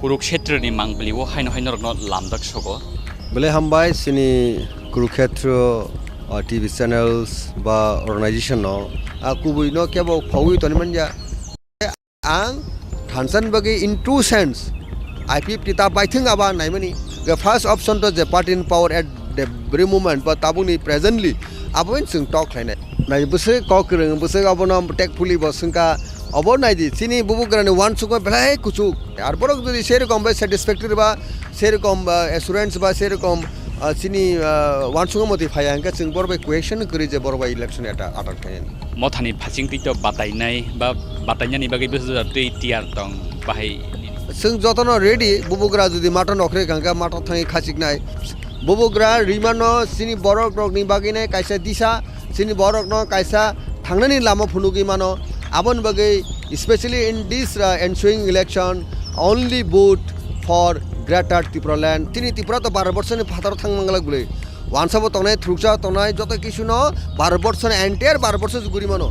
Kurukshetra ni mangbli wo haino no lamdak sogo. Bale hambai sini Kurukshetra TV channels ba organization no akubui no kebo phawi to manja ang thansan bagi in two sense IPP ta baithing aba naimani the first option to the party in power at the very moment but tabuni presently aboin sing talk lain nai buse kokreng buse abonam tek puli bosungka অবর নাই দি চিনি বুবু গ্রানে one সুকো বেলায় কুচুক আর বড় যদি সেরকম বা satisfactory বা সেরকম অ্যাসুরেন্স বা সেরকম চিনি ওয়ান সুকো মতি ফায়াঙ্কা চিং বড় বাই কোয়েকশন করি যে বড় বাই ইলেকশন এটা আটাক থাকেন মথানি ফাচিং কিতো বাতাইনাই বা বাতাইনানি বাকি বেস তুই টিয়ার দং বাহাই जों जतन रेडी बुबुग्रा जुदि माटा नखरे गांगा माटा थाङै खासिक नाय बुबुग्रा रिमानो सिनि बरक रकनि बागिने कायसा दिशा सिनि बरक न कायसा थांनायनि लामा फुनुगि मानो आबन बागै especially in this ensuing election only vote for greater Tripura land tini Tripura to 12 বছর ফাতার থাং মাংলা গুলে ওয়ানসাব তনাই থ্রুকসা তনাই যত কিছু ন 12 বছর এন্টায়ার 12 বছর গুরি মানো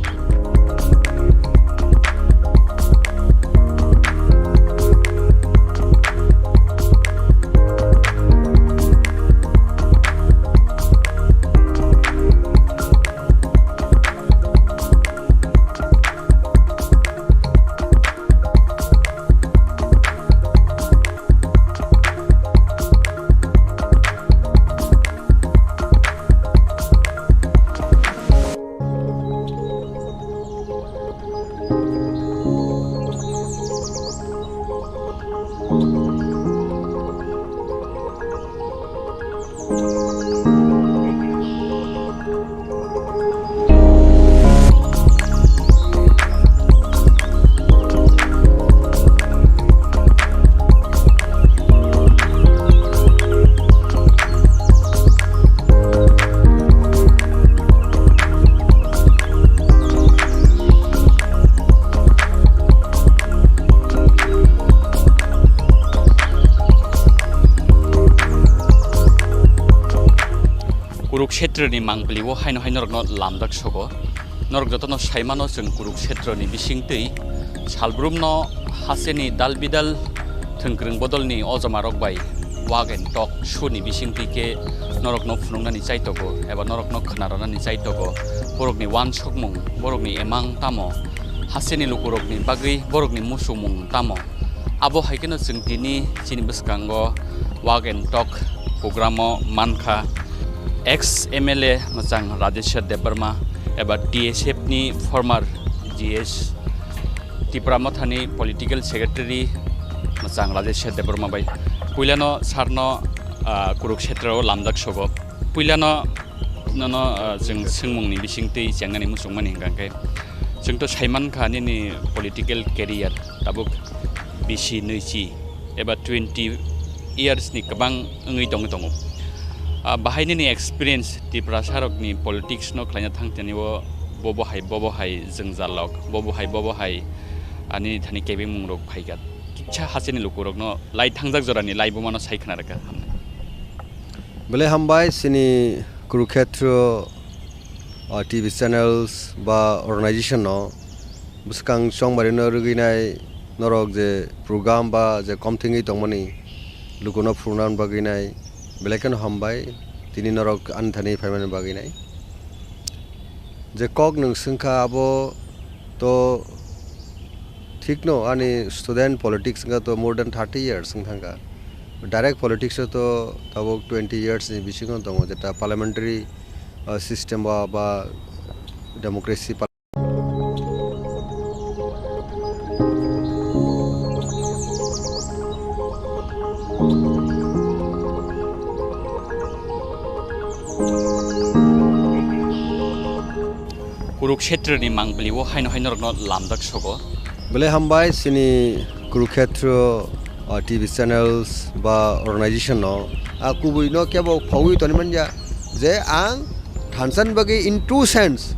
Kurukshetra ni mangbli wo haino no lamdak sogo norok jotono saimano जों Kurukshetra ni bisingtei salbrum no haseni dalbidal thengkreng bodolni ojomarok bai wagen tok shuni bisingtike norok no phunungna chaitogo eba norok no khonarana ni chaitogo borok ni wan sokmung borok ni emang tamo haseni lukurok ni bagui borok ni musumung tamo abo haikeno जों tini chini biskango wagen tok programo mankha Ex.MLA macang Rajeshwar Debbarma eba DSF ni former GS Tripura mothani political secretary macang Rajeshwar Debbarma bai puilano sarno Kurukshetra o lamdak sogo puilano nono जों singmung ni bisingtei jangnani musungmani hingkangke जों to saiman khani ni political career tabuk bisi neuchi eba 20 years ni kabang ngui dong bahayni ni experience Tripura sarok ni politics no khlaina thangteni wo bobo hai जों jalok bobo hai ani thani kebing mungrok phaigat kicha haseni lukurok no lai thangjak jorani lai bomano saikhna raka bale hambai sini Kurukshetra TV channels ba organization no buskang songmari no ruginai norok je program ba je komthingi tongmani lukuno prunan baginai Belekan hambai tini norok anthani phaiman baginai je kok nung singkha abo to thik no ani student politics nga to more than 30 years singthanga direct politics to tabok 20 years ni bisingon tongo jeta parliamentary system ba democracy Kurukshetra ni mangbli wo haino no lamdak sogo bale hambai sini Kurukshetra TV channels ba organization no akubui no kebo phawi to manja je ang thansan bagi in two sense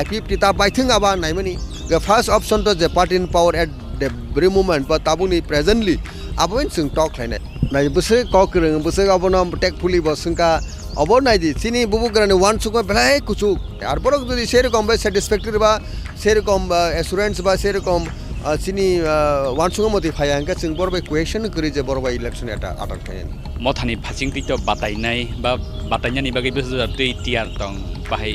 IPP ta baithing aba naimani the first option to the party in power at the very moment but tabuni presently aboin sing talk lain nai buse kokreng buse abonam tek puli bosungka অবর নাই দি চিনি বুবু গ্রানে one সুকো বেলায় কুচুক আর বড় যদি সেরকম বা satisfactory বা সেরকম অ্যাসুরেন্স বা সেরকম sini wansung moti phaya angka sing borbai question kuri je borbai election eta atak phayen मथानि फासिंति तो बातायनाय बा बातायनायनि बागै बोसोर दै टियार दं बाहाय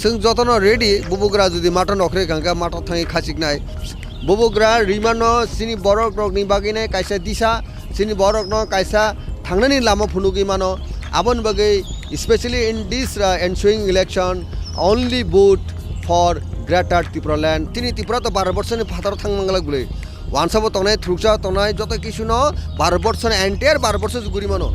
sing jotono ready bubugra jodi mata nokre gangka mata thangi khasik nai bubugra rimano sini borok rok ni bagine kaisa disa sini borok no kaisa thangnani lama phunugi mano abon bagai especially in this ensuing election only vote for greater Tripura land tini Tripura to 12 বছর ni phatar thang mangala gule wansabo tonai thuruksa tonai joto kisu no 12 বছর entire 12 বছর guri mano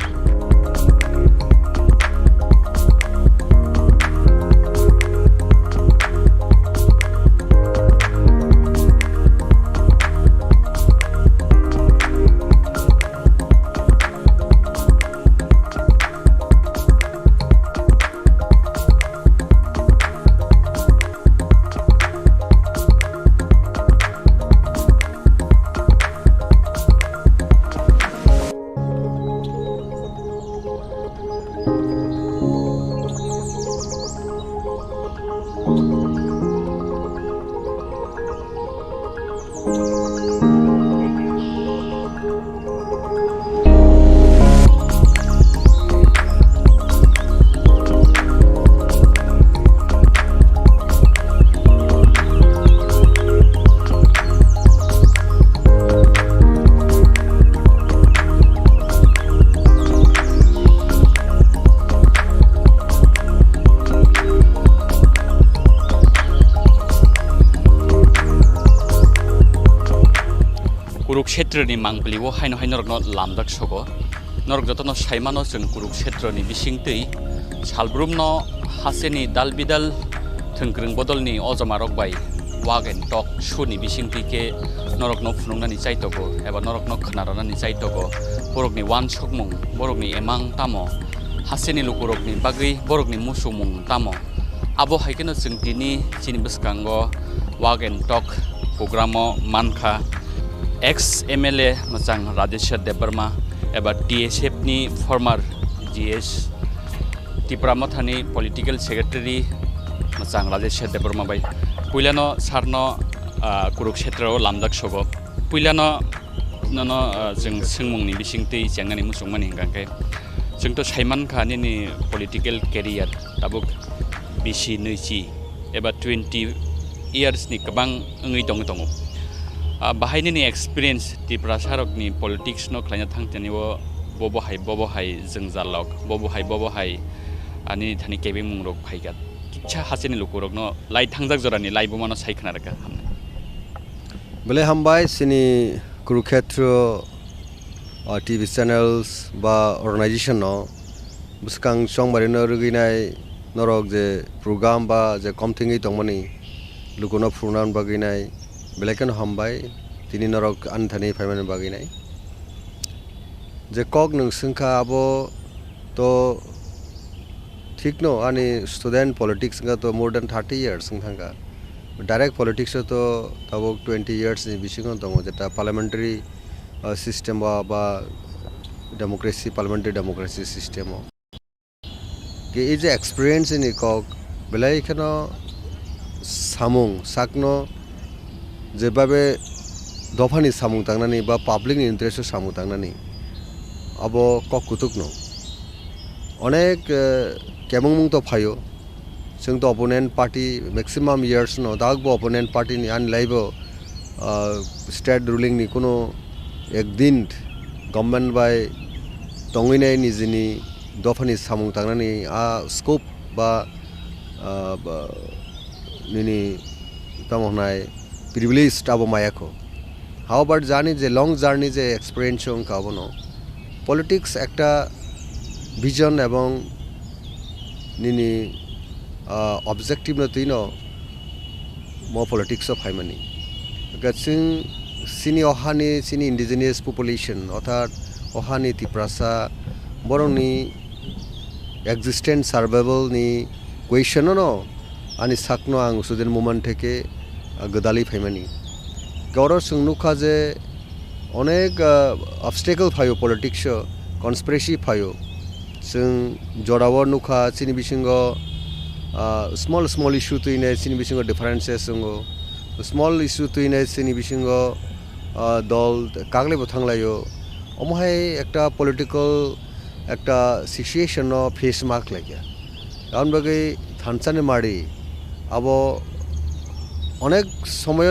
Kurukshetra ni mangliwo haino norok no lamdak sogo norok jotono saimano जों Kurukshetra ni bisingtei salbrum no haseni dalbidal thengkreng bodolni ojomarok bai wagen tok shuni bisingtei ke norok no phunungnani chaitogo eba norok no khnaranani chaitogo borokni wan sokmung borokni emang tamo haseni lukurokni bagui borokni musumung tamo abo haikeno जों tini chini biskango wagen tok programo mankha Ex.MLA macang Rajeshwar Debbarma eba TSF ni former GS Tripura mathani political secretary macang Rajeshwar Debbarma bai puilano sarno Kurukshetra o lamdak sogo puilano nono जों singmungni bisingtei jangani musungmani hingangkai जों to saiman khani ni political career tabuk bisi neuchi eba 20 years ni kabang ngui dong bahayni ni experience Tripura sarok ni politics no khlaina thangtani wo bobohai जों jalok bobohai ani thani kebing mungrok phaigat kicha haseni lukurok no lai thangjak jorani lai bomano saikna raka hamne bole hambai sini Kurukshetra TV channels ba organization no buskang songbari no ruginai norok je program ba je komthingi tongmani lukono prunan baginai belekan hambai tini norok anthani phaimani baginai je kok nung singkha abo to thik no ani student politics ga to more than 30 years singthanga direct politics to tabok 20 years ni bisingo tongo jeta parliamentary system ba parliamentary democracy system ke is experience ni kok belai khano samung sakno jebabe dofani samung tangnani ba public interest samung tangnani abo kok kutukno onek kemung to phayo जों तो opponent party maximum years no dagbo opponent party ni an laibo state ruling ni kono ekdin government by tonginai ni jini dofani samung tangnani a scope ba nini tamonai privilege abo mayako how about journey je long journey je experience ong kabono politics ekta vision ebong nini objective no tino mo politics of haimani gatsing sini ohani sini indigenous population orthat ohani Triprasa boroni existence survival ni question no ani sakno ang student movement theke godali phaimani gauro sungnuka je onek obstacle phayo politics conspiracy phayo sung jorawar nuka sini bisingo small issue to in sini bisingo differences sungo small issue tuinai sini bisingo dol kaglebo thanglayo omhai ekta political একটা situation face mark লাগে কারণ বাকি থানসানে মারি আবো অনেক সময়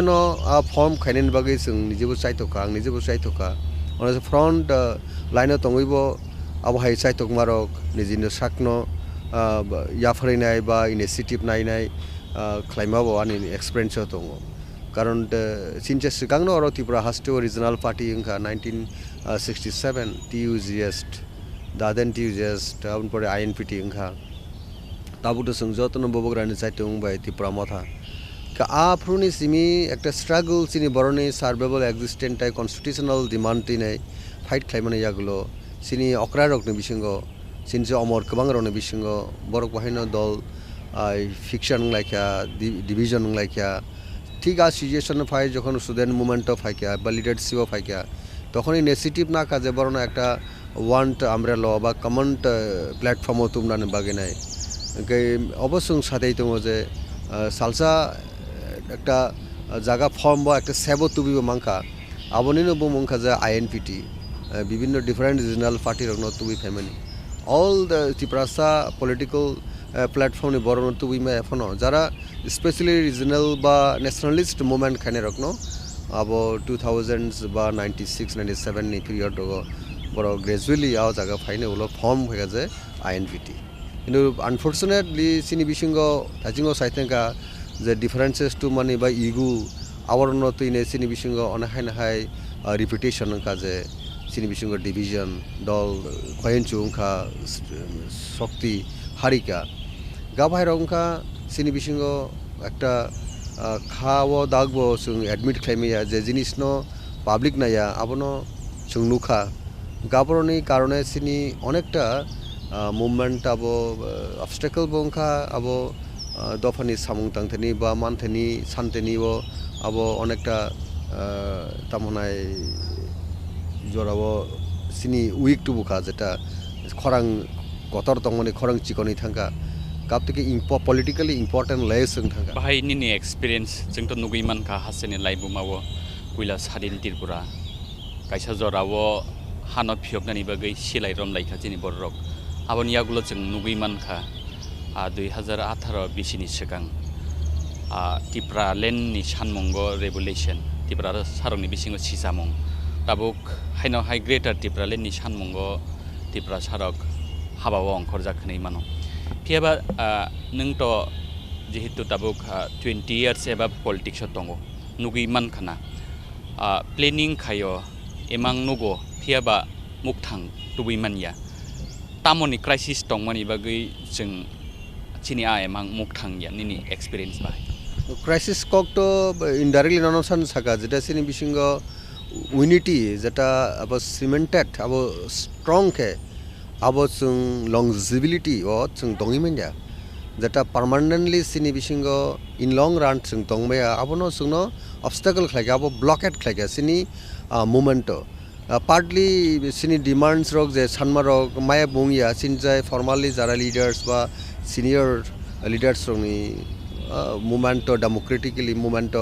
form খাইনেন বাকি जों নিজেবো চাইতকা आं নিজেবো চাইতকা অনেক ফ্রন্ট লাইনে তঙ্গইব আবো হাই চাইতক মারক নিজিনো সাকনো ইয়াফারিনাই বা ইনিশিয়েটিভ নাইনাই খ্লাইমাবো आंनि एक्सपिरियेन्स दङ কারণ সিনচে সিগাংনো আর ত্রিপুরা হাস্টো রিজনাল পার্টি ইনকা 1967 টিইউজিএস दादेन टिउजेस टाउन पर आईएनपीटी इंखा ताबुतो संजोतन बबग्रानि चाइtung बाय त्रिपुरा मथा का आफ्रुनि सिमी एकटा स्ट्रागल सिनि बरनि सार्वाइवल एक्जिस्टेंट टाइ कन्स्टिट्यूशनल डिमांड तिनै फाइट खालामनो यागुलो सिनि अक्रा रकनि बिसिंगो सिनसे अमर गोबां रकनि बिसिंगो बरक बाहायनो दल फिक्शन लाइका डिविजन लाइका ठीक आ सिचुएशन फाइ যখন स्टूडेंट मुवमेंट फाइका बा लिडारशिप फाइका তখন ইনিশিয়েটিভ না কাজে বরং একটা ওয়ান্ট আমব্রেলা বা কমন প্ল্যাটফর্মও তুমনানে বাগিনাই অবশ্যই সাথেই দङ যে সালসা একটা জায়গা ফর্ম বা একটা সেবো তুবিব মাংখা আবনিনো বুমংখা যে আইএনপিটি বিভিন্ন ডিফারেন্ট রিজনাল পার্টি রকম তুবি family all the Tripurasa political প্ল্যাটফর্মনি বরং তুবিমা এখনো যারা স্পেশালি রিজনাল বা ন্যাশনালিস্ট মুভমেন্ট খানে রকম अब 2000s बा 96 97 नि पिरियड दङ बर ग्रेजुअली आव जागा फाइने उलो फर्म होगा जे आईएनपीटी किन्तु अनफॉर्चुनेटली सिनि बिसिंगो ताजिंगो साइथेंका जे डिफरेंसेस टू मानि बा इगु आवर न तइने सिनि बिसिंगो अनहाय रिपुटेशन का जे सिनि बिसिंगो डिवीजन दल खयनचुंखा शक्ति हारिका गाबायरंखा सिनि बिसिंगो একটা খাওয়া দাগবো जों एडमिट खालामैया जे जिनिसनो पाब्लिक नाया आबनो जों नुखा गाबरनि कारणे सिनि अनेकटा मुभमेंट आबो ऑब्स्टेकल बंखा आबो दफानि सामुं तांथेनि बा मानथेनि सानथेनि वो आबो अनेकटा तामनाय जराबो सिनि उइक टुबुखा जेटा खरां गतर तंगनि खरां चिकनि थांगा काप तक पॉलिटिकली इम्पोर्टेंट लेस थांगा बाहाय निनि एक्सपीरियंस जोंथ नुगैमान का हासेनि लाइबुमावो कुइला सादिन त्रिपुरा कायसा जरावो हानो फियबनानि बागै सिलाय रमलायखा जिनि बररक आबनियागुलो जों नुगैमान का 2018 बिसिनि सिगां त्रिपुरा लेन्डनि सानमंग रेगुलेशन त्रिपुरा सारंनि बिसिङो सिजामं ताबुक हाइनाव हाइ ग्रेटर त्रिपुरा लेन्डनि सानमंग त्रिपुरा सारक हाबाव अंखर जाखनै मानो फियाबा नोंथ जेहेतु ताबुक 20 years एबा पलिटिक्स दङ नुगै मानखाना प्लेनिं खायो एमां नुगो फियाबा मुक्थां तुबै मानिया तामनि क्राइसिस दं मानि बागै जों चिनि एमां मुक्थां या निनि एक्सपीरियंस बाहाय क्राइसिस कक तो इनडाइरेक्टली ननसान साका जेटा सिनि बिसिंगो यूनिटी जेटा अब सिमेंटेड अब स्ट्रंग के अब जों लंजिबिलिटी जों दङिमैया जेटा परमानेंटली सिनि बिसिंगो इन लंग रान जों दंबाया आबनो जोंनो ऑब्स्टेकल खालाया अब ब्लॉकेट खालाया सिनि मोमेंट पार्टली सिनि डिमांड्स रक जे सानमा रक माया बुंगिया सिनजाय फॉर्मली जारा लीडर्स बा सीनियर लीडर्स रंनि मुवमेंट डेमोक्रेटिकली मुवमेंट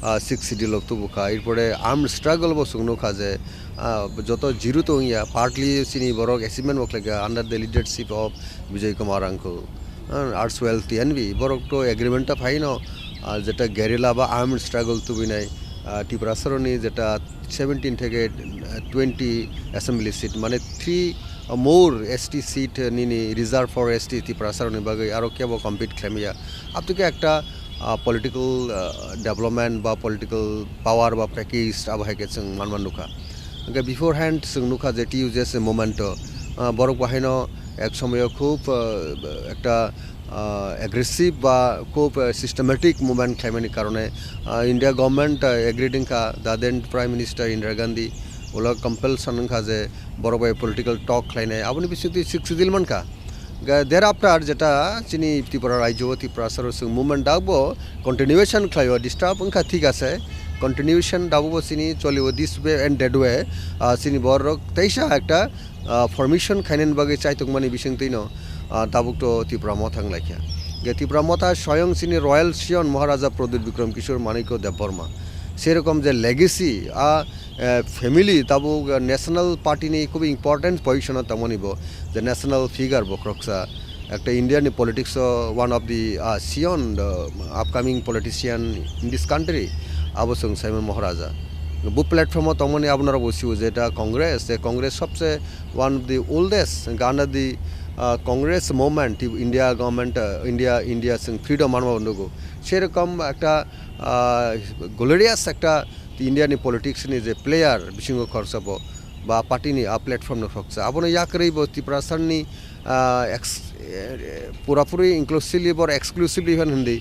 6 शिड्यूल तुबुखा एरपरे आर्म स्ट्रगल बो सुंगनुखा जे जत जिरु तंगिया पार्टली सिनि बरक अचिवमेंट वखलेगा under the leadership of Vijay Kumar Hrangkhawl आर्ट्स वेल्थ एनवी बरक तो एग्रीमेंट फाइनो जेटा गेरिला बा आर्म स्ट्रगल तुबिनाय त्रिपुरा सरनि जेटा 17 থেকে 20 असेंबली सीट माने 3 मोर एसटी सीट निनि रिजर्व फॉर एसटी त्रिपुरा सरनि बागै आरो केबो कम्पिट खालामिया अब तो एकटा पलिटिकल डेवलपमेंट बा पलिटिकल पावर बा पैकेज अब हाइके जों मानमानुखा बिफोर हैंड जों नुखा जे टिउजेस मोमेंट बरक बाहायनो एक समय खूब एकटा एग्रेसिव बा खूब सिस्टेमेटिक मुवमेंट खालामनायनि कारणे इंडिया गवर्नमेंट एग्रीडिंग का दादेन प्राइम मिनिस्टर इंदिरा गांधी उला कंपल्सन का जे बरक पलिटिकल टक खालायनाय आबनि बिसुति 6 दिलमन का देर आफ्टर जेटा चिनी त्रिपुरा राज्य त्रिपुरा सर मुवमेंट दाबो कन्टिन्यूएशन खालायो डिस्टार्ब उनका ठीक आसे कन्टिन्यूएशन दाबो चिनी चलियो दिस वे एंड डेड वे चिनी बरक तैसा एकटा फॉर्मेशन खाइनेन बागै चाइतक मानि बिसिं तैनो दाबुक तो त्रिपुरा मथां लाखिया ত্রিপুরা মতা স্বয়ং সিনি রয়্যাল শিয়ন মহারাজা প্রদ্যুৎ বিক্রম কিশোর মানিক্য দেববর্মা সেরকম যে লেগেসি ফ্যামিলি তাবো ন্যাশনাল পার্টি নিয়ে খুব ইম্পর্টেন্ট পজিশন তেমনিব যে ন্যাশনাল ফিগার বক্রক্সা একটা Indian politics one of the scion upcoming politician in this country আবো সং সাইমন মহারাজা বু প্ল্যাটফর্মও তেমনি আপনারা বসিও যে এটা কংগ্রেস সবচেয়ে ওয়ান অফ দি ওল্ডেস্ট গানা the Congress movement India government India freedom মানবা বন্ধুগো সেরকম একটা গ্লোরিয়াস একটা ইন্ডিয়ানি পলিটিক্সनि जे प्लेयार बिसिङाव खर्साबो बा पार्टीनि प्लेटफर्मनो खर्सा आबोनो याकरैबो त्रिपुरासारनि पुरापुरि इनक्लुसिभलि बर एक्सक्लुसिभलि होनदि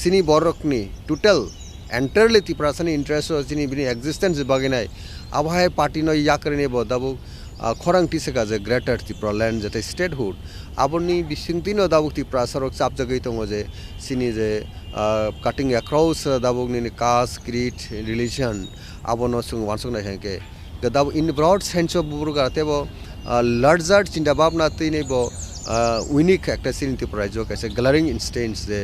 सिनि बरकनि टोटल एन्टायरलि त्रिपुरासारनि इन्ट्रेस्ट सिनि बिनि एक्जिस्टेन्स बागिनाय आबहाय पार्टीनो याकरैनिबो दाबो खरां टिसेका जे ग्रेटर त्रिपुरा लैंड जेते स्टेटहुड आबोनि बिसिंतिनो दाबो त्रिपुरासाराव चापजागै दङ जे सिनि जे cutting across dabogni caste creed religion abono sung wansung na henge dab in broad sense of buruga tebo larger chinda babna tine bo unique একটা সিন ত্রিপুরা রাজ্য কাছে গ্লারিং ইনস্টেন্স যে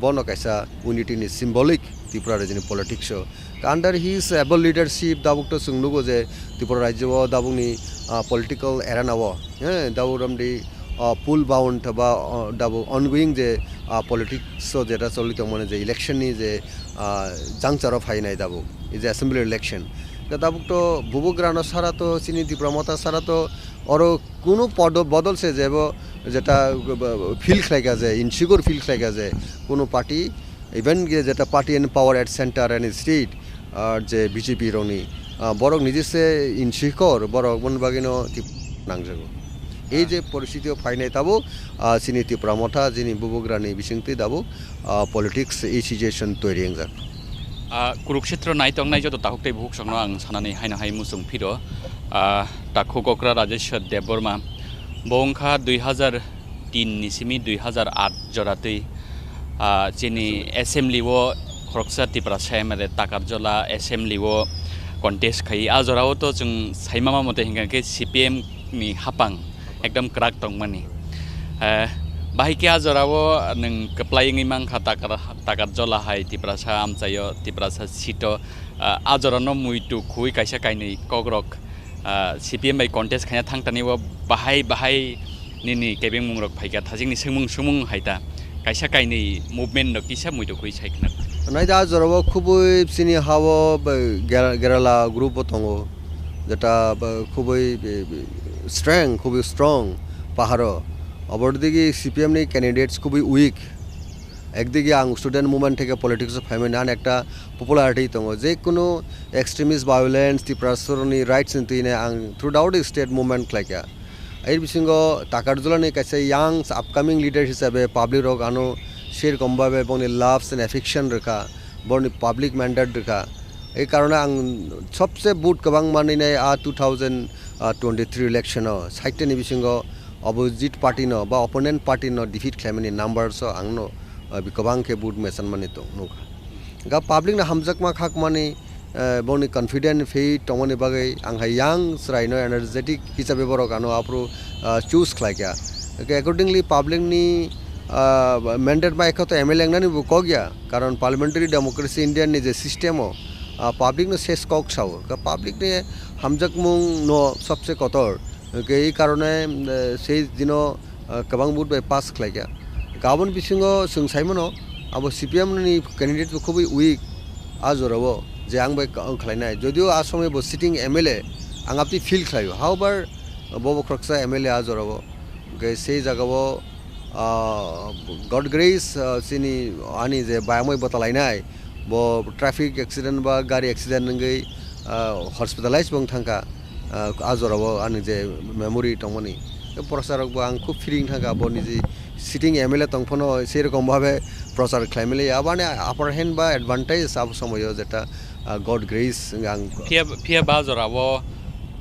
বন কাইসা ইউনিটি নি সিম্বলিক ত্রিপুরা রাজ্যনি politics under his able leadership দাবুক তো সুংনুগো যে ত্রিপুরা রাজ্য দাবুনি পলিটিক্যাল এরানাও হ্যাঁ দাবুরামদি পুল বাউন্ড বা দাবু অনগোয়িং যে পলিটিক্স যেটা চলিত মানে যে ইলেকশননি যে জাংচার ফাইনাই দাবু এই যে অ্যাসেম্বলি ইলেকশন দাবুক তো বুবুগ্রানো সারা তো চিনি ত্রিপুরা মতা সারা তো আরও কোনো পদ বদলছে যে যেটা ফিল খাইগা যায় ইনসিকিউর ফিল খাইগা যায় কোনো পার্টি ইভেন যেটা party in power at centre and state আর যে বিজেপি রনি বরং নিজেসে ইনসিকিউর বরং মনবাগিনো নাংজাগো এই যে পরিস্থিতিও ফাইনাই তাবো চিনি ত্রিপুরা মথা যিনি বুবুগ্রানি বিসিংতি দাবো পলিটিক্স এই সিচুয়েশন তৈরি যাক कुरुक्षेत्र नायतंनाय जत ताहुकतै बुक संनो आं सानानै हायनो हाय मुसुं फिरो ताखुगक्रा राजेश्वर देबबर्मा बंखा 2003 निसिमी 2008 जरातै चिनि एसेम्बलिवो खरकसा त्रिपुरा सायमारे ताकारजला एसेम्बलिवो कन्टेस्ट खाइ आजराव तो जों साइमामा मते हिंगाके सीपीएम नि हापां एकदम क्राक दंमानि बाहिके आजराव नों कप्लायङै मांखा ताकारजला हाय त्रिपुरासा आमचायो त्रिपुरासा सिट आजरानो मुइटु खुइ काइसा काइनै कग्रक सीपीएम बाय कन्टेस्ट खायना थांतानिबो बाहाय निनि केबें मुंरक फाइगा थाजिंनि सुमुं हायता काइसा काइनै मुभमेन्ट न किसा मुइटु खुइ साइखना नायदा आजराव खुबै सिनि हावो गेराला ग्रुप दङो जेटा खुबै स्ट्रং पाहाड़ अबरदिके सीपीएम नि कैंडिडेट्स खूब उइक एकदिके आं स्टूडेंट मुभमेंट থেকে पलिटिक्स फाइमेन आन एक पपुलारिटी दङ जे कुनो एक्सट्रीमिस्ट वायलेंस त्रिपुरासरनि राइट्स निने आं थ्रु आउट स्टेट मुभमेंट लाइका এই बिसिङो ताकारजलानि काइसे यांग আপকামিং লিডার হিসাবে পাবলিক রক আনো শের কমভাবে বনি লাভস এন্ড এফেকশন রেখা বনি পাবলিক ম্যান্ডেট রেখা এই কারণে আং সবচেয়ে বুট গোबां मानिनाय 2023 इलेक्शन साइटनि बिसिङो अपोजिट पार्टी न बा अपोनेंट पार्टी न डिफिट खालामनायनि नाम्बार्स आंनो गोबां के बुट मेसन माने दं नुखा गा पाब्लिक ना हामजाकमा खाक माने बनि कन्फिडेंट फेट तमनि बागै आंहा यां स्राइनो एनार्जेटिक हिसाबै बरक आनो आप्रो चूज खालायगा अकॉर्डिंगली पाब्लिक नि मैंडेट बा एकतो एमएलए नानि बुको गया कारण पार्लियामेंटारि डेमोक्रेसी इंडियन नि जे सिस्टेमो पाब्लिक नो शेष कक साव पाब्लिक ने हामजाकमुं न सबसे कतर এই কারণে সেই দিনও गोबां बुट बाय पास खालायगा गाबोन बिसिङो जों साइमनो आबो सीपीएम नि कैंडिडेट खूब उइक आजराव जे आं बाय खालायनाय जदिও आसामे बो सिटिंग एमएलए आं आपनि फिल खालायो हाउएवर बबो खरकसा एमएलए आजराव সেই জায়গাव गॉड ग्रेस सिनि आनि जे बायामै बतालायनाय बो ट्रैफिक एक्सीडेंट बा गाड़ी एक्सीडेंट नंगै हॉस्पिटलाइज बं थांका आजराव आनि जे मेमोरी तंमनि प्रचारकबो आं खूब फिलिं थांका बनि जे सिटिंग एमएलए तंफनो सेरकम भावे प्रचार खालामले आबाने अपर हैंड बा एडवांटेज अब समय जेटा गॉड ग्रेस आं फिया बाजराव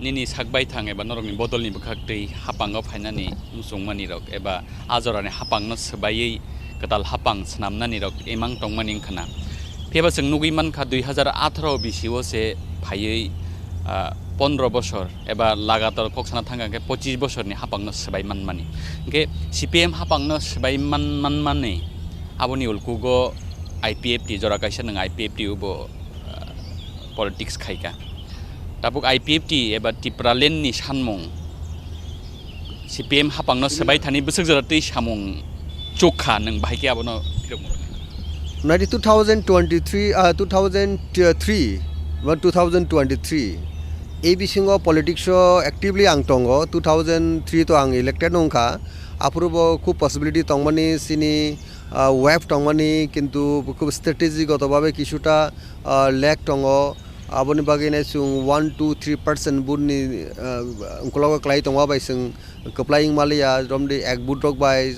निनि सागबाय थां एबा नरमनि बदलनि बखाक्तै हापांगाव फायनानि मुसुंमानि रक एबा आजरानि हापांनो सबायै गदाल हापां सनामनानि रक एमां तंमानि खना फियाबा जों नुगैमानखा 2018 बिसिओ से फायै 15 বছর एबा लागातार कक्सना थांगाके 25 বছরनि हापांनो सबाय मानमानि के सीपीएम हापांनो सबाय मानमानि aboni ulkugo IPFT jora kaisa nang IPFT ubo politics khaika tabuk IPFT eba Tipralen ni sanmung CPM hapangno sebai thani busuk jaratei samung chokha nang bahike abono kirok 2023 বা 2023 এই বিসিংও পলিটিক্স অ্যাক্টিভলি আং টঙ্গ 2003 তো আং elected নংখা আপ্রুব খুব possibility তংমানি সিনি web টংমানি কিন্তু খুব স্ট্র্যাটেজিগতভাবে কিছুটা lack টঙ্গ aboni bagi nai sung 1-2-3% budni ungkulago klai tongwa bai sung kaplying malia romdi ek bud rok bai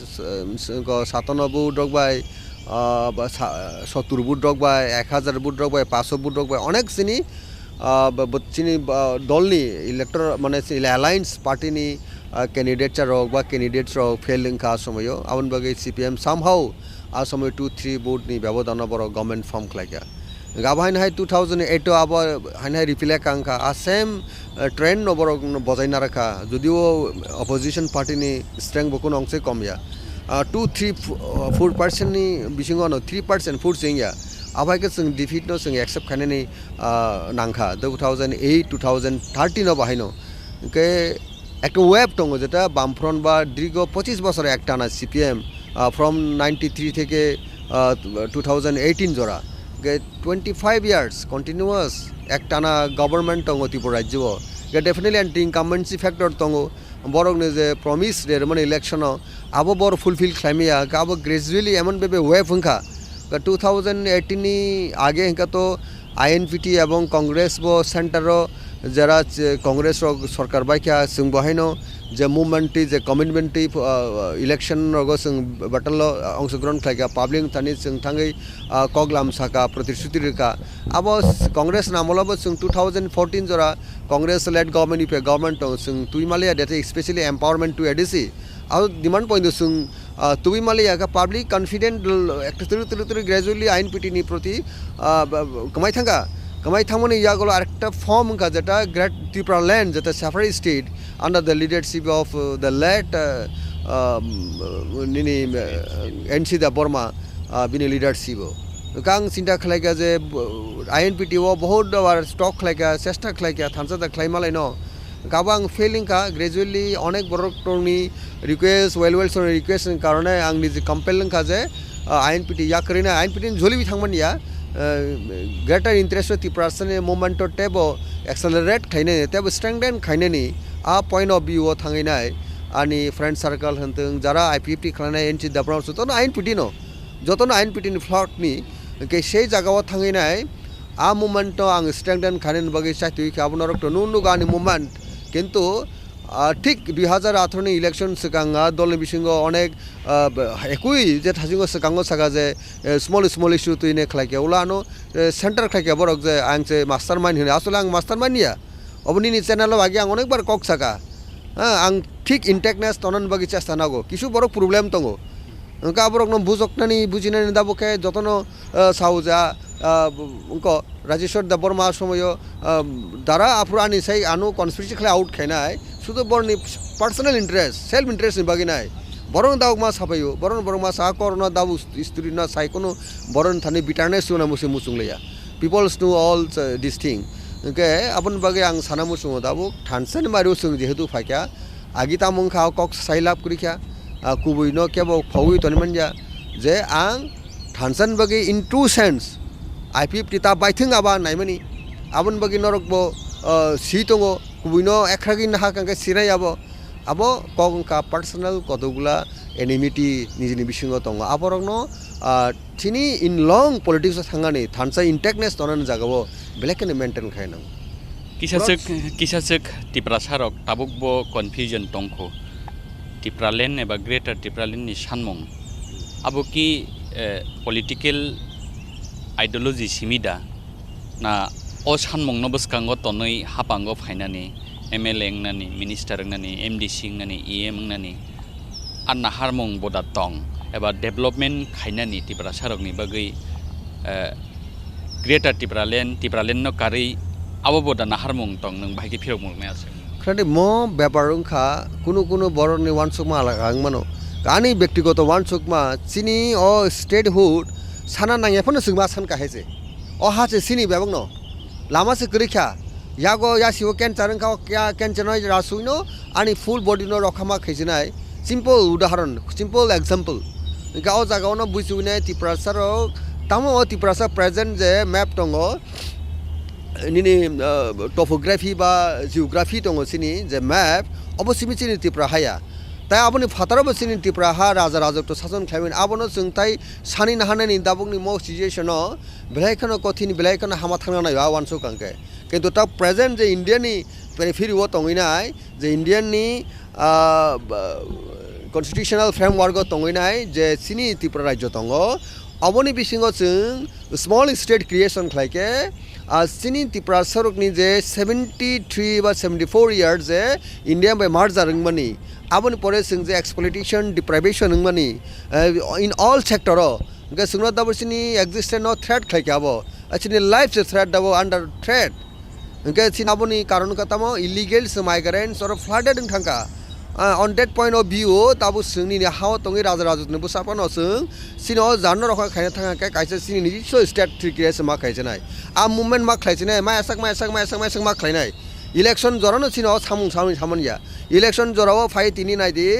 ko 57 bud rok bai 70 bud rok bai 1000 bud rok bai 500 bud rok bai onek sini chini dolni elector mane alliance party ni candidate rok ba candidates rok failing ka somoyo abon bagi CPM somehow a somoy 2-3 bud ni ব্যবধান বড় government form খাইকা গাবাইন high 2008 আবার হাইনাই রিফিলে কাঙ্কা আর same trend নবর বজাই না রাখা যদিও opposition party নি strength বকুন অংশে কমিয়া 2-3-4% ni bisingo no 3% food singya abai ke sing defeat no sing accept khane ni nangkha 2008-2013 no bahaino ke একটা ওয়েব টঙ্গ যেটা বামফ্রন্ট বা দীর্ঘ 25 বছরে একটা না CPM ফ্রম 93 থেকে 2018 জোড়া 25 years continuous ekta government tongo tipo rajyo definitely anti incumbency factor tongo borok ne je promise der mane election abo bor fulfill khamia abo gradually emon bebe wave hunka 2018 ni age hinka to INPT এবং Congress bo center ro jara congress ro sarkar bai kya sung bahaino যে মুভমেন্টটি যে কমিটমেন্টটি election রগো সং battle অংশগ্রহণ খাইকা public থানি সং থাঙ্গই কগলাম সাকা প্রতিশ্রুতি রেখা আব কংগ্রেস নামলাব সং 2014 জরা Congress led government if government সং তুইমালিয়া ডেটা স্পেশালি এম্পাওয়ারমেন্ট টু এডিসি আর ডিমান্ড পয়েন্ট সং তুইমালিয়া কা পাবলিক কনফিডেন্ট একটা তুলু গ্রাজুয়ালি আইনপিটি নি প্রতি কমাই থাকা কামাই থামনি ইয়াগুলো আরেকটা ফর্ম কা যেটা গ্রেট ত্রিপুরা ল্যান্ড যেটা safari state under the leadership of the late NC Debbarma bini leadership kang sinta khlaika je INPT o bahut war stock khlaika chesta khlaika thansa da khlaimalai no kabang failing ka gradually onek borok toni request well request karone ang ni compelling ka je INPT ya karina INPT joli bi thangman ya greater interest of the person movement to tebo accelerate khaine tebo strengthen khaine ni a point of view o thangai nai ani friend circle hanteng jara IPFT khlana NC Debbarma suton INPT no joton INPT ni float ni ke sei jaga o thangai nai a movement to ang strengthen khanen bagi chaitui khabonarok to nunu gani movement kintu ঠিক 2018 election সেকাঙ্গা দলের বিসঙ্গ অনেক একই যে থাজিঙ্গ সেকাঙ্গ সাকা যে small issue তুইনে খাইকে ওলানো centre খাইকে বরক যে আংসে master mind হনে আসলে আং মাস্টার মাইন্ড নিয়া অবনি চ্যানেল বাকি আং অনেকবার কক সাকা হ্যাঁ আং ঠিক ইন্টেকনেস তনন বাকি চেষ্টা নাগো কিছু বড় প্রবলেম তঙ্গ ওকা বরক ন বুজকনানি বুজিনানি দাবকে যতন সাউজা उनको राजेश्वर देबबर्मा समय द्वारा आपुरानी सही आनु कन्सपिरेसी खाली आउट खाइनाय शुद्ध बरनी पर्सनल इंटरेस्ट सेल्फ इंटरेस्ट नि बागिनाय बरन दाउक मा साफायो बरन मा सा करना दाबु स्टोरी ना साइ कोनो बरन थानि बिटारनेस सुना मुसे मुसुंगलेया peoples know all this thing okay अपन बागे आं साना मुसुंग दाबु थानसन मारु सुं जेहेतु फाइका आगिता मुंखा कक साइलाप करिखा कुबुइनो केबो फावि तनिमनजा जे आं थानसन बागे in true sense IPFT ta baithing aba naimani abon bagi norok bo sitongo kubuino ekhragi naha kangke sirai abo kongka personal kotogula enmity nijini bisingo tongo aborokno thini in long politics thangani thansa intactness tonan jagabo belekene maintain khainang kisasek tipra sarok tabuk bo confusion tongko tipralen eba greater tipralen ni sanmong abo ki political ideology simida na o sanmong no buskango tonoi hapango phainani MLA nani minister nani MDC nani EM nani anna harmong boda tong eba development khainani tipra sarokni bagai greater tipralen no kari abo boda na harmong tong nang bhaiki phirok murme ase khade mo beparung kha kuno boroni wansuk ma ang mano Ghani ব্যক্তিগত ওয়ানসুকমা চিনি ও statehood সানা নাঙেফোনো जोंमा सानका हेसे ओ हासे सिनी बेबंग न लामासे गरीखा यागो यासिओ cancer का क्या cancer नय रासुइनो आनी full body no रखामा खैजनाय simple उदाहरण simple example गाव जागावनो बुजुइनाय तिप्रासारो तामो Tiprasa present जे map दंगो निनी topography बा जियोग्राफी दंगो सिनी जे मैप अबसिमि सिनी तिप्रा हाया তাই আপনি ফাতারবো সিনি টিপ্রাহা রাজা রাজত্ব শাসন খাইবেন আপনো जों তাই সানি নাহানানি দাবুকনি মো সিচুয়েশন বেলাইখানো কঠিন বেলাইখানো হামা থাंना নাই वानसो कांके किंतु ता प्रेजेंट जे इंडियानि पेरिफेरिओ तंगिनाय जे इंडियानि कन्स्टिट्यूशनल फ्रेमवर्क तंगिनाय जे सिनि त्रिपुरा राज्य तंगो अबनि बिसिङाव जों स्मल स्टेट क्रिएशन खालायके सिनि त्रिपुरा सरकनि जे 73 बा 74 इयार्स जे इंडिया बाय मार्च जादोंमोननि आबोनि परे जों जे एक्सप्लॉइटेशन डिप्राइवेशन नंमानि इन ऑल सेक्टर गे जोंना दाबो सिनि एक्जिस्टेंस नो थ्रेट खालायके आबो सिनि लाइफ से थ्रेट दाबो अंडर थ्रेट गे सिनि आबोनि कारण कतामो इलीगल माइग्रेंट्स और flooded थांका on that point of view tabu sungni ni haw tongi raja rajut ne busa pano sung sino janno rokha khaina thanga ka kaisa sini ni so state trickes ma khaijnai a movement ma khaijnai ma asak ma khainai election jorano sino samung ya election jorao phai tini nai di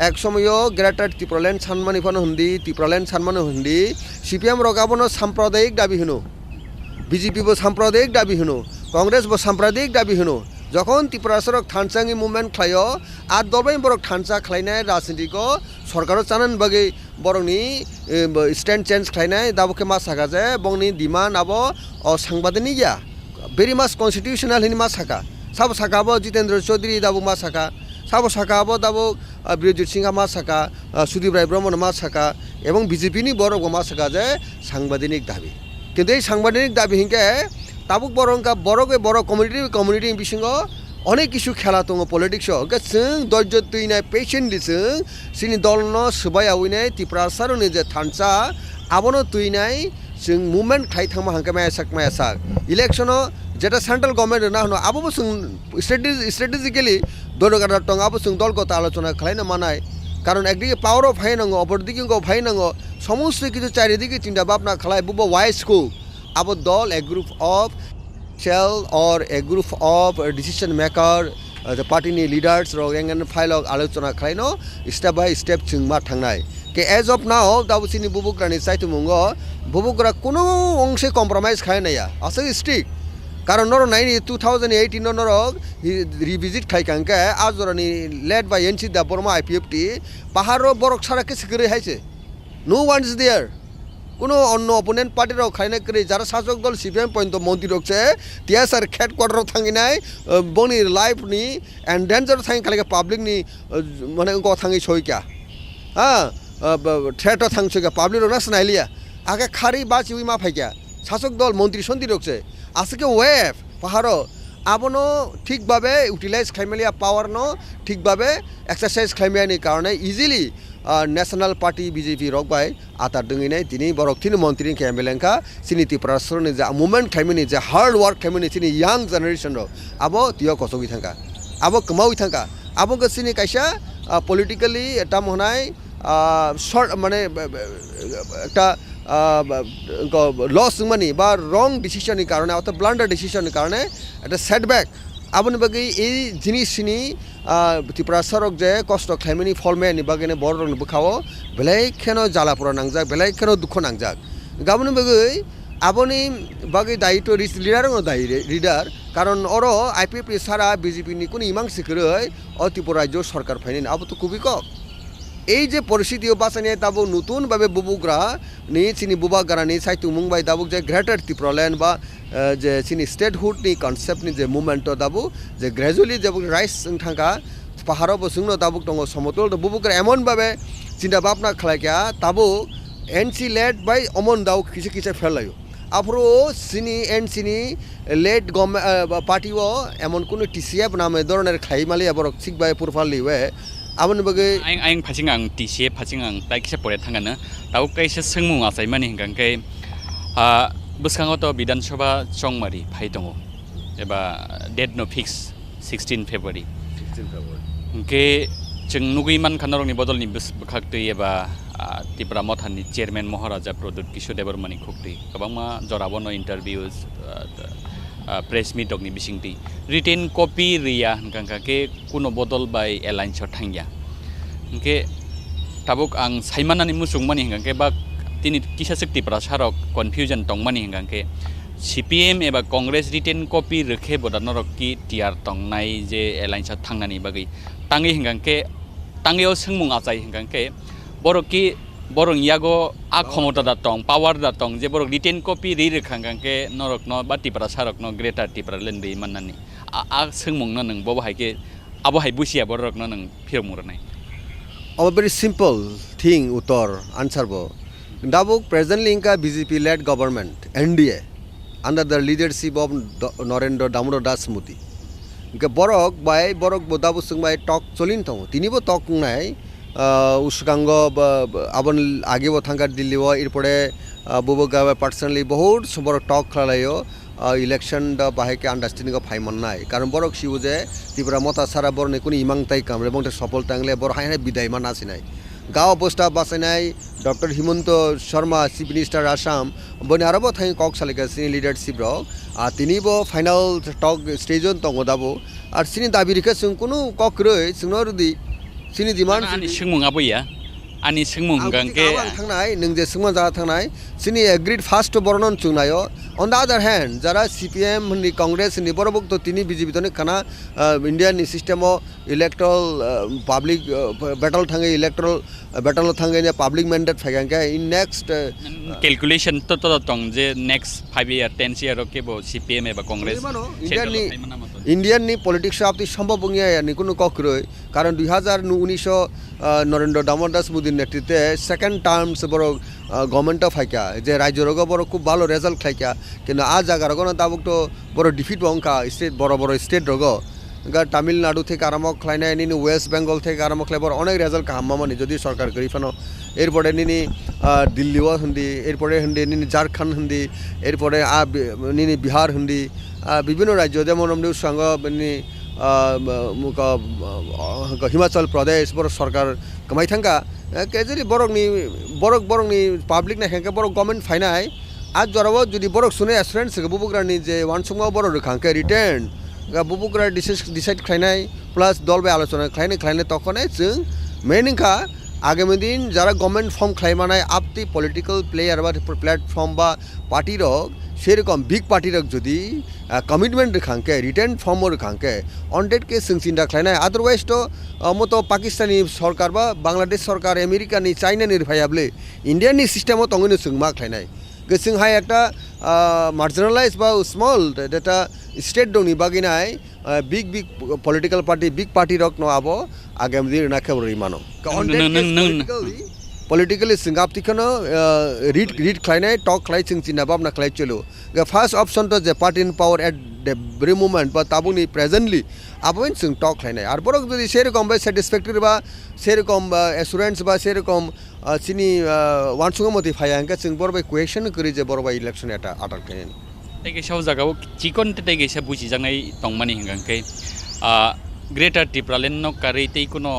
ek somoyo greater triproland sanmani phano hundi triproland sanmani hundi cpm rogabono sampradayik dabi hunu bjp bo sampradayik dabi hunu congress bo sampradayik dabi hunu যখন Tripura সরক থানসাঙ্গি movement খাইও আর দরবাই বরক থানসা খাইনায় রাজনীতিको सरकारो चानन बगे बरंनि stand change खाइनाय दाबोके मा saga जे बंगनि demand आबो सांबादिक या भेरी मास constitutional हिनि मा साका साबो साकाबो जितेंद्र चौधरी दाबो मा साका साबो साकाबो दाबो ब्रिजेट सिंहा मा साका सुदीप राय ब्रह्मन मा साका एवं बीजेपी नि बरक मा साका जे सांबादिक दाबी किन्तु এই সাংবাদিক দাবি হিংকে ताबुक बरंका बरक कम्युनिटी बिसिङाव अनेक किसु खेला दङ पलिटिक्सआव जों धैर्य तुइनाय पेशेन्टलि जों जोंनि दलनो सोबायावैनाय त्रिपुरा सारनि जे थानसा आबनो तुइनाय जों मुभमेन्ट खाइ थांमा हांका मायासाक इलेक्शनाव जेटा सेन्ट्रेल गभर्नमेन्ट ना होनो आबो जों स्ट्रेटेजिकली दरगार दं आबो जों दलगत आलोचना खालायनो मानाय कारण एकदिके पावर अफ हाइनांगो अपरदिके हाइनांगो समस्त किछु चारिदिके चिन्ता भाबना खालाय बुबो वाइसको अब दल a group of shell or a group of decision maker the party ni leaders ro engan file आलोचना खालायनो step by step जोंमा थांनाय के as of now दाबुसिनि बुबुग्रानि साइतुमुंगो बुबुग्रा कोनो अंशे कम्प्रोमाइज खायनाया असो स्ट्रिक कारण नरो 2018 नरो रिविजिट खायकांके आजरनि led by NC Debbarma IPFT पाहारो बरक सारा के सिगरे हायसे नो वन इज देयर কোনো অন্য অপোনেন্ট পার্টির খাইনা করে যারা শাসক দল সিপিএম পর্যন্ত মন্ত্রী রয়েছে টিএসআর হেড কোয়ার্টার থাঙিনাই বনি লাইফ নি এন্ডেঞ্জার থাঙি খালি পাবলিক নি মানে থাঙি সইকা হ্যাঁ থ্রেট থাংসইকা পাবলিক না স্নাইলিয়া আগে খারি বাঁচি উই মা ফাইকা শাসক দল মন্ত্রী সন্ধি রয়েছে আজকে ওয়েভ পাহাড় আবনো ঠিকভাবে ইউটিলাইজ খাইমেলিয়া পাওয়ার ন ঠিকভাবে এক্সারসাইজ খাইমেয়ানি কারণে ইজিলি ন্যাশনাল পার্টি বিজেপি রকবাই আতার দङैनाय दिनै बरकथिनि मन्त्रि केमेलेंका सिनि त्रिपुरा सरनि जे मुभमेन्ट खाइमिनि जे हार्ड वर्क खाइमिनि सिनि यांग जेनेरेशन रो आबो तियो कसोगि थांका आबो कमावि थांका आबो गसिनि कायसा पलिटिकली एटा महनाय शर्ट माने একটা लस मानि बा रंग डिसिशननि कारणे अथवा ब्लान्डार डिसिशननि कारणे একটা सेटबैक आबोनि बागै এই জিনিসनि त्रिपुरा सरक जे कष्ट खाइमिनि फलमेनि बागैनो बररनो बुखावो बेलायखेनो जालापुरा नांजाक बेलायखेनो दुख नांजाक गाबोनि बागै आबोनि बागै दायित्व लिडार लिडार कारण अरो आईपीएफटी सारा बीजेपी नि कोन इमां सिखरै अ त्रिपुरा राज्य सरकार फाइनि आबो तो कुबि क এই যে পরিস্থিতি বাসানিয়ে তাবো নতুন ভাবে বুবুগ্রা নি চিনি বুবাগারানি সাইতু মুম্বাই দাবুক যে গ্রেটার ত্রিপুরাল্যান্ড বা যে চিনি স্টেটহুড নি কনসেপ্ট নি যে মুভমেন্ট দাবু যে গ্রাজুয়ালি যে রাইস থাকা পাহাড় বসুংনো দাবুক দङ সমতল বুবুগ্রা এমন ভাবে চিন্তা ভাবনা খালাইকা তাবো এনসি লেড বাই অমন দাও কিছু কিছু ফেলাयो আফরো সিনি এনসিনি লেড গভর্নমেন্ট পার্টিও এমন কোন টিসিএফ নামে ধরনের খাইমালিয়া বরক সিকবাই পুরফালিওয়ে आबोनि बगै आं फासिं आं टिसिए फासिं आं ताइकिसे परे थांगानो दाउ काइसे सोंमु आसाय मानि हिंगांकै बसखाङावथ' विधानसभा चंमारि फाइ दङ एबा डेट न फिक्स 16 फेब्रुवारि के जों नुगैमान खानरंनि बदलनि बखाक्तै एबा त्रिपुरा मथाननि चेयारमेन महाराजा प्रदुत किशोर देबरमानि खुक्तै गोबांमा जराबनो इन्टारभिउस प्रेस मिटकनि बिसिंतै रिटेन कपि रिया हंखांखाके कुनो बदल बाय एलायन्स थांया हंके ताबुक आं साइमानानि मुसुंमानि हंखांके बा तिनि किसासक त्रिपुरा सारक कन्फ्यूजन तंमानि हंखांके CPM एबा कांग्रेस रिटेन कपि रखे बदानरकी टिआर तंनाय जे एलायन्स थांनानि बागै तांगै हंखांके तांगैयाव सोंमुं आचाय हंखांके बरकी borong yago a khomota da tong power da tong je borok retain copy ri rekhangangke norok no ba tipra sarok no greater tipra lendei manani a sengmong no nang bo haike abo hai busia borok no nang phirmur nai a very simple thing utor answer bo dabuk presently inka BJP led government NDA under the leadership of Narendra Damodar Das Muti inka borok bo dabu sungbai talk cholin thong tini bo talk nai উসকাঙ্গ আবন আগে থাঙ্গার দিল্লি এরপরে বুবো গাবে personally বহুত বড় টক খেলাইও election বাহাইকে understanding ফাইমান নাই কারণ বড় see you যে ত্রিপুরা মতা সারা বড় কোনো ইমাং তাই কাম এবং সফল টাংলে বড় হাই বিদায় মান আসি নাই গাঁও অবস্থা বাঁচাইনাই doctor Himanta Sharma chief minister Assam বনে আরব থাই কক সালিকা সিনি লিডারশিপ রক আর তিনিবো ফাইনাল টক স্টেজন তঙ্গ দাবো আর সিনি দাবি রেখে जों কোনো কক রই जोंनो रुदि sini diman ani sengmung abo ya ani sengmung gangke thangnai nung je sengmang ja thangnai sini agreed first bornon chungnayo on the other hand jara CPM ni congress ni borobok to tini BJP to ne kana indian system of electoral public battle thangai electoral battle thangai ne public mandate phagangke in next calculation to tong je next 5 year 10 year ke bo CPM eba congress indian ni politics of the সম্ভব bungia ni কোনো ককরই কারণ 2019 নরেন্দ্র দামোদর দাস মোদীর নেতৃত্বে second terms বড় government of হাইকা যে রাজ্য রোগ বড় খুব ভালো রেজাল্ট খাইকা কিন্তু আজ জায়গার কোনো দাবুক তো বড় ডিফিট বংকা স্টেট বড় বড় স্টেট রোগ তামিলনাড়ু থেকে আরম্ভ খাইনাই নিনি ওয়েস্ট বেঙ্গল থেকে আরম্ভ খাই বড় অনেক রেজাল্ট কাহামানি যদি সরকার করি ফানো এরপরে নিনি দিল্লিও হিন্দি এরপরে হিন্দি নিনি ঝাড়খণ্ড হিন্দি এরপরে নিনি বিহার হিন্দি বিভিন্ন রাজ্য যেমন সঙ্গ হিমাচল প্রদেশ বড় সরকার কামাই থাকা কেজরি বরকনি পাবলিক নাইখাঙ্কে বড় গভর্নমেন্ট ফাইনাই আজ জরাবো যদি বরক শুনে অ্যাসুরেন্স বুবুগ্রানি যে ওয়ানসুংও বড় রেখাঙ্কে রিটার্ন বুবুগ্রা ডিসাইড খাইনাই প্লাস দল বাই আলোচনা খাইনে তখনই जों মেনিংখা আগামী দিন যারা গভর্নমেন্ট ফর্ম খাইমানায় আপতি পলিটিক্যাল প্লেয়ার বা প্ল্যাটফর্ম বা পার্টি রক সেরকম বিগ পার্টি রক যদি কমিটমেন্ট রেখাঙ্কে রিটার্ন ফর্ম রেখাঙ্কে অনডেটকে जों চিন্তা খাইনাই আদারওয়াইজ তো মতো পাকিস্তানি সরকার বা বাংলাদেশ সরকার আমেরিকানি চাইনানি ভাইয়াবলে ইন্ডিয়ানি সিস্টেমও তঙ্গনি जों মা খাইনাই जोंहाय একটা মার্জিনালাইজ বা স্মল এটা স্টেট দংনি বাগিনাই big political party big party রক ন আবো আগামী দিন না খেবরি মানো politically singaptikano read khlainai talk khlai ching china babna khlai chelo the first option to the party in power at the very moment but tabuni presently aboin sing talk khlainai ar borok jodi serokom ba satisfactory ba serokom assurance ba serokom chini wansungomoti phayangka sing borbai question kori je borbai election eta atak khaini tege shau jagao chikon tege sa buji jangai tongmani hingangkai greater tipralen no kari tei kuno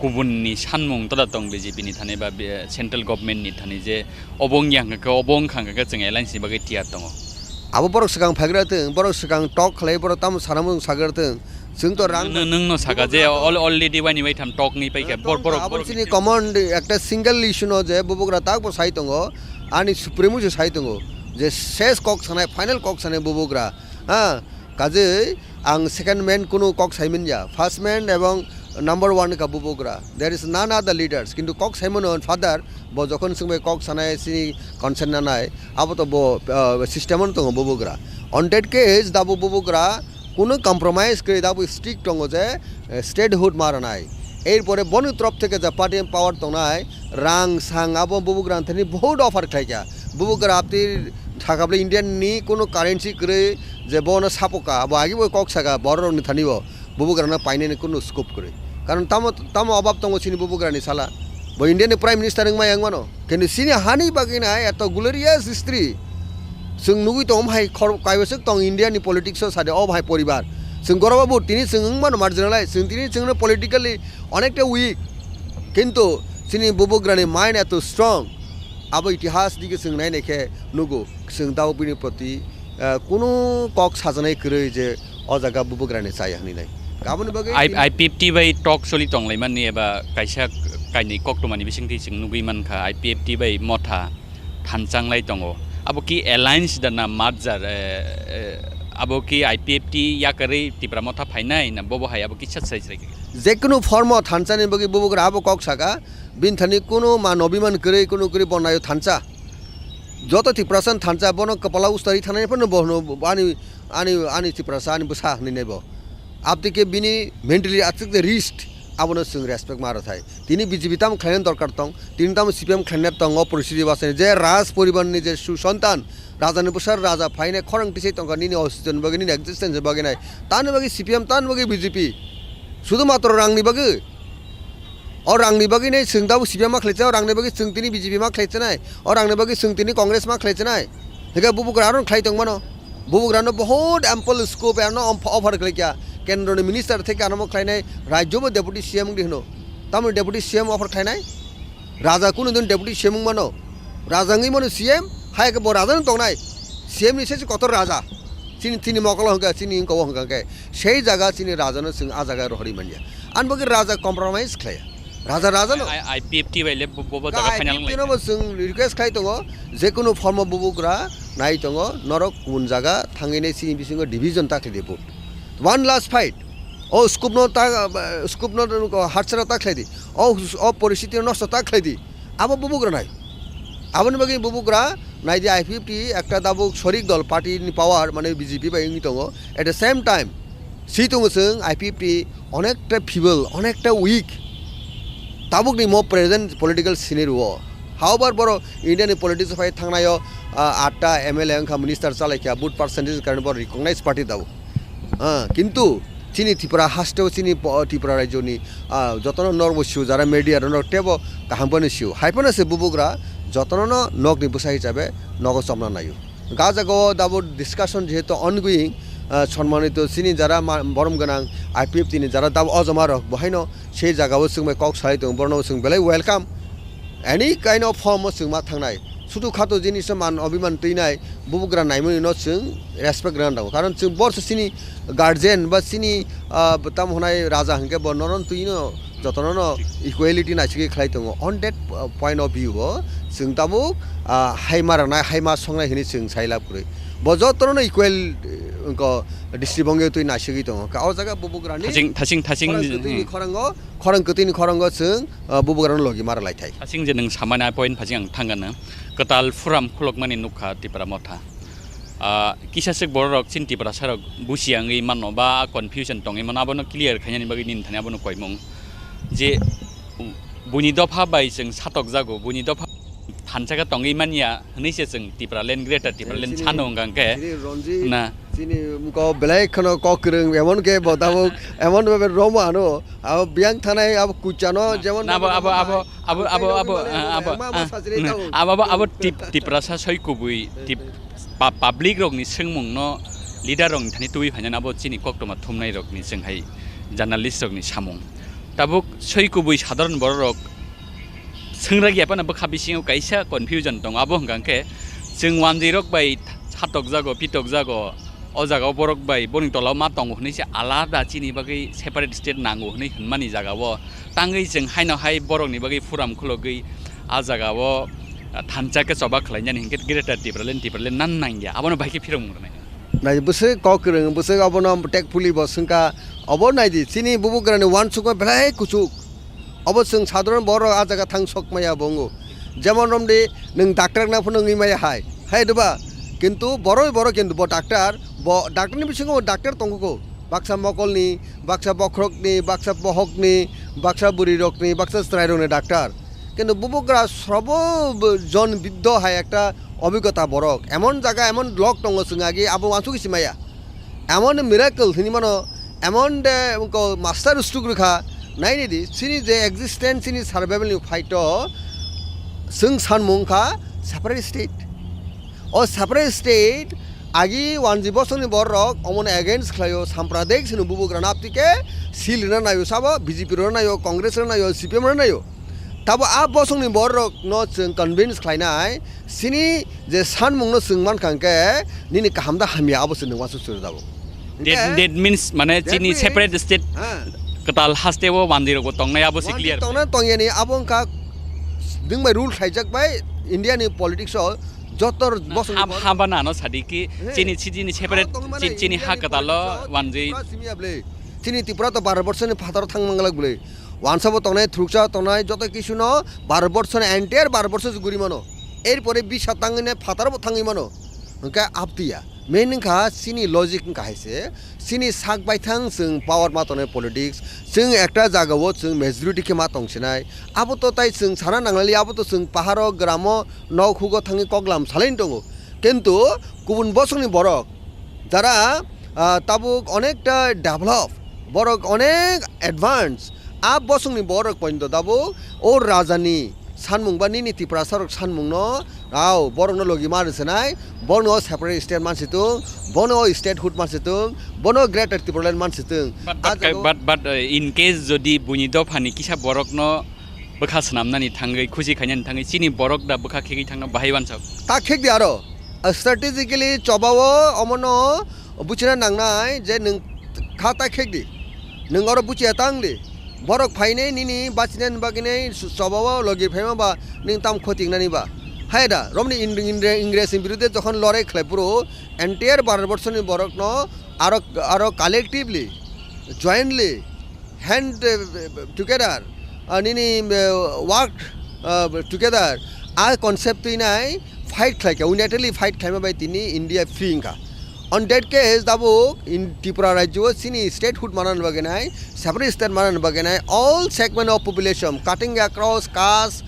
गुबुननि सानमुं तदा दं BJP नि थाने बा central government नि थाने जे अबं यांगखौ अबं खांगखौ जों alliance नि बागै टियार दङ आबो बरक सिगां फायग्राथों बरक सिगां टक खालाय बरक ताम सारामुं सागारथों जों तो रां नोंनो सागा जे अलरेडि वाइनि वाइ थाम टक नि पाइका बरक कमन একটা সিঙ্গেল ইস্যু ন যে বুবুগ্রা তাক সাই দङ आनि सुप्रिमो जे साइ दङ जे शेष कक सानाय फाइनाल कक सानाय बुबुग्रा काजे आं सेकेन्ड मैन कोनो कक साइमन जा फार्स्ट मैन एवं number 1 ka bubugra there is none other leaders kintu kok simon on father bo jokhon singbe kok sanai sini concern na nai abo to bo system on to bubugra on that case da bubugra kono compromise kre da strict tongo je statehood maranai এরপরে বনি তরফ থেকে যা party পাওয়ার তো নাই রাং সাং আবো বুবুগ্রা থনি বহুত offer খাইকা বুবুগ্রা আপনি থাকাবলে ইন্ডিয়ান নি কোনো কারেন্সি করে যে বন সাপকা আবো আগে বই কক সাগা বড় নি থানিব বুবুগ্রা না পাইনে কোনো স্কোপ করে কারণ তামো অভাব তঙ্গ চিনি বুবুগ্রা নি সালা বই ইন্ডিয়ান প্রাইম মিনিস্টার মাই আংমানো কিন্তু সিনি হানি বাগিনা এত গ্লোরিয়াস হিস্ট্রি जों नुगै तो भाई कायबसक तो इंडिया नि पॉलिटिक्स सादे ओ भाई परिवार जों गौरबाबु তিনি जों मान मार्जिनालाय जों তিনি जोंनो पलिटिकली अनेकटा उइक किन्तु जोंनि बुबुग्रानि माइन्ड एत स्ट्रं आबो इतिहास दिखे जों नायनायखे नुगौ जों दावबिनि प्रति कुनु कक साजानाय करै जे अ जागा बुबुग्रानि जाया होननाय गाबोन बागै IPFT bai talk soli tonglai man ni eba kaisa kaini koktomani bisingti sing nugui manka IPFT bai motha thanjanglai tongo abo ki alliance dana marjar abo ki IPFT yakari tipra motha phainai na bobo hai abo ki chatsai jrai जेकुनु firm थानचानि बगै बुबुग्रा आबो कक saga बिनथानि कुनु मान अभिमान करै कुनु करै बनायो थानचा जत तिप्रासन थानचा बन कपाला उस्तारि थानाय फन बहनो आनि तिप्रासा आनि बसा हनिनेबो आपतिके बिनि मेन्टली आथिक रिस्ट आबनो जों रेसपेक्ट मारो थाय तिनि बिजेपि ताम खायन दरकार दं तिनि ताम सिपिएम खायन दं परिस्थिति बासे जे राज परिबारनि जे सुसन्तान राजानि बसार राजा फाइने खरं तिसै तंगा निनि अस्तित्व बगैनि एक्जिस्टेन्स बगैनाय तानो बगै सिपिएम तानो बगै बिजेपि শুধুমাত্র রাংনি বাগে और रांनि बागै नै जों दाबो सिपिएम मा खालायছে रांनि बागै जों तिनि बिजेपि मा खालायছে नाय और रांनि बागै जों तिनि कांग्रेस मा खालायছে नाय हेगा बुबुग्रा आरो खालायदों मानो बुबुग्रानो बहुत एम्पल स्कोप आरो अफार खालायया केन्द्रनि मिनिस्टार থেকে आरो खालायनाय राज्यबो डेपुटी सीएम दिनो तामो डेपुटी सीएम अफार खालायनाय राजा कुनु दिन डेपुटी सीएम मानो राजाङै मानो सीएम हायके ब राजानो दंनाय सीएम नि सेसे कत राजा চিনি তিনি মকল হঙ্কা চিনি কব হঙ্কাকে সেই জায়গা চিনি রাজানো जों आ জায়গা রহরি মানিয়া আনবগে রাজা কম্প্রমাইজ খায়া রাজা রাজানো IPFT বাইলে bobo jaga final lai তিনো जों রিকোয়েস্ট খাই দङ जेकुनु फर्म बुबुग्रा नाय दङ नरक गुबुन জায়গা थाङैने सिनि बिसिङो डिभिजन ताखै दे बुट वन लास्ट फाइट ओ स्कुपनो हारसरा ताखै दि ओ परिस्थिति नष्ट ताखै दि आबो बुबुग्रा नाय आबोनि बागै बुबुग्रा नाय जे IPFT একটা दाबो शरिक दल पार्टी पावर माने बिजेपि बाय दङ एट द सेम टाइम सि दङ जों IPFT अनेकटा पिपल अनेकटा उइक ताबुकनि म प्रेजेन्ट पलिटिकल सिनेरियो हाउबार बर इंडियानि पलिटिक्स फाय थांनायो 8टा MLA अंखा मिनिस्टार चालायखा बुट पार्सेन्टेज कारण बर रिकगनाइज पार्टी दाबो किन्तु চিনি ত্রিপুরা হাস্টেও চিনি ত্রিপুরা রাজ্যনি যতন নরবসিও যারা মিডিয়ার নটেব কাহাম্পানি সিও হাইপানাসে বুবুগ্রা যতন নগনি বসা হিসাবে নগ চমনা নাইও গা জায়গাও দাবো ডিসকাশন যেহেতু অনগোয়িং সম্মানিত চিনি যারা বরম গোনাं IPFT नि যারা দাবো অজমার বহাইন সেই জায়গাও जों কক সাই दं বর্ণ जों বেলাই welcome any kind of firm जों मा थांनाय শুধু খাতো জিনিস মান অভিমান তৈনাই বুবুগ্রা নাইমনি ন जों रेसपेक्ट গ্রান দাও কারণ जों বর্ষ চিনি গার্জিয়ান বা চিনি তাম হনাই রাজা হंके বর্ণন তুইনো যতন इक्वालिटी नासिगे खालाय दङ on that point of view जों दाबो हाइमाराना हाइमा संनाय हिनि जों साइलाब गुरै बजतन इक्वल डिस्ट्रिक्ट बंगे तुइ नासिगे दङ का अ जागा बुबुग्रानि थासिं खरं कतिनि खरंग जों बुबुग्रानो लगी मारा लायथाय थासिं जे नों सामाना पॉइंट फासिं आं थांगानो कताल फुराम खुलकमानि नुखा तिपरा मथा किसासक बरक चिन्तिपरा सारक बुसियांगै मानो बा कन्फ्यूजन दङै मनाबनो क्लियर खायनि बागै निन थानाबनो कयमं जे बुनि दफा बाय जों सातक जागो बुनि दफा थानसागा दङै मानिया हनैसे जों तिपरालेन ग्रेटर तिपरालेन सानो गांके ना চিনি মুকো বেলাই খনো ককরং এমন কে বদাবো এমন ভাবে রমানো আব বিয়াং থানায় আব কুচানো যেমন আব টিপরাসা সৈকুবুই টিপ पाब्लिक रकनि सोंमुं न लिडार रकनि थानि तुइ फायना आबो चिनि कक्टमा थुमनाय रकनि जोंहाय जार्नालिस्ट रकनि सामुं ताबुक सैकुबुइ साधारण बर रक सोंरा गैयापाना बखा बिसिङाव कायसा कन्फ्यूजन दं आबो हंगांके जों 1 रक बाय सातक जागो पितक जागो अ जागाव बरक बाय बनिं तलाव मा दं हनैसे आलादा चिनि बागै सेपारेट स्टेट नांगौ हनै हनमानि जागाव तांगै जों हायनो हाय बरकनि बागै फुराम खुलगै आ जागाव थानचाके सबा खलायनानै हिंके ग्रेटर तिपरालेन नान नांगिया आबनो बाइके फिरं मुरनाय नाय बसे ककरं बसे आबनो टेक पुलि बसंका अबो नायदि चिनि बुबुग्रानि वान सुक बेलाय कुचुक अबो जों साधारण बर आ जागा थां सकमाया बंगो जेमन रमदि नों डाक्टर ना फनङै माया हाय दबा किन्तु बर किन्तु ब डाक्टरनि बिसिङाव डाक्टर तंगको बाक्सा मकलनि बाक्सा बख्रकनि बाक्सा बहकनि बाक्सा बुरिरकनि बाक्सा स्ट्राइरनि डाक्टर কিন্তু বুবুগ্রা সর্বজন বিদ্ধ হয় একটা অভিজ্ঞতা বরক এমন জায়গা এমন ব্লক দङ जों आगे আবো आंसु किसिमाया এমন মিরাকল হিনি মানো এমন মাস্টার স্ট্রোকখা नायनिदि सिनि जे एक्जिस्टेंस सिनि सार्भाइवल फाइट जों सानमुंखा separate state agi wanji bosoni borok omone against khlayo sampradek sinu bubugra naptike silina nayo sabo BJP ro nayo Congress ro nayo CPM ro nayo tabo a bosoni borok no chung convince khlainai sini je sanmung no sungman kangke nini kahamda hamia abo sinu wasu sur dabo that means mane chini separate state katal hastewo wanjiro go tongnai abo si clear tongna tongyani abong ka dingbai rule khaijak bai India ni politics o jotor bosong habana no sadiki chini separate chini ha katalo wanji chini Tripura to 12 বছর ni phatar thang mangalak bole wansabo tongnai thurukcha tongnai joto kisu no 12 বছর entire 12 বছর guri mano erpore 20 শতাংশ ne phatar thangi mano nka aptia main kha sini logic ka haise sini sak bai thang sung power ma tone politics sung ekta jaga wo sung majority ke ma tongsinai abo to tai sung sana nanglali abo to sung paharo gramo nok hugo thangi koglam salain tongo কিন্তু kubun bosongni borok jara tabuk onekta develop borok onek advance ab bosongni borok pointo dabuk o rajani sanmung ba nini Tripura sarok sanmung no rao borok no logi mar senai bono separate state man situng bono statehood man situng bono greater Tripura man situng but in case jodi bunyido phani kisa borok no bokha sanamnani thangai khuji khainan thangai chini borok da bokha khegi thangna bahaiwan sa ta khek di aro strategically chobawo omono buchina nangnai je nung khata khek di nung aro buchia tangli borok phaine nini bachinen bagine chobawo logi phaima ba ning tam khoting nani ba haida romni ingres biruddhe jokhon lorai khlai puro entire 12 বছর ni borok no aro collectively jointly hand together nini work together a concept nai fight khlaika unitedly fight khlaima bai tini India freeing ka on that case dabu in Tripura rajyo sini statehood manan bagenai separate state manan bagenai all segment of population cutting across caste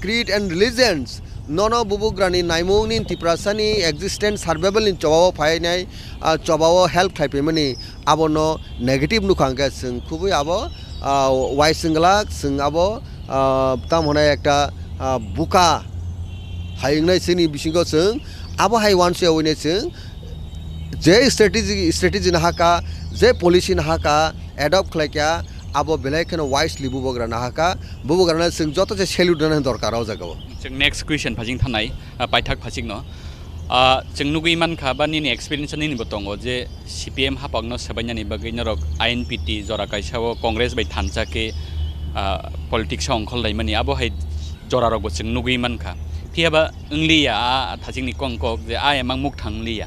creed and religions nono bubugrani naimung nin Tripura sani existence survival in chobao phainai chobao help khlaipe mani abono negative nukhangka sung khubui abo wai singlak sung abo tam honai ekta buka haingnai sini bisingo sung abo hai once awine sung je strategy nahaka je policy nahaka adopt khlaika abo belai khano wisely bubogra nahaka bubogra sung joto je salute na dorkar au jagao जों next question phajing thanai paithak phajing no जों nugui man kha ba ni experience ni botongo je CPM hapagno sabainani bagai norok INPT jora kaisawo congress bai thancha ke politics ong kholai mani abo hai jora rok bo जों nugui man kha phiaba engliya thajing ni kongkok je ai amang muk thangliya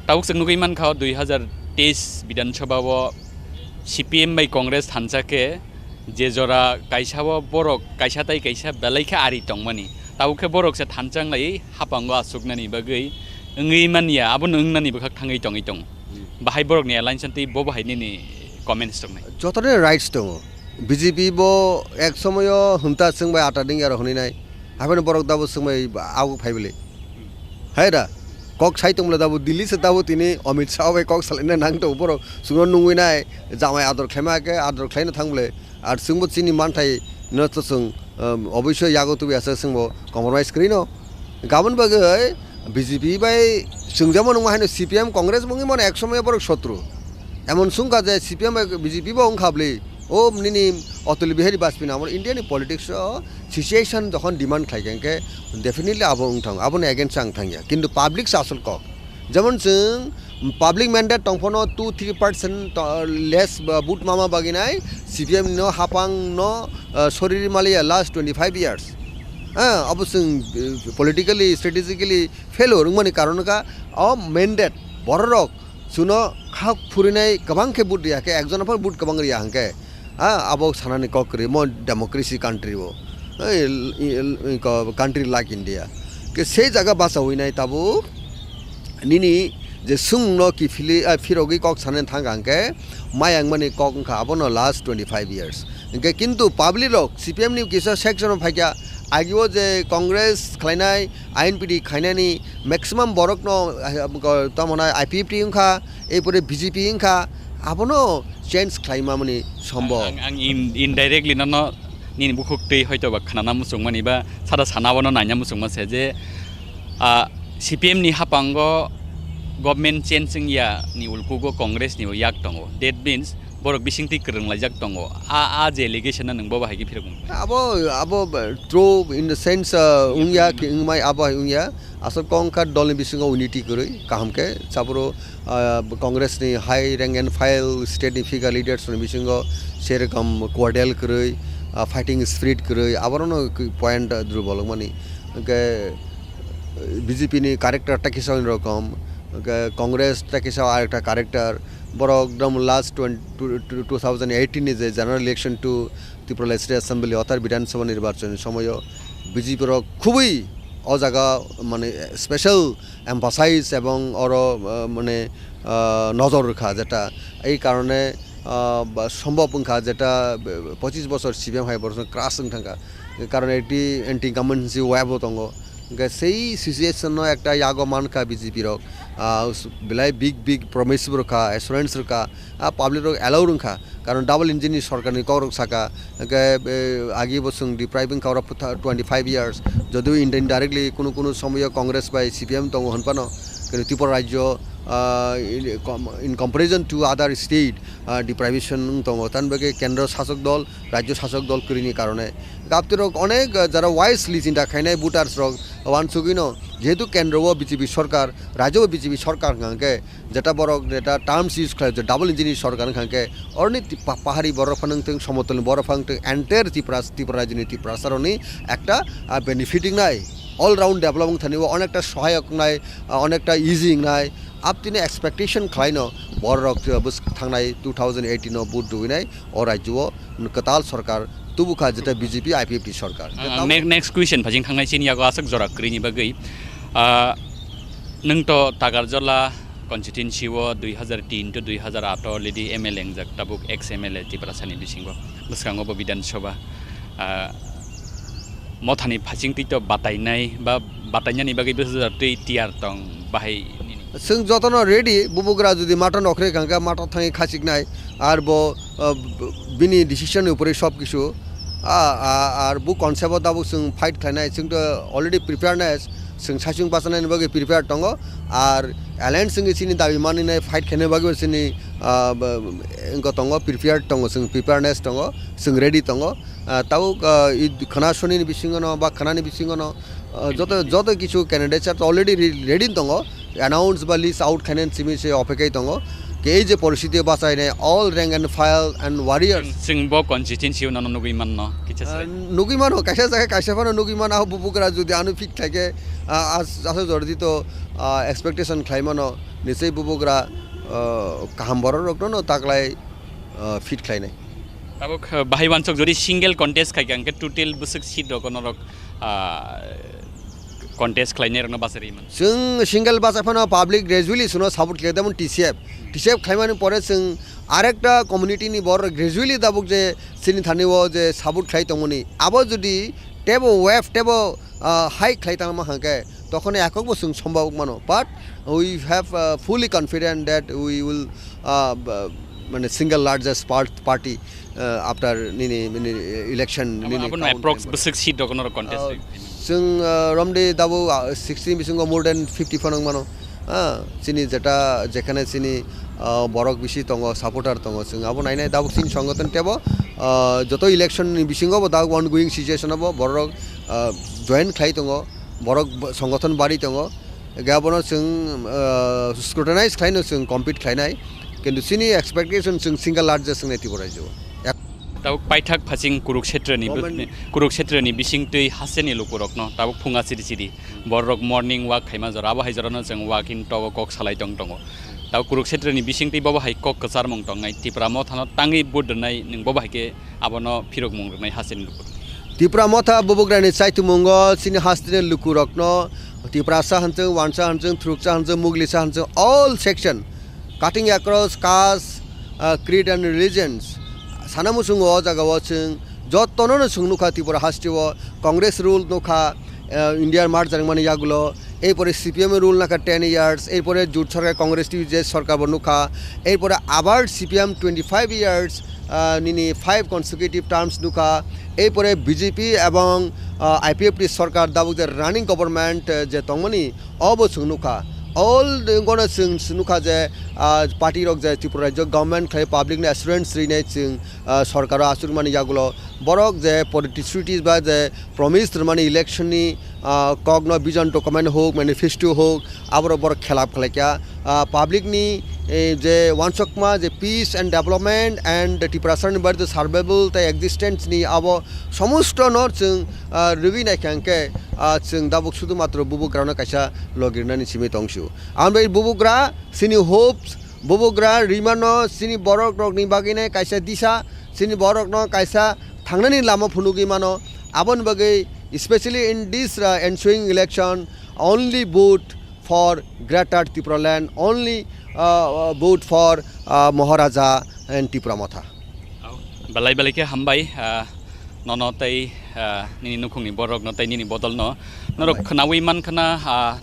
tauk जों nugui man kha 2023 bidan sabhawo CPM bai congress thancha ke je jora kaisabo borok kaisa tai kaisa belaikha ari tongmani tauke borok se thanchang lai hapango asuknani bagai ngi mania abun ngnani bakha thangai tongi tong bahai borok ni line santi bo bahai ni comments tong nai jotone rights tong BJP bo ek somoyo hunta sungbai ata ding ar honi nai habene borok dabo sungbai agu phaibele haida kok sai tongla dabo Delhi se dabo tini Amit Shah bai kok salina nang to borok sungon nungui nai jamai ador khaima ke ador khlaina thangle R sungbo chini manthai noto sung obosshoi yago tubi asa sungbo compromise krino gabon bagai BJP bai sungjamo nungma haino CPM Congress mungi mon eksomoy borok shotru emon sungka je CPM bai BJP bo ongkhabli o nini otuli bihari bajpayee amor Indian politics situation jokhon demand khlaikengke definitely abo ongthang abo ni against ang thangya kintu public asol kok যেমন जों public mandate tongphono 2-3% less boot mama baginai CPM no hapang no soriri malia last 25 years obosung politically strategically failure rungmani karon ka mandate borok suno khak phurinai kabang ke boot ya ke ekjon apar boot kabang ria hangke abo sanani kokri mo democracy country bo country like India ke sei jaga basa hoinai tabu nini je sung no ki firogi kok sanen thangangke mayang mani kok kha abono last 25 years inke kintu public rok CPM ni kisa section of phakya agio je congress khlainai INPT khainani maximum borok no tamona IPP ingkha epore BJP ingkha abono change khlaima mani sombo ang indirectly no ni bukhuk tei hoito ba khana musung mani ba sada sanabono nanya musung ma se je CPM ni hapango government changing या नि उल्कुगो कांग्रेस नि याक दङ that means borok bisingti krunglajak tongo a je allegation nang bo bahai ki phirung abo true in the sense ungya ki ungmai abo ungya asal kongka dol bisingo unity koroi kahamke sabro congress ni high rank and file state figure leaders ni bisingo serakam cordial koroi fighting spirit koroi abarono point drubol mani ke bjp ni character ta kisa rokom congress ta kisa arekta character borok dom last 2018 is a general election to Tripura Legislative Assembly অর্থাৎ বিধানসভা নির্বাচন সময় বিজেপির খুবই অজাগা মানে special emphasise এবং আরও মানে নজর রাখা যেটা এই কারণে সম্ভব সংখ্যা যেটা 25 বছর সিপিএম হাই বছর ক্রাস সংখ্যা কারণ এটি এন্টি গভর্নমেন্সি ওয়েব তঙ্গ সেই সিচুয়েশন একটা আগমান খা বিজেপির বেলায় বিগ প্রমিস রখা এসুরেন্স রখা পাবলিক এলাউ রখা কারণ ডাবল ইঞ্জিনি সরকারনি কৌরক সাকা আগে বসুন ডিপ্রাইভিং কাউর 25 ইয়ার্স যদিও ইনডাইরেক্টলি কোনো সময় কংগ্রেস বা সিপিএম দङ হনপানো কিন্তু ত্রিপুরা রাজ্য in comparison to other state deprivation দङ তার বাকি কেন্দ্র শাসক দল রাজ্য শাসক দল করিনি কারণে গাপ্তিরক অনেক যারা ওয়াইসলি চিন্তা খাইনাই ভোটার্স রক ওয়ান সুগিনো যেহেতু কেন্দ্রও বিজেপি সরকার রাজ্যও বিজেপি সরকার খাঙ্কে যেটা বড় যেটা টার্মস ইউজ খায় যে ডাবল ইঞ্জিনি সরকার খাঙ্কে অর্নি পাহাড়ি বরফানং সমতল বরফাং এন্টায়ার ত্রিপুরা রাজ্যনি ত্রিপুরা সারনি একটা বেনিফিটিং নাই অলরাউন্ড ডেভেলপমেন্ট থানিব অনেকটা সহায়ক নাই অনেকটা ইজিং নাই আপনি এক্সপেক্টেশন খাইনো বড় থানায় 2018 বুট দুইনাই ও রাজ্য কতাল সরকার তুবুখা যেটা বিজেপি আইপিএফটি সরকার নেক্সট কুয়েশন ভাজিং থাंनाय सिनियागो आसक जरा क्रिनि बागै नोंथ तागारजला कन्स्टिट्युएन्सिव 2003 to 2008 अलरेडि एमएलए जाक ताबुक एक्स.MLA टिप्रासानि बिसिंगो बसकांगो विधानसभा मथानि फासिं तित बातायनाय बा बातायनायनि बागै बे टिआर तं बाहाय जों जतन रेडी बुबुग्रा जुदि माटा नखरे खांगा माटा थाङै खासिकनाय आर बो बिनि डिसिसन उपरे सब किछु आर बु कन्सेप्ट दाबु जों फाइट खालायनाय जों अलरेडि प्रिपेयारनेस जों सासिं बासानायनि बागै प्रिपेयार दङ आर एलायन्स जों सिनि दाबि मानिनाय फाइट खालायनाय बागै सिनि इंको दङ प्रिपेयार दङ जों प्रिपेयारनेस दङ जों रेडी दङ ताउ खोनासुनिनि बिसिङनो बा खोनानि बिसिङनो যত কিছু ক্যান্ডিডেটস অলরেডি রেডি দङ অ্যানাউন্স বা লিস্ট আউট খানেন সিমি সে অপেক্ষায় দङ এই যে পরিস্থিতি বাঁচাইনাय all rank and file and warriors जों ब कन्स्टिट्युएन्सिव नन नुगैमान न किछासे नुगैमान कायसा जागा कायसाफानो नुगैमान आ बुबुगरा जुदि आनु फिट থাকে आस जर्दी तो एक्सपेक्टेशन खाइमानो निसै बुबुगरा काहाम बर रक्न न ताकलाय फिट खाइनाय ताबुक बाहाय वानसक जदि सिंगल कन्टेस्ट खाइके अंके टोटल बुसक सिट रकन रक कन्टेस्ट खालायनाय रन बासारिमोन जों सिंगल बासाफानो पाब्लिक ग्रेजुअली सुनो सापर्ट खालायदोंमोन टिसिएफ खाइमानि परे जों आरेकटा कम्युनिटिनि बर ग्रेजुअली दाबुक जे सिनि थानिवो जे सापर्ट खालायदोंमोन आबो जुदि टेबो वेफ टेबो हाई खालायतामा हांके तखन एककबो जों सम्भव मानो but we have fully confident that we will माने सिंगल लार्जेस्ट पार्टी आफ्टर निनी इलेक्शन निनी अप्रोक्स बुसक सीट रकन कन्टेस्ट जों रमदे दाबो 16 बिसिंग मोर देन 50 फनং मानो सिनि जेटा जेखाने सिनि बरक बिसि दङ सापोर्टार दङ जों आबो नायनाय दाबो सिनि संगठन टेबो जत इलेक्शन बिसिंगबो दा वन गोइंग सिचुएशन अब बरक जॉइन खाइ दङ बरक संगठन बारि दङ गाबनो जों स्क्रुटिनाइज खाइनो जों कम्पिट खाइनाय किन्तु सिनि एक्सपेक्टेशन जों सिंगल लार्जेस्ट नेति बरायजो ताबुक पाइथाक फासिं कुरुक्षेत्रनि बिसिंतै हासेनि लुकुरकनो ताबुक फुङा सिरि बरक मर्निं वाक खाइमा जरा बाहाय जरानो जों वाक इन टग कक सालाय दङ ताबुक कुरुक्षेत्रनि बिसिंतै बाहाय कक कचार मं दंनाय टिप्रा म थानो ताङै बुदनाय नों बाहायके आबनो फिरक मंगनाय हासेनि लुकुर टिप्रा मथा बुबुग्रानि साइतु मंग सिनि हास्तिनि लुकुरकनो टिप्रा सा हानजों वानसा हानजों थ्रुकसा हानजों मुगलिसा हानजों all section cutting across caste creed and religions सानामु सुंग ओ जागाव जों जतनो सुंनुखा ত্রিপুরা हास्टिव कांग्रेस रूल नोखा इंडियार मार्च जारमानि यागुलो एरपरे सीपीएम रूल नाखा 10 ইয়ার্স एरपरे जुट सरकार कांग्रेस जे सरकार बनुखा एरपरे आबार सीपीएम 25 ইয়ার্স निनी 5 कन्सिक्यूटिव टार्म्स नुखा एरपरे बीजेपी एवं आईपीएफटी सरकार दाबुक रानिंग गवर्नमेंट जे तंगमनि अब सुंनुखा all gonna sing nuka je party rok je Tripura je government khai public ne assurance ri ne sing sarkar asur mani jagulo borok je politicities ba je promise mani election ni kogno vision document hok manifesto hok abor bor khelap khalekya public ni যে ওয়ানসকমা যে piece and development and টিপ্রাসার বার যে survival তাই existence নি আবো সমস্ত নর जों রুগিনাই খাঙ্কে जों দাবুক শুধুমাত্র বুবুগ্রানো কাইসা লগিরনানি সিমি তংসু আমরাই বুবুগ্রা সিনি হোপস বুবুগ্রা রিমানো সিনি বরক রকনি বাগিনে কাইসা দিশা সিনি বরক ন কাইসা থাংনানি লামা ফুনুগি মানো আবন বাগै specially in this ensuing election only vote for greater Tripura land, only vote for Maharaja and Tripura Matha. Balai balai ke hambai nono tai nini nukung ni borok no tai nini bodol no norok khnawi man khana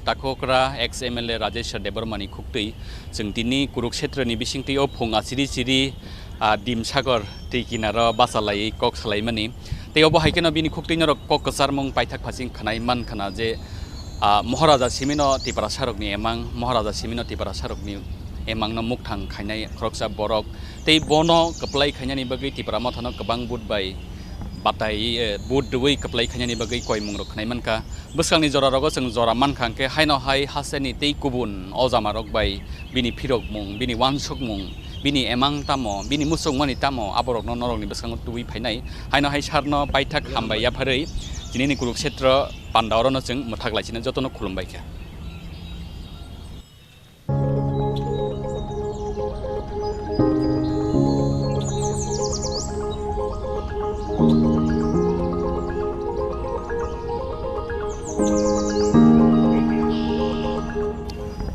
takokra Ex.MLA Rajeshwar Debbarma ni khuktui जों दिनै Kurukshetra ni bisingti o phunga siri siri dimsagar tei kinaro basalai kok salaimani tei obo haikeno bini khuktui norok kok kasar mung paithak phasing khnai man khana je Maharaja Simino Tripura Sarokni emang Maharaja Simino Tripura Sarokni emang no mukthang khainai khoroksa borok tei bono kaplai khainani bagai Tripura Mathano kabang budbai batai bud dui kaplai khainani bagai koi mungrok khnai manka bwsangni jora rogo जों jora mankhangke haino hai haseni tei kubun ojama rok bai bini phirok mung bini wansok mung bini emang tamo bini musong mani tamo aborok no norokni bwsang tui phainai haino hai sarno paithak hambai ya pharei दिनैनि Kurukshetra पान्डावरनो जों मोथाग्लायसिनो जतनो खुलुमबायखा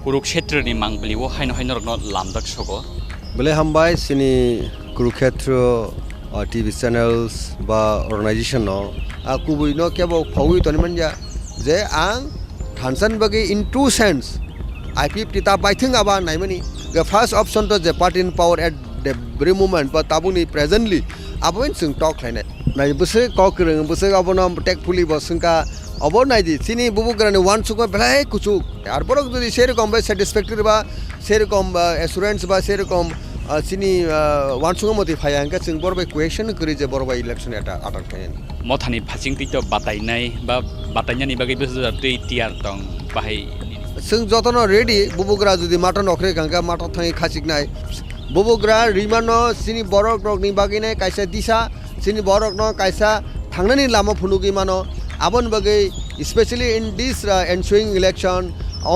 Kurukshetrani mangbaliwo haino rokno lamdak sogo bole hambai sini Kurukshetra TV channels ba organization no kubui no kebo phawi toni manja je ang thansan bagi in two sense IPP ta baithing aba naimani the first option to the party in power at the very moment but tabuni presently aboin sing talk lainai nai buse kokreng buse abono tactfully bosungka obor nai di sini bubugrani one suko belai kuchuk ar borok jodi serokom ba satisfactory ba serokom assurance ba serokom sini one suko moti phayangka sing borbai question kori je borbai election eta atar kayen mothani phasing tito batainai ba batainani bagai besu tei tiar tong bahai जों जतनो ready बुबुग्रा जुदि माटा नखरे गांगा माटा थाङै खासिकनाय बुबुग्रा रिमानो सिनि बरक रकनि बागिने कायसा दिशा सिनि बरक न कायसा थांनानि लामा फुनुगि मानो आबन बागै specially in this ensuing election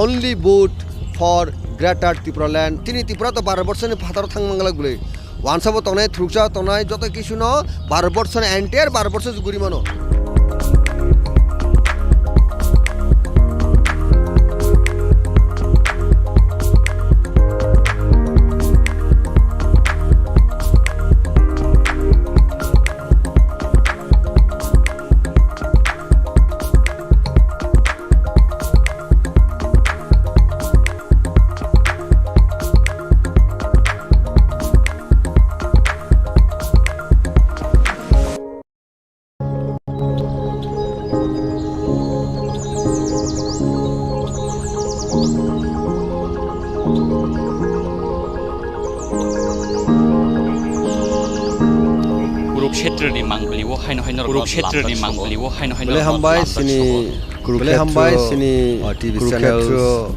only vote for greater Tripura land तिनि त्रिपुरा त 12 वर्षनि फातर थांमांगला गुले वानसाबो तनाय थ्रुकसा तनाय जत किछु न 12 वर्षनि एन्टायर 12 वर्ष गुरि मानो Kurukshetrani mangbaliwo haino Kurukshetrani mangbaliwo haino bole hambai sini bole hambai sini TV channels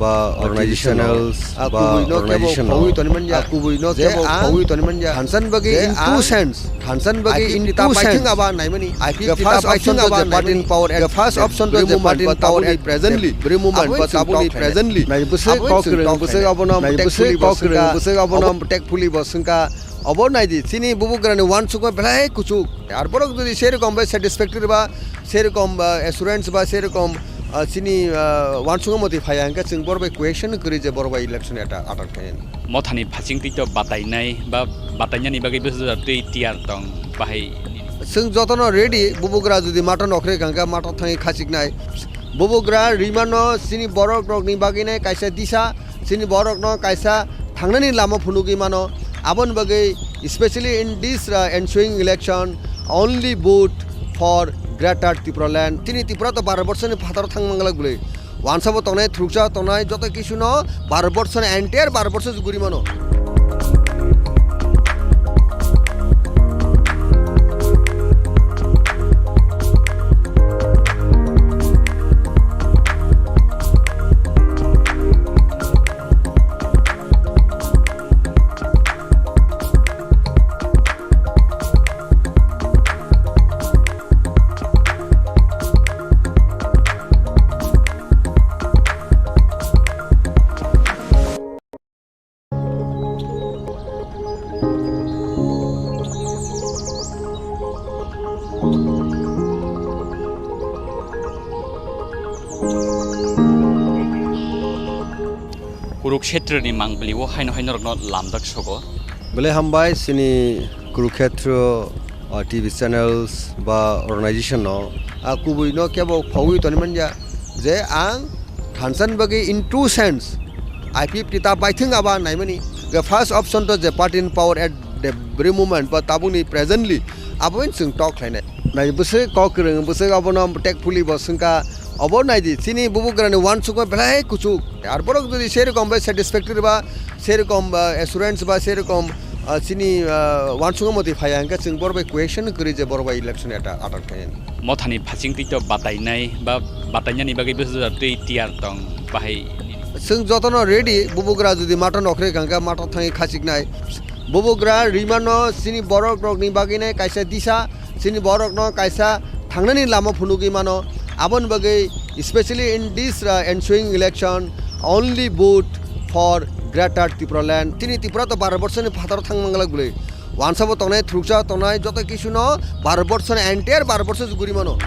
ba organizations ba organization phawi toni manja kubui no kebo phawi toni manja hansan bagi in two sense hansan bagi in two sense aba naimani the first option to the party in power the first option to the party in power at presently very moment but tabuni presently nai buse kokreng buse abono tactfully bosungka obor nai di sini bubugrani one suko belai kuchuk ar borok jodi serokom ba satisfactory ba serokom assurance ba serokom sini one suko moti phayangka जों borbai question kori je borbai election eta atar kayen mothani phasing tito batainai ba batainani bagai besu tei tiar tong bahai जों जतनो ready बुबुग्रा जुदि माटा नखरे गांगा माटा थाङै खासिकनाय बुबुग्रा रिमानो सिनि बरक रकनि बागिने कायसा दिशा सिनि बरक न कायसा थांनानि लामा फुनुगि मानो आबन बागै specially in this ensuing election only vote for greater Tripura land तिनि त्रिपुरा त 12 वर्षनि फातर थांमांगला गुले ওয়ানসাবো তনাই থ্রুকসা তনাই যত কিছু ন 12 বছর এন্টায়ার 12 বছর গুরি মানো Kurukshetra ni mangbaliwo haino rokno lamdak sogo বলে হামবাই সিনি কুরুক্ষেত্র টিভি চ্যানেলস বা অর্গানাইজেশন কুবুই ন কেবল ফাউই তনিমান যে আং থানসান বাকি ইন টু সেন্স আইপিএফ তা বাইথিং আবা নাইমানি ফার্স্ট অপশন তো যে party in power at the very movement বা তাবুনি প্রেজেন্টলি আবইন जों टक खायनाय नाय बोसे ककरं बोसे अबन टेक पुलि बसंका अबो नायदि सिनि बुबुग्रानि वान सुक बेलाय कुचु आर बरक जदि सेरकम बा सैटिस्फैक्टरि बा सेरकम एसुरेंस बा सेरकम सिनि वान सुक मति फायांका जों बरबाय क्वेश्चन करि जे बरबाय इलेक्शन एटा आटार खायन मथानि फासिं तितो बातायनाय बा बातायनायनि बागैबो जतै टियार दं बाहाय जों जतन रेडी बुबुग्रा जदि माटा नखरे गांगा माटा थाङै खासिकनाय बुबुग्रा रिमानो सिनि बरक रकनि बागैनाय कायसा दिशा सिनि बरक न कायसा थांनायनि लामा फुनुगि मानो आबन बागै specially in this ensuing election only vote for greater Tripura land तिनि त्रिपुरा तो 12 बर्षनि फातार थांमांगला गुले वानसाबो तनाय थ्रुकसा तनाय जत किछु न 12 बर्षनि एंटायर 12 बर्ष गुरि मानो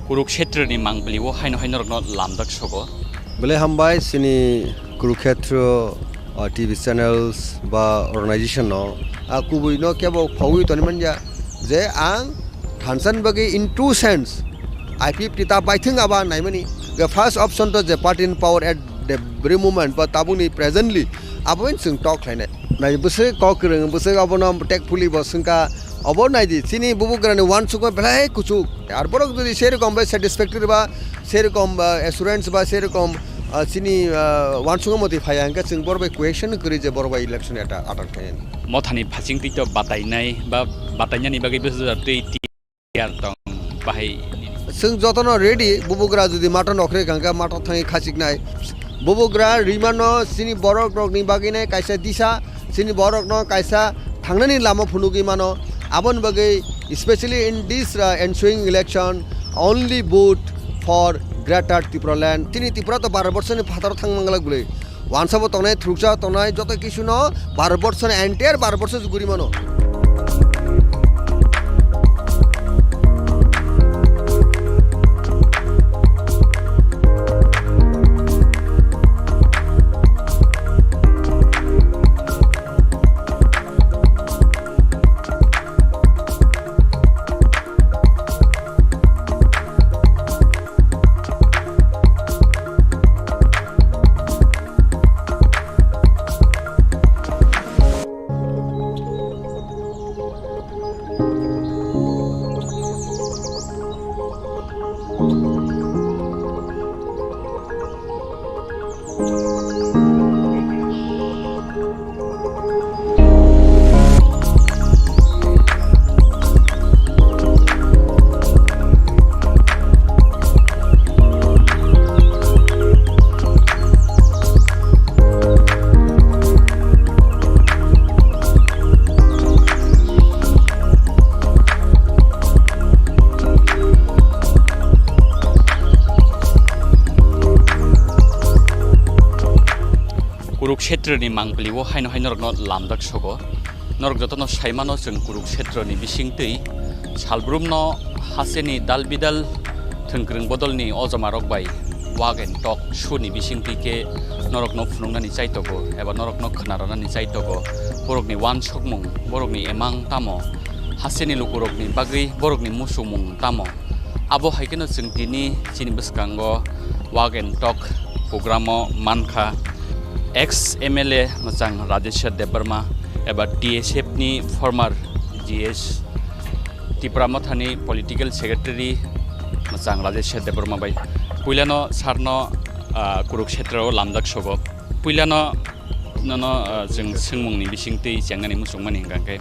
Kurukshetra ni mangbaliwo haino rokno lamdak sogo বলে হামবাই সিনি কুরুক্ষেত্র টিভি চ্যানেলস বা অর্গানাইজেশন কুবুই ন কেবল ফাউই তনিমান যে আং থানসান বাকি ইন টু সেন্স আইপিএফ তা বাইথিং আবা নাইমানি ফার্স্ট অপশন তো যে party in power at the very movement বা তাবুনি প্রেজেন্টলি আবইন जों टक खायनाय नाय बोसे ककरं बोसे अबन टेक पुलि बसंका अबो नायदि सिनि बुबुग्रानि वान सुक बेलाय कुचु आर बरक जदि सेरकम बा सैटिस्फैक्टरि बा सेरकम एसुरेंस बा सेरकम सिनि वान सुक मति फायांका जों बरबाय क्वेश्चन करि जे बरबाय इलेक्शन एटा आटार खायन मथानि फासिं तितो बातायनाय बा बातायनायनि बागैबो जतै टियार दं बाहाय जों जतन रेडी बुबुग्रा जदि माटा नखरे गांगा माटा थाङै खासिकनाय बुबुग्रा रिमानो सिनि बरक रकनि बागैनाय कायसा दिशा सिनि बरक न कायसा थांनायनि लामा फुनुगि मानो आबन बागै specially in this ensuing election only vote for greater Tripura land तिनि त्रिपुरा तो 12 बर्षनि फातार थांमांगला गुले वानसाबो तनाय थ्रुकसा तनाय जत किछु न 12 बर्षनि एंटायर 12 बर्ष गुरि मानो Kurukshetra ni mangliwo haino norok lamdak sogo norok jotono saimano जों Kurukshetra ni bisingtei salbrumno haseni dalbidal thengkreng bodolni ojomarok bai wagen tok shuni bisingtike norokno phunungnani chaitogo eba norokno khnaranani chaitogo borokni wan sokmung borokni emang tamo haseni lukurokni bagui borokni musumung tamo abo haikeno जों tini chini bwskango wagen tok programo mankha Ex.MLA macang Rajeshwar Debbarma eba DSF ni former GS Tripura thani political secretary macang Rajeshwar Debbarma bai puilano sarno Kurukshetra o lamdak sogo puilano nono जों sengmungni bisingtei jangnani musungmani hingkangke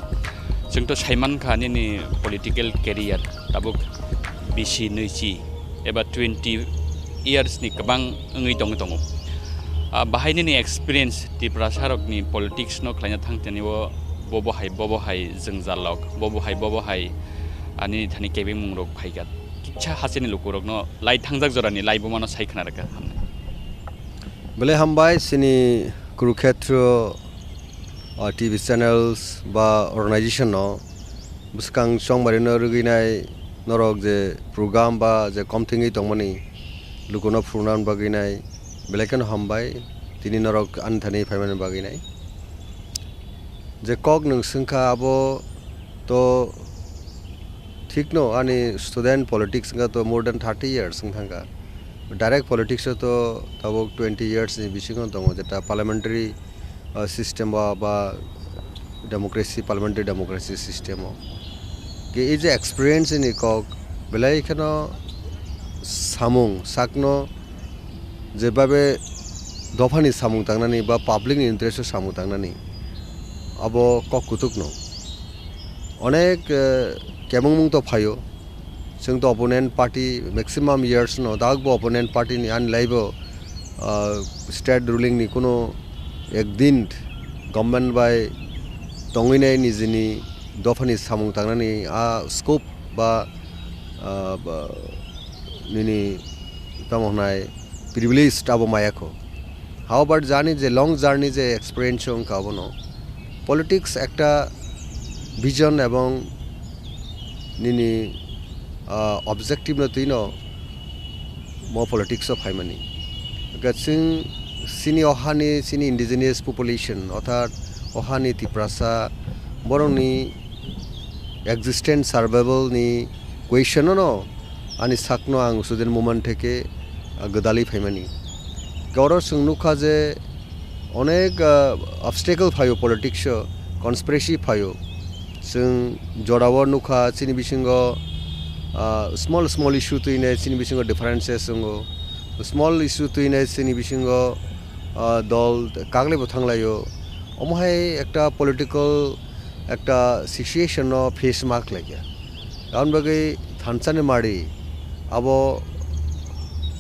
जोंथ' साइमान खानि नि political career tabuk bisi नैजि eba 20 years ni kabang ngui dong bahayni ni experience Tripura sarokni politics no khlaina thangteni bobo hai जों jalok bobo hai ani thani kebing mungrok phaigat kicha haseni lukurok no lai thangjak jorani lai bomano saikna raka bole hambai sini Kurukshetra TV channels ba organization no buskang songmari no ruginai norok je program ba je komthingi tongmani lukono prunan baginai belekan hambai tini norok anthani phaiman baginai je kok nung singkha abo to ঠিক no ani student politics nga to more than 30 years singthanga direct politics to tabok 20 years ni bisingo tongo jeta parliamentary system ba democracy parliamentary democracy system ke এই যে experience ni kok belai khano samung sakno যেভাবে দফানি সামুং তাংনানি বা public interest সামুং তাংনানি আবো cock কুতুকনো অনেক কেমং তো ফাইও जों तो opponent party maximum years no dagbo opponent party ni an laibo state ruling ni kono ekdin government by tonginai ni jini dofani samung tangnani a scope ba nini tamonai privilege abo mayako how about jani je long journey je experience ong kabono politics ekta vision ebong nini objective no tino mo politics of haimani gatsing sini ohani sini indigenous population অর্থাৎ ohani tiprasa boroni existence survival ni question no ani sakno ang suden moment theke godali phaimani goro sungnuka je onek obstacle phayo politics conspiracy phayo जों जरावर नुखा सिनि बिसिंगो small issue to ine sini bisingo differences sungo small issue to ine sini bisingo dol kagle bo thanglayo omhai ekta political ekta situation no face mark lagya karon bagai thanchane mari abo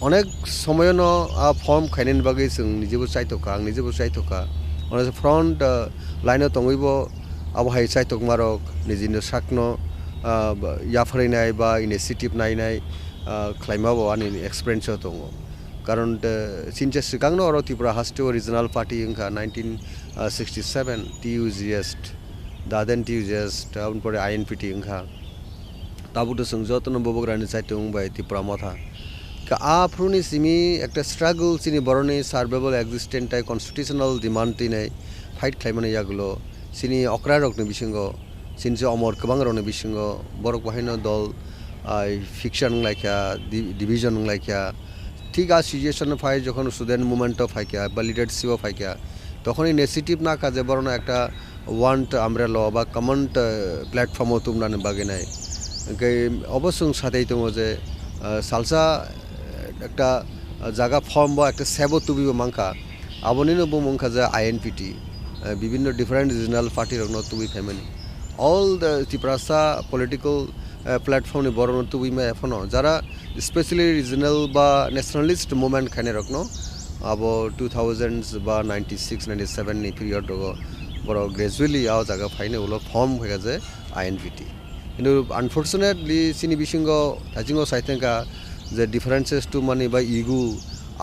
onek somoy no form khainen bagai जों निजेबो चाइतोका आं निजेबो चाइतोका on front line tongibo abo hai chaitok marok nijino sakno याफरायनाय बा initiative नायनाय खालामबाबो आंनि experience दङ कारण सिनसे सिगांनो अर Tripura हास्टेल regional party ओंखा 1967 TUGS दादेन TUGS उनपरे INPT ओंखा ताबुतो जों जतन बबग्रानि चाइतों बाय त्रिपुरा मथा का आफ्रुनि सिमी एकटा स्ट्रागल सिनि बरनि सार्भाइवल एक्जिस्टेन्ट टाइ कन्स्टिट्यूशनल डिमान्ड तिनाय फाइट खालामनाय यागलो सिनि अक्रा रकनि बिसिंगो सिनसे अमर गोबां रने बिसिंगो बरक बाहायनो दल फिक्सन लाइका डिविजन लाइका ठीक आ सिचुएशन फाइ যখন স্টুডেন্ট মুভমেন্ট ফাইকা বা লিডারশিপ ফাইকা তখন ইনিশিয়েটিভ না কাজে বরণ একটা ওয়ান্ট আমব্রেলা বা কমন প্ল্যাটফর্ম তুমনানে বাগিনাই অবশ্যই সাথেই তো যে সালসা একটা জায়গা ফর্ম বা একটা সেবো তুবিবো মাংকা আবনিনো বো মাংকা যে INPT বিভিন্ন ডিফারেন্ট রিজনাল পার্টি রকম তুবি family all the Tiprasa political platform ni borono tubima efono jara especially regional ba nationalist movement khane rakno abo 2000s ba 96 97 ni period go boro gradually aw jaga phaine ulo form hoya je INPT কিন্তু unfortunately sini bisingo tajingo saitenka the differences to money by ego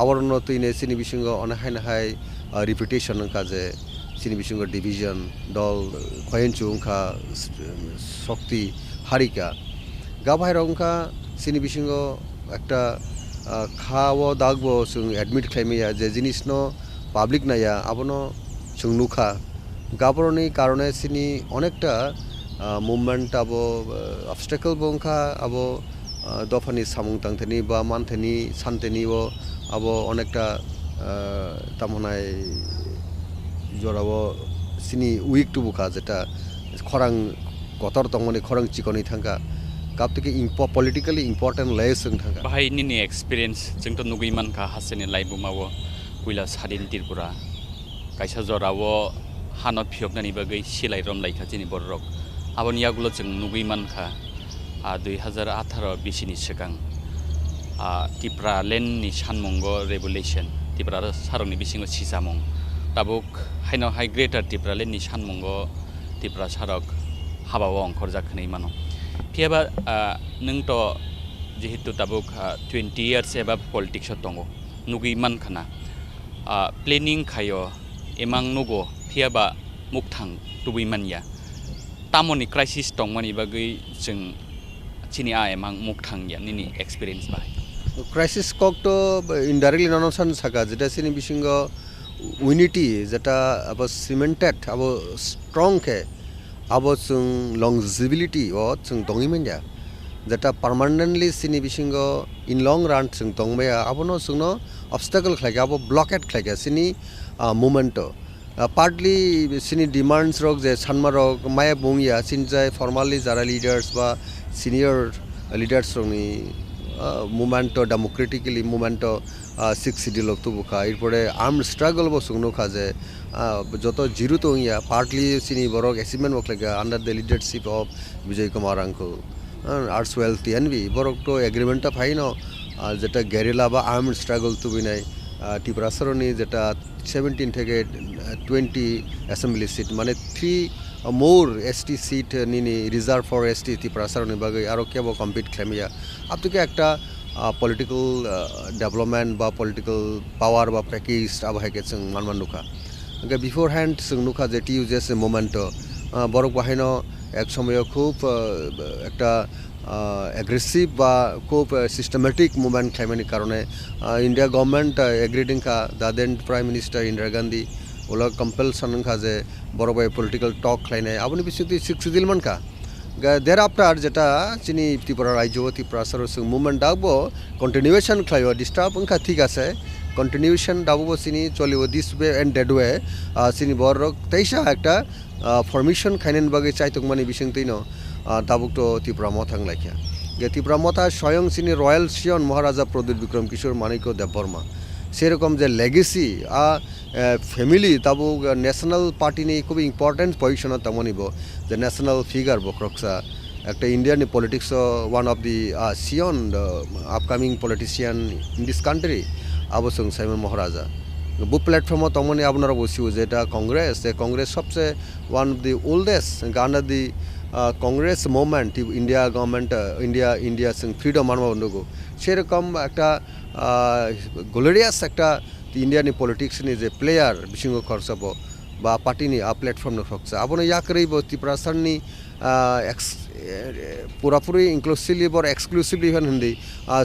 our no to in sini bisingo on hai reputation angka je sini bisingo division dol khoyenchu angka shokti harika gabai rongka sini bisingo একটা খাওয়া দাগবো जों admit खालामैया जे जिनिसनो public नाया आबनो जों नुखा गाबरनि कारणे सिनि अनेकटा movement आबो अबस्टेकल बंखा आबो दफानि सामुं तांथेनि बा मानथेनि सानथेनि बो आबो अनेकटा तामनाय जराबो सिनि उइक टुबुखा जेटा खरां गतर तंगनि खरां चिकनि थांगा गाब तक पलिटिकली इम्पर्टेन्ट लायस जों थांगा बाहाय निनि एक्सपिरियेन्स जोंथ' नुगैमानखा हासेनि लाइबुमावो कुइला सादिन तिरपुरा कायसा जरावो हानत फियकनानि बागै सिलाय रमलायखा जोंनि बर' रक आबनियागुलो जों नुगैमानखा 2018 बिसिनि सिगां तिप्रा लेन्डनि सानमंग रेभुलेसन तिप्रा सारंनि बिसिङाव सिजामं दाबुक हाइनाव हाइ ग्रेटार तिप्रा लेन्डनि सानमंग तिप्रा सारक हाबाव अंखर जाखोनै मानो फियाबा नोंथ' जिहेतु दाबुक 20 years एबा पलिटिक्सआव दङ नुगैमानखाना प्लेनिं खायो एमां नुगो फियाबा मुक्थां दुबैमानिया तामनि क्राइसिस दंमानि बागै जों चिनि एमां मुक्थांया निनि एक्सपिरियेन्स बाहाय क्राइसिस ककto इनडाइरेक्टली ननसन सागा जेटा सिनि बिसिंगो यूनिटी जेटा अब सिमेन्टेड अब स्ट्रंग के अब जों लंजिबिलिटी ओ जों दङिमोनया जेटा परमानेंटली सिनि बिसिंगो इन लंग रान जों दंबाया आबनो जोंनो ऑब्स्टेकल खालायगा अब ब्लॉकेट खालायगा सिनि मोमेंटो पार्टली सिनि डिमांड्स रक जे सानमा रक माया बुंगिया सिनजाय फॉर्मली जारा लीडर्स बा सीनियर लीडर्स रंनि मोमेंटो डेमोक्रेटिकली मोमेंटो 6 city लोग तो बुखा इरपरे आर्म स्ट्रगल बो सुंगनो खाजे जोतो जिरु तो या पार्टली सिनी बरक अचीवमेंट वक्लेगा under the leadership of Vijay Kumar Hrangkhawl आर्ट्स वेल टीएनवी बरक तो एग्रीमेंट फाइनो जेटा गेरिला बा आर्म स्ट्रगल तो बिनाय टिप्रासरनि जेटा 17 থেকে 20 असेंबली सीट माने 3 मोर एसटी सीट निनी रिजर्व फॉर एसटी टिप्रासरनि बागै आरो केबो कम्पिट खालामिया अब तो के एकटा पलिटिकल डेवलपमेंट बा पलिटिकल पावर बा पैकेज अब है के जों मानमान नुखा बिफोर हैंड जों नुखा जे टी यूजेस मोमेंट बरक बाहायनो एक समय खूब एक एग्रेसिव बा खूब सिस्टेमेटिक मुभमेंट खालामनायनि कारणे इंडिया गवर्नमेंट एग्रीडिंग का the then prime minister Indira Gandhi ओला कंपल्सन खा जे बरक बाय पलिटिकल टक खालायनाय आबनि बिसुति सिक्सदिलमन का देर आफ्टर जेटा चिनी त्रिपुरा राज्य त्रिपुरा सर मुभमेंट दाबो कन्टिन्यूएशन खालायो डिस्टार्ब उनका ठीक आसे कन्टिन्यूएशन दाबो चिनी चलिबो दिस वे एंड डेड वे चिनी बरक तैसा एकटा फॉर्मेशन खाइनेन बागै चाइतकमानि बिसिंतैनो दाबुक तो त्रिपुरा मथां लाइखा त्रिपुरा मथा स्वयं चिनी रॉयल सियन महाराजा प्रद्युत विक्रम किशोर मानिक देबबर्मा सेरकम जे लेगेसी फैमिली ताबो नेशनल पार्टी ने खूब इम्पोर्टेंट पोजिशन तमनिबो जे नेशनल फिगर बक्रक्सा एक Indian politics one of the scion upcoming politician in this country आबो जों साइमन महाराजा बु प्लेटफॉर्म तमनि आपनारा बसियो जेटा कांग्रेस सबसे वन ऑफ द ओल्डेस्ट गाना the Congress movement India government India जों फ्रीडम मानबो नगो सेरकम एक ग्लोरियस एक इंडिया पॉलिटिक्स नि जे प्लेयर बिसिंग खर्चबो बा पार्टी नि प्लेटफॉर्म न खर्च आबनो याकरैबो त्रिपुरा सरनि पूरापुरी इंक्लूसिवली बर एक्सक्लूसिवली होनदि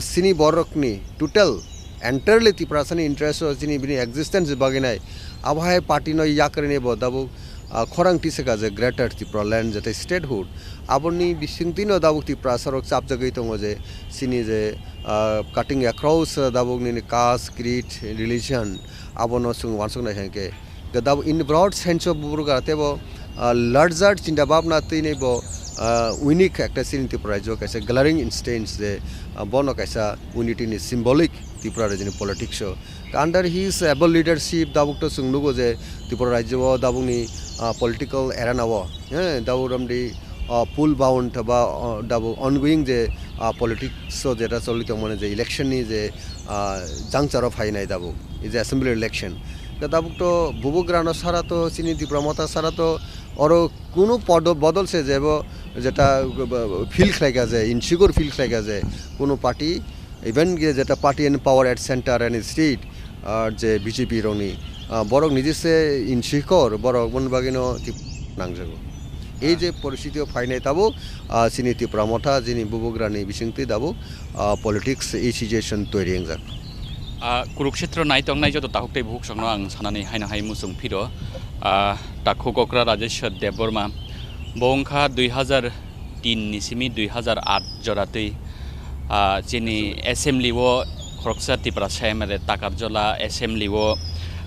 सिनी बरकनि टोटल एंटायरली त्रिपुरा सरनि इंटरेस्ट सिनी बिनि एक्जिस्टेंस बागिनाय आबहाय पार्टी न याकरैने बदाबो खरां टिसेका जे ग्रेटर त्रिपुरा लैंड जेते स्टेटहुड आबनि बिसिंतिनो दाबुक त्रिपुरा सरक चाप जगै दङ जे सिनी जे कटिंग अक्रॉस दाबुकनि कास्ट क्रीड रिलीजन आबनो सुं वानसंनाय हेंके दाबु इन ब्रॉड सेंस ऑफ बुरुगा तेबो लार्जर चिंता भावना तैनेबो यूनिक एक सिनी त्रिपुरा जो कैसे ग्लरिंग इंस्टेंस जे बनो कैसा यूनिटी नि सिंबलिक त्रिपुरा राज्य politics under his able leadership दाबुक तो सुं नुगो जे त्रिपुरा राज्य दाबुकनि पॉलिटिकल एरानाव दाबुरमदि पुल बाउंड बा दाबु ऑनगोइंग जे पॉलिटिक्स जेटा चलित माने जे इलेक्शन नि जे जांचाराव फायनाय दाबु इज असेंबली इलेक्शन दाबुक तो बुबुग्रानो सारा तो चिनी त्रिपुरा मथा सारा तो और कोनो पद बदल से जेबो जेटा फील खालायगा जे इनसिक्योर फील खालायगा जे कोनो पार्टी इवन जेटा party in power at centre and state जे बीजेपी रंनि borok nijise inshikor borok bon bagino nangjago এই যে পরিস্থিতিও ফাইনাই তাবো সিনি ত্রিপুরামথা যিনি বুবুগ্রানি বিসিংতি দাবো পলিটিক্স এই সিচুয়েশন তৈরি যাক Kurukshetra naitong nai joto tahuk tei buhuk songno ang sanani haina hai musung phiro takhu kokra Rajeshwar Debbarma bongkha 2003 ni simi 2008 joratei chini assembly wo Kurukshetra Tripura Saimare takarjola assembly wo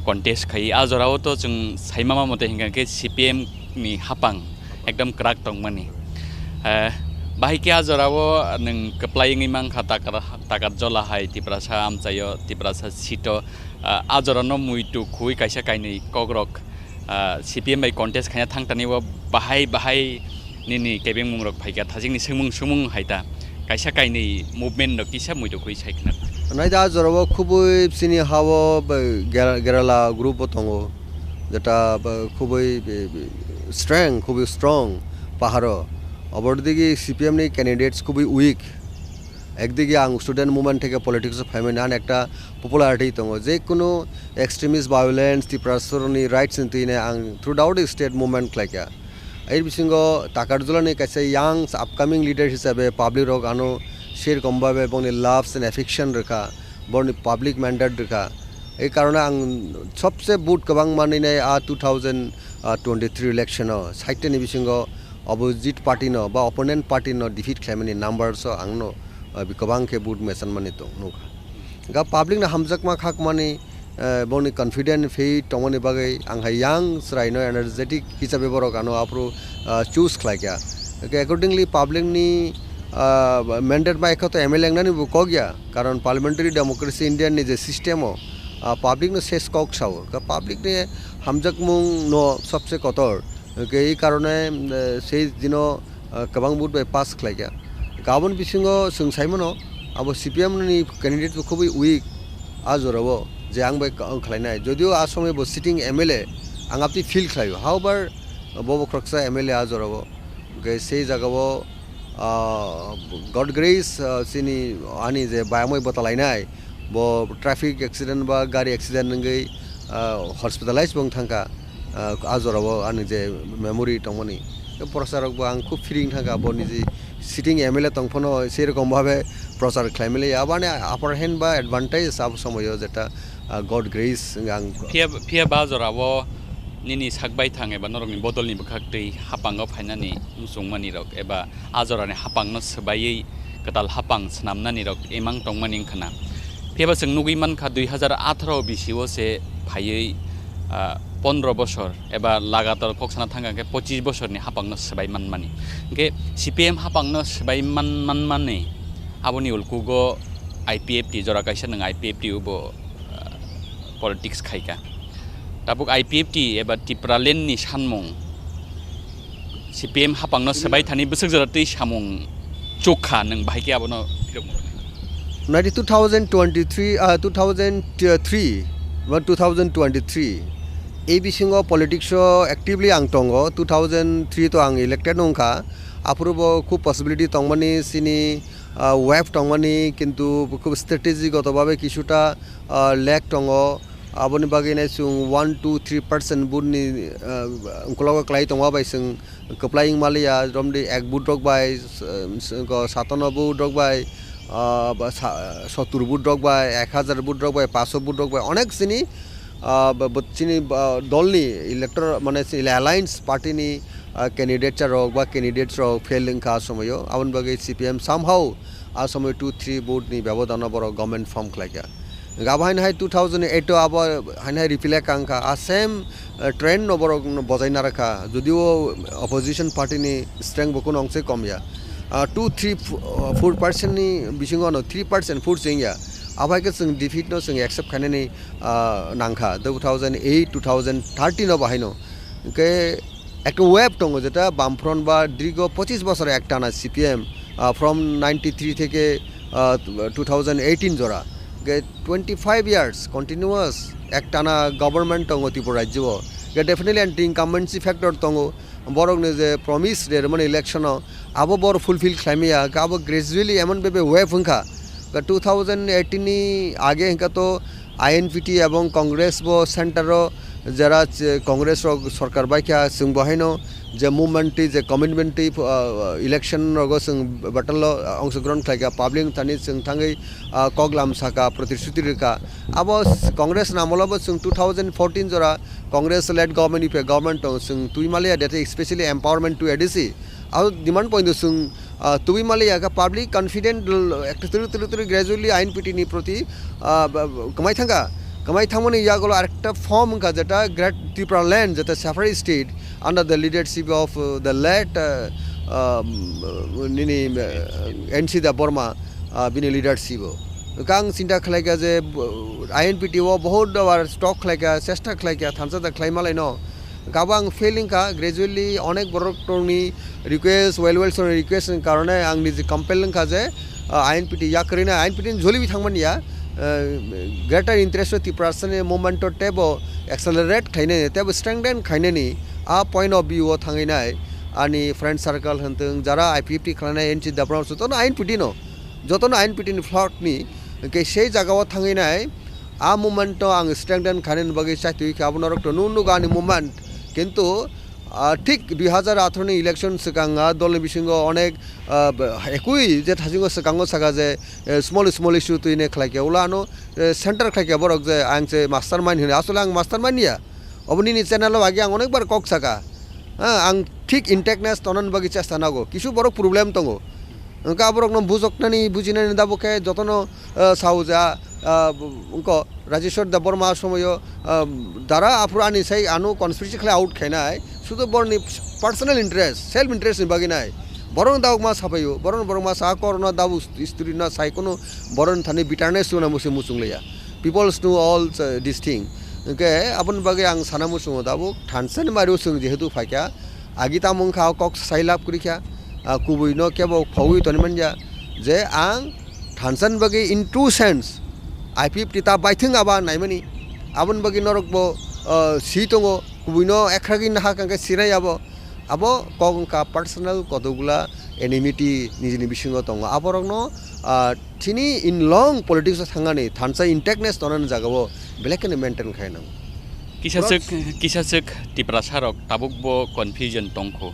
contest khai ajorao to jung saimama mote hinga ke CPM ni hapang ekdam krak tongmani bahike ajorao nung keplaying imang khata takarjola hai Tripura amchayo Tripura sito ajorano muitu khui kaisa kaini kogrok CPM by contest khanya thangtani wo bahai nini kebeng mungrok phaika thajing ni sumung haita kaisa kaini movement no kisa muitu khui saikna নাইদা জরব খুবই চিনি হাওয়া গেরালা group তঙ্গ যেটা খুবই খুবই strong পাহাড় অপরদিকে CPM নি candidates খুবই উইক একদিকে আং স্টুডেন্ট মুভমেন্ট থেকে পলিটিক্স ফাইমেন আন একটা পপুলারিটি তঙ্গ যে কোনো এক্সট্রিমিস্ট ভায়োলেন্স ত্রিপুরাসরনি রাইটস নিতে আং থ্রু আউট স্টেট মুভমেন্ট ক্লাইকা এই বিসঙ্গ তাকারজলানি কাছে ইয়াং আপকামিং লিডার হিসাবে পাবলিক রক আনো শের কমভাবে এবং লাভস এন্ড এফিকশন রেখা বর্নি পাবলিক ম্যান্ডেট রেখা এই কারণে আং সবচেয়ে বুট গোবাং মানিনাই 2023 ইলেকশন সাইটেনি বিসঙ্গ অপোজিট পার্টি ন বা অপোনেন্ট পার্টি ন ডিফিট খাইমানি নাম্বারস আংনো গোবাংকে বুট মেসান মানি তো নুখা গা পাবলিক না হামজাক মা খাক মানি বর্নি কনফিডেন্ট ফেই টমনি বাগৈ আংহা ইয়াং স্রাইনো এনার্জেটিক হিসাবে বরক আনো আপরো চুজ খাইকা অ্যাকর্ডিংলি পাবলিক নি ম্যান্ডেট বা এক তো MLA নানি কক গিয়া কারণ পার্লামেন্টারি ডেমোক্রেসি ইন্ডিয়ান নি যে সিস্টেমও পাবলিক নো শেষ কক সাও পাবলিক নে হামজাক মুং নো সবচেয়ে কতর এই কারণে সেই দিন গোবাং বুট বাই পাস খাইকা গাবন বিসঙ্গ जों সাইমনো আবো সিপিএম নি ক্যান্ডিডেট খুবই উইক আজরব যে আং বাই খাইনাই যদিও আসমে বো সিটিং MLA আং আপনি ফিল খাইও হাউবার ববো খরকসা MLA আজরব সেই জায়গাও গড গ্রেস চিনি আনি যে বায়ামই বতালাইনাই ব ট্রাফিক অ্যাক্সিডেন্ট বা গাড়ি অ্যাক্সিডেন্ট নঙ্গै হসপিটালাইজ বং থাকা আজরাব আনি যে মেমোরি টমনি প্রচারক আং খুব ফিরিং থাকা ব নিজে সিটিং MLA তংফনো সেরকমভাবে প্রচার খাইমেলে আবানে আপার হ্যান্ড বা অ্যাডভান্টেজ আব সময় যেটা গড গ্রেস আং ফিয়া বাজরাব nini sakbai thang eba norokni bodolni bukhaktei hapango phainani musungmani rok eba ajorani hapangno sbai katal hapang snamnani rok emang tongmani khana pheba sing nugui mankha 2018 bisio se phaiei 15 বছর eba lagatar phoksana thangake 25 বছরনি hapangno sbai manmani ke CPM hapangno sbai manmani aboni ulkugo IPFT jora kaisa nang IPFT ubo politics khaika tabuk IPFT eba Tripura ni sanmung CPM hapangno sabai thani busuk jaratei samung chokha nang bahike abono Nadi 2023 বা 2023 এই বিসঙ্গ politics actively আং টঙ্গ 2003 তো আং elected নংখা আপ্রুব খুব possibility তংমানি সিনি web টংমানি কিন্তু খুব স্ট্র্যাটেজিগতভাবে কিছুটা lack টঙ্গ aboni bagine sung 1-2-3% budni unkologa klai tongwa bai sung koplaying malia romdi ek bud rok bai ko 97 bud rok bai 70 bud rok bai 1000 bud rok bai 500 bud rok bai onek sini চিনি দলনি elector মানে alliance party নি candidate rock বা candidates rock fail লিঙ্কা সময়ও আবন বাগে CPM somehow আ সময় 2-3 বুট নি ব্যবধান বড় গভর্নমেন্ট ফর্ম খাইকা গাবাইন হাই 2008 আবার হাইনাই রিফিলে কাঙ্কা আর সেম ট্রেন্ড নবর বজাই না রাখা যদিও অপোজিশন পার্টি নি স্ট্রেংথ বকুন অংশে কমিয়া 2-3-4% নি বিসিঙ্গ 3% ফুড সিংয়া আবাইকে जों ডিফিট नो जों एक्सेप्ट खाने नांखा 2008-2013 नो बाहायनो के একটা ওয়েব টঙ্গ যেটা বামফ্রন্ট বা দীর্ঘ 25 বছরে একটা না CPM ফ্রম 93 থেকে 2018 জোড়া 25 ইয়ার্স কন্টিনিউয়াস একটা না গভর্নমেন্ট টঙ্গ ত্রিপুরা রাজ্য ডেফিনেটলি অ্যান্টি ইনকামেন্সি ফ্যাক্টর টঙ্গ বরং যে প্রমিস রে মানে ইলেকশন আবো বড় ফুলফিল খাইমিয়া আবো গ্রাজুয়ালি এমন ভাবে ওয়েব হংখা 2018 ni age hinka to INPT এবং কংগ্রেস বো সেন্টারও যারা কংগ্রেস সরকার বাইকা जों बहायनो जे मुभमेन्टि जे कमिटमेन्टि इलेक्शन रगो जों बाटल अंशग्रहण खालायगा पाब्लिक थानि जों थाङै कगलाम साका प्रतिश्रुति रेखा अब कांग्रेस नामलाबो जों 2014 जरा Congress led government if government जों तुइमालिया डेट स्पेशली एम्पावरमेंट टू एडीसी आरो डिमांड पॉइंट जों तुइमालिया का पब्लिक कॉन्फिडेंट एक तुरु ग्रेजुअली आईएनपीटी नि प्रति कमाई थांगा कमाई थांमोनी यागोलो आरेकटा फॉर्म का जेटा ग्रेट त्रिपुरा लैंड जेटा सफारी state under the leadership of the late निनी एनसी देबबर्मा बिनि लीडरशिप कां चिंता खालायगा जे आईएनपीटी वो बहुत बार स्टॉक खालायगा चेष्टा खालायगा थानसा खालायमालाय न गाबां फेलिंग का ग्रेजुअली अनेक बरकटनि रिक्वेस्ट वेल रिक्वेस्ट कारणे आंनि जे कम्पेलिंग का जे आईएनपीटी या करिना आईएनपीटी जोलिबि थांमानिया ग्रेटर इंटरेस्ट त्रिपुरासनि मुभमेन्ट टेबो एक्सेलरेट खायने टेबो स्ट्रेंथेन खायनेनि आ पॉइंट ऑफ व्यू थांगैनाय आनि फ्रेंड सर्कल हनतों जरा आईपीएफटी खालायनाय एनसी दाब्राव जतन आईएनपीटी न जतन आईएनपीटी नि फ्लटनि के से जागाव थांगैनाय आ मुभमेन्ट आं स्ट्रेंथेन खायनेनि बागै चाहतुइ खाबुनारक तो नुनु गानि मुभमेन्ट किन्तु ठीक 2018 नि इलेक्शन सिगाङा दलनि बिसिङाव अनेक एकुइ जे थाजिङाव सिगाङाव सागा जे स्मल इश्यू तुइने खालायके उलानो सेंटर खालायके बरक जे आं जे मास्टार माइंड होनो आसले आं मास्टार माइंड निया अबनि नि चैनल बागै आं अनेक बार कक सागा आं ठीक इंटेक्टनेस तनन बागै चेष्टा नागो किछु बरक प्रब्लेम दङो ओंका बरक न बुजकनानि बुजिनानि दाबोके जतन साउजा उनको राजेश्वर देबबर्मा समय दारा आफुरानि साइ आनु कन्सपिरेसी खालाय आउट खायनाय शुद्ध बरनि पार्सनल इंटरेस्ट सेल्फ इंटरेस्ट बागिनाय बरन दाव मा साफायो बरन मा सा करना दाव स्टोरी ना साइकोनो बरन थानि बिटारनेस सुना मुसे मुसुंगलिया peoples know all this thing okay अपन बागे आं साना मुसुंग दाबो थानसन मारियो सुं जेहेतु फाक्या आगिता मंखा कक साइलाप कुरिख्या कुबुइनो केबो फावि तनमनजा जे आं थानसन बागे इन टू सेंस आईपीएफटी ता बाइथिं आबा नायमनि आबन बागे नरकबो सी दङो कुबुइनो एख्रागि नाहा कांके सिरायाबो आबो कगंका पर्सनल कदुगुला एनिमिटी निजिनि बिसिङाव दङ आबरगनो थिनि इन लंग पलिटिक्स थांगानि थानसा इंटेक्टनेस तनन जागावो बेलेकने मेंटेन खायनांगौ किसासक त्रिपुरा सारक ताबुकबो कन्फ्यूजन दंखो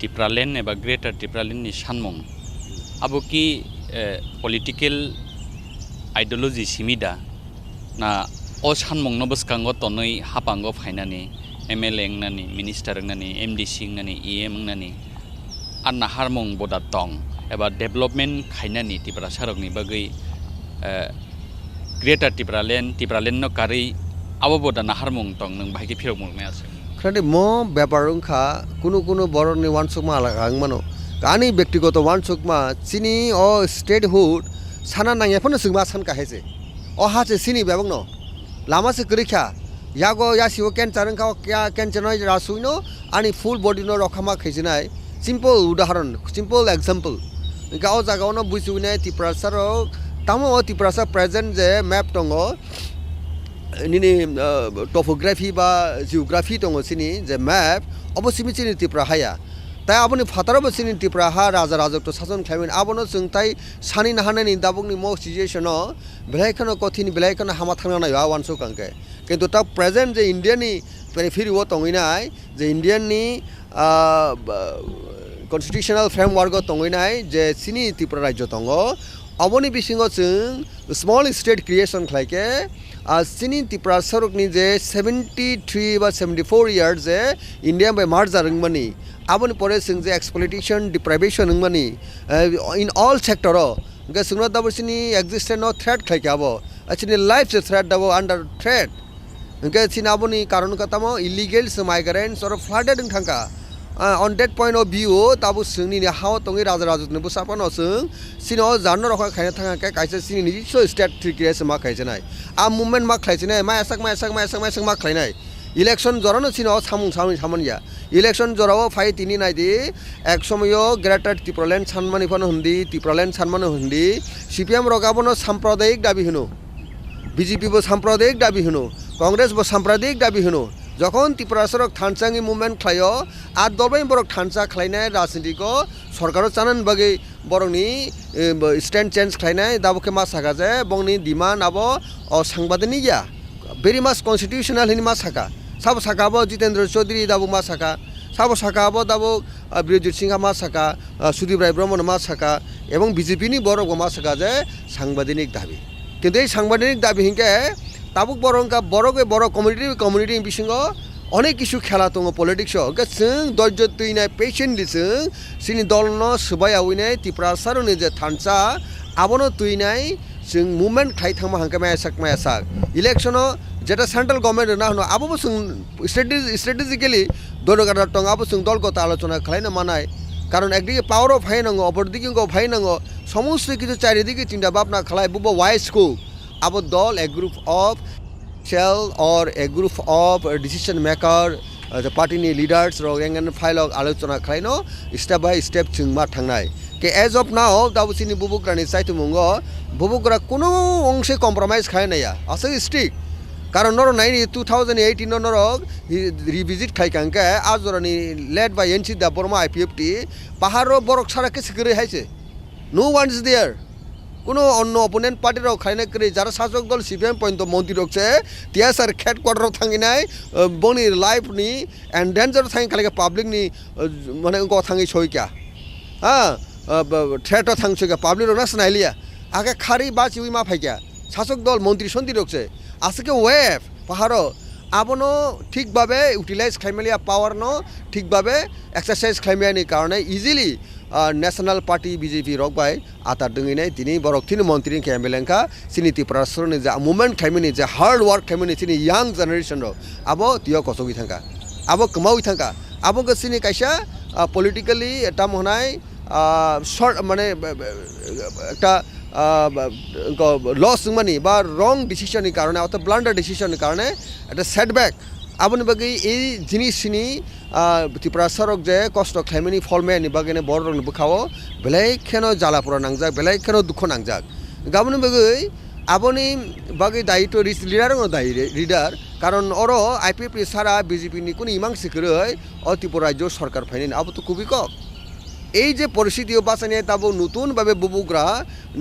त्रिपुरालेण्ड एबा ग्रेटर त्रिपुरालेण्डनि सानमुं आबोकि पलिटिकल आइडियोलॉजी सिमिदा ना ओ सानमुंनो बसकांगो तनै हापांगो फायनानि एमएलए ngनानि मिनिस्टार ngनानि एमडीसी ngनानि ईएम ngनानि आन्ना हारमुं बदा दं एबा डेभलपमेन्ट खायनानि त्रिपुरा सारकनि बागै ग्रेटर त्रिपुरालेण्ड न कारै आबो बदा ना हारमुं दं नों बाहायके फिरक मुंनाय आसे खालि म व्यापारंखा कुनु बरनि वानसुकमा आंमानो गानि व्यक्तिगत वानसुकमा चिनि ओ स्टेटहुड साना नांयाफोरनो जोंमा सानका हेजे अ हाचे सिनि बेबंग न लामा से करिखा यागो यासिओ कैंसर का क्या कैंसर नय रासुइनो आनी फुल बॉडी नो रखामा खैजनाय सिंपल उदाहरण सिंपल एग्जांपल गाव जागावनो बुझुइनाय त्रिपुरा सारो तामो त्रिपुरा सा प्रेजेंट जे मैप दङो निनि टोपोग्राफी बा जियोग्राफी दङो सिनि जे मैप अबसिमि सिनि त्रिपुरा हाया ताई आबनि फाताराबो सिनि त्रिपुरा हा राजा राजत्व शासन खायमोन आबनो जोंताय सानि नाहानानि दाबुकनि मो सिचुएशन बेलायखनो कथिनि बेलायखनो हामा थांना नाय वानसो कांके किन्तु ता प्रेजेंट जे इंडियानि पेरिफेरिओ तंगिनाय जे इंडियानि कन्स्टिट्यूशनल फ्रेमवर्क तंगिनाय जे सिनि त्रिपुरा राज्य दङ अबनि बिसिङाव जों स्मॉल स्टेट क्रिएशन खालायके सिनि त्रिपुरा सरकनि जे 73 बा 74 इयार्स जे इंडिया बाय मार्च जादोंमोननि आबनि परे जों जे एक्सप्लॉइटेशन डिप्राइवेशन नंगमानि इन ऑल सेक्टर गे जोंना दाबो सिनि एक्जिस्टेंस नो थ्रेट खालायके आबो सिनि लाइफ से थ्रेट दाबो अंडर थ्रेट गे सिनि आबनि कारण कतामो इलीगल माइग्रेंट्स और flooded थांका on that point of view tabu sungni ni haw tongi raja rajutne bu sapano sung sino janno rokha khaina thanga ka kaisa sini ni so state creation ma khaijanai a movement ma khaijane ma asak ma khainai election jorano sino samung ya election jorao phai tini nai di ek somoyo greater tripoland sanmani phano hundi tripoland sanmani hundi cpm rogabono sampradayik dabi hino bjp bo sampradayik dabi hino congress bo sampradayik dabi hino যখন Tripura সরক থানসাঙ্গি movement খাইও আর দলবাই বরক থানসা খাইনায় রাজনীতিকো সরকারও চানান বাকি বরংনি stand change খাইনায় দাবকে মা সাকা যায় বংনি demand আবো সাংবাদিক গিয়া very much constitutional হিনি মা সাকা সাবো সাকাবো জিতেন্দ্র চৌধুরী দাবু মা সাকা সাবো সাকাবো দাবো বীরজিৎ সিংহা মা সাকা সুদীপ রায় ব্রহ্মণ মা সাকা এবং বিজেপিনি বড় মা সাকা যে সাংবাদিক দাবি কিন্তু এই সাংবাদিক দাবি হিংকে তাবুক বরংকা বড় কমিউনিটি বিসঙ্গ অনেক কিছু খেলা দङ পলিটিক্স जों धैर्य तुइनाय पेशेन्टलि जों जोंनि दलनो सोबाय आवैनाय त्रिपुरा सारनि जे थानसा आबनो तुइनाय जों मुभमेन्ट खाइ थांमा हांका मायासाक इलेक्शनो जेटा सेन्ट्रल गभर्नमेन्ट ना होनो आबो जों स्ट्रेटेजिकली दलगारा दङ आबो जों दलगत आलोचना खालायनो मानाय কারণ একদিকে পাওয়ার অফ হাই নাঙ্গো অপরদিকে ভাই নাঙ্গো সমস্ত কিছু চারিদিকে চিন্তা ভাবনা খালায় বুবো ওয়াইস কো আবো দল এ group of shell or a group of decision maker the party ni leaders ro engan file alochona khlaino step by step chungma thangnai ke as of now dabusini bubukra ni saitu mungo bubukra kono ongshe compromise khai na ya ase strict karon noro 2018 noro revisit khai kanka azorani led by NC Debbarma IPFT paharo borok sara ke sikre haise no one is there কোনো অন্য opponent পার্টিরাও খাইনা করে যারা শাসক দল CPM পর্যন্ত মন্ত্রী রয়েছে তিয়াসার হেড কোয়ার্টার থাকি নাই বনি লাইফ নি এন্ড ডেঞ্জার থাকি খালি পাবলিক নি মানে থাকি সইকা হ্যাঁ থ্রেট থাকছে পাবলিক না স্নাইলিয়া আগে খারি বাঁচি উই মা ফাইকা শাসক দল মন্ত্রী সন্ধি রয়েছে আজকে ওয়েব পাহাড় আবনো ঠিকভাবে ইউটিলাইজ খাইমেলিয়া পাওয়ার ন ঠিকভাবে এক্সারসাইজ খাইমিয়ানি কারণে ইজিলি ন্যাশনাল পার্টি বিজেপি রকবাই আতার দঙিনাই তিনি বরক তিনি মন্ত্রী এমএলএ সিনি ত্রিপুরা সরনি যে মুভমেন্ট খাইমিনি যে হার্ড ওয়ার্ক খাইমিনি সিনি ইয়াং জেনারেशन র আবো তিয় কসগি থাকা আবো কমাউই থাকা আবো সিনি কাইসা পলিটিক্যালি এটা মহনাই শর্ট মানে একটা লস মানে বা রং ডিসিশনের কারণে অর্থাৎ ব্লান্ডার ডিসিশনের কারণে একটা সেটব্যাক আবনি বাকি এই জিনিসনি ত্রিপুরা সরক যে কষ্ট খাইমিনি ফলমেনি বাগিনে বড় বুখাও বেলাই কেন জ্বালাপুরা নাংজাক বেলাই কেন দুঃখ নাংজাক গাবনি বাকি আবনি বাকি দায়িত্ব লিডার দায়ী লিডার কারণ ওর আইপিএফ সারা বিজেপি নি কোন ইমাং সিকরই ও ত্রিপুরা রাজ্য সরকার ফাইনি আবো তো খুবই কম এই যে পরিস্থিতি বাঁচানিয়ে তাবো নতুনভাবে বুবুকরা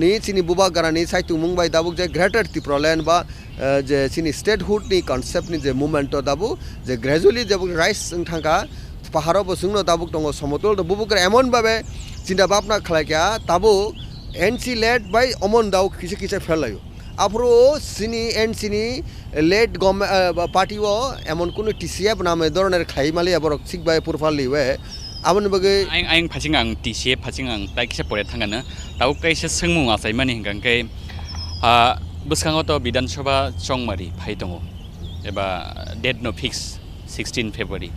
নি চিনি বুবাগারা নি সাইতু মুম্বাই দাবুক যে গ্রেটার ত্রিপুরাল্যান্ড বা যে চিনি স্টেটহুড নি কনসেপ্ট নি যে মুভমেন্ট দাবু যে গ্রাজুয়ালি যে রাইস থাকা পাহাড় বসুংনো দাবুক দङ সমতল বুবুকরা এমনভাবে চিন্তা ভাবনা খালাইকা তাবু এনসি লেড বাই অমন দাও কিছু কিছু ফেলাইও আফরো চিনি এনসিনি লেড গভর্নমেন্ট পার্টিও এমন কোনো টিসিএফ নামে ধরনের খাইমালি আবার ঠিকভাবে পুরফালিওয়ে आबोनि बगे आं फासिं आं टिसिए फासिं आं ताइकसे परे थांगानो दाउ काइसे सोंमु आसाय मानि हिंगांके बसखाङाव तो विधानसभा चंमारि फाइ दङ एबा डेट नो फिक्स 16 फेब्रुवारि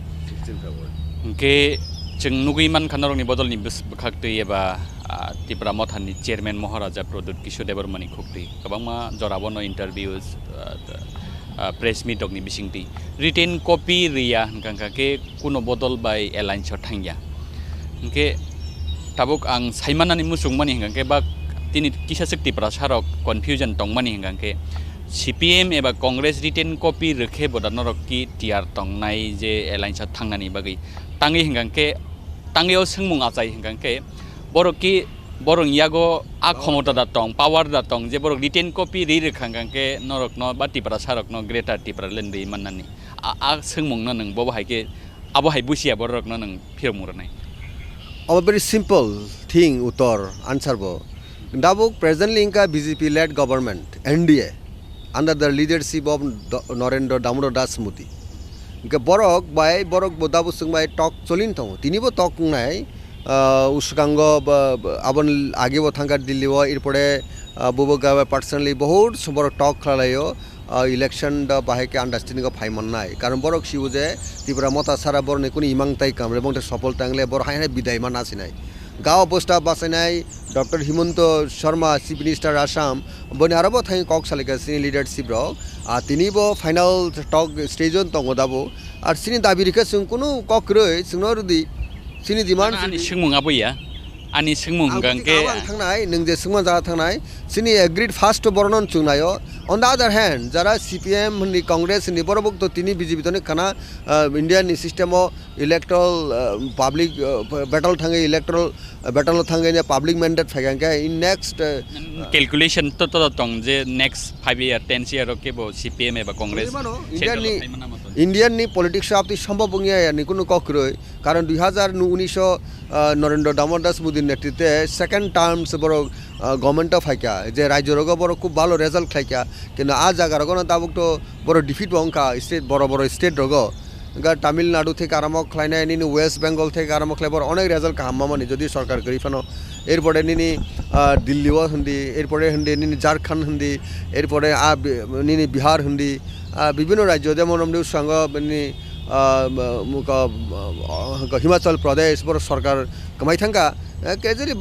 के जों नुगैमान खानरंनि बदलनि बखाक्तै एबा त्रिपुरा मथानि चेयारमेन महाराजा प्रदुत किशोर देबरमानि खुक्तै गोबांमा जराबनो इन्टारभिउस प्रेस मिटकनि बिसिंति रिटेन कपि रिया हिंगांके कुनो बदल बाय एलायन्स थांगिया हिंके ताबुक आं साइमानानि मुसुंमानि हिंगांके बा तिनि किसा शक्ति प्रसारक कन्फ्यूजन तंगमानि हिंगांके सीपीएम एबा कांग्रेस रिटेन कपि रखे बदानरकि टिआर तंगनाय जे एलायन्स थांनानि बागै तांगि हिंगांके तांगियाव सोंमुं आचाय हिंगांके बरकि borong yago a khomota da tong power da tong je borok retain copy ri rekhanganke norok no ba tipra sarok no greater tipra lendi manani a sengmong na nang bo haike abo hai busia borok no nang phirmurnai a very simple thing utor answer bo dabuk presently inka BJP led government NDA under the leadership of Narendra Damodar Das Muti inka borok bai borok bodabu sungbai talk cholin thong tini bo talk nai উসকাঙ্গ আবন আগেও থাকার দিল্লি এরপরে বুবগাবে personally বহুত বড় টক খেলাইও election বাহেকে understanding ফাইমান নাই কারণ বড় see you যে ত্রিপুরা মতা সারা বড় কোনো ইমাং তাই কাম এবং সফল টাংলে বড় হাই বিদায় মান আসি নাই গাঁও অবস্থা বাঁচাইনাই doctor Himanta Sharma chief minister Assam বনে আরব থাই কক সালিকা সিনি লিডারশিপ রক আর তিনিবো ফাইনাল টক স্টেজন তঙ্গদাবো আর সিনি দাবি রেখে जों কোনো কক রই जोंनो रुदि सिनि डिमान्ड आनि सोंमुं आबैया आनि सोंमुं गांके थांनाय नों जे सोंमा जा थांनाय सिनि एग्रीड फार्स्ट बर्णन चुंनायो অন দ্য আদার হ্যান্ড যারা সিপিএম নি কংগ্রেস নি বড় তো তিনি বিজেপি তো খানা ইন্ডিয়ান সিস্টেমও ইলেকট্রাল পাবলিক ব্যাটল থাঙ্গে ইলেকট্রাল ব্যাটল থাঙ্গে পাবলিক ম্যান্ডেট ফাইগাঙ্কে ইন নেক্সট ক্যালকুলেশন তো দং যে নেক্সট 5 ইয়ার 10 ইয়ার ওকে বো সিপিএম এবা কংগ্রেস ইন্ডিয়ান নি পলিটিক্স আপনি সম্ভব বুঙিয়া নি কোনো কক্রয় কারণ 2019 নরেন্দ্র দামোদর দাস মোদীর নেতৃত্বে সেকেন্ড টার্মস বড় গভর্নমেন্ট অফ হাইকা যে রাজ্য রোগ বড় খুব ভালো রেজাল্ট খাইকা কিন্তু আজ জায়গার কোনো তাবুক তো বড় ডিফিট বংকা স্টেট বড় বড় স্টেট রোগ তামিলনাড়ু থেকে আরম্ভ খাইনাই নিনি ওয়েস্ট বেঙ্গল থেকে আরম্ভ খাইবার অনেক রেজাল্ট হাম্মামানি যদি সরকার করি ফানো এরপরে নিনি দিল্লিও হিন্দি এরপরে হিন্দি নিনি ঝাড়খণ্ড হিন্দি এরপরে নিনি বিহার হিন্দি বিভিন্ন রাজ্য যেমন সঙ্গ হিমাচল প্রদেশ বড় সরকার কামাই থাকা কেজরি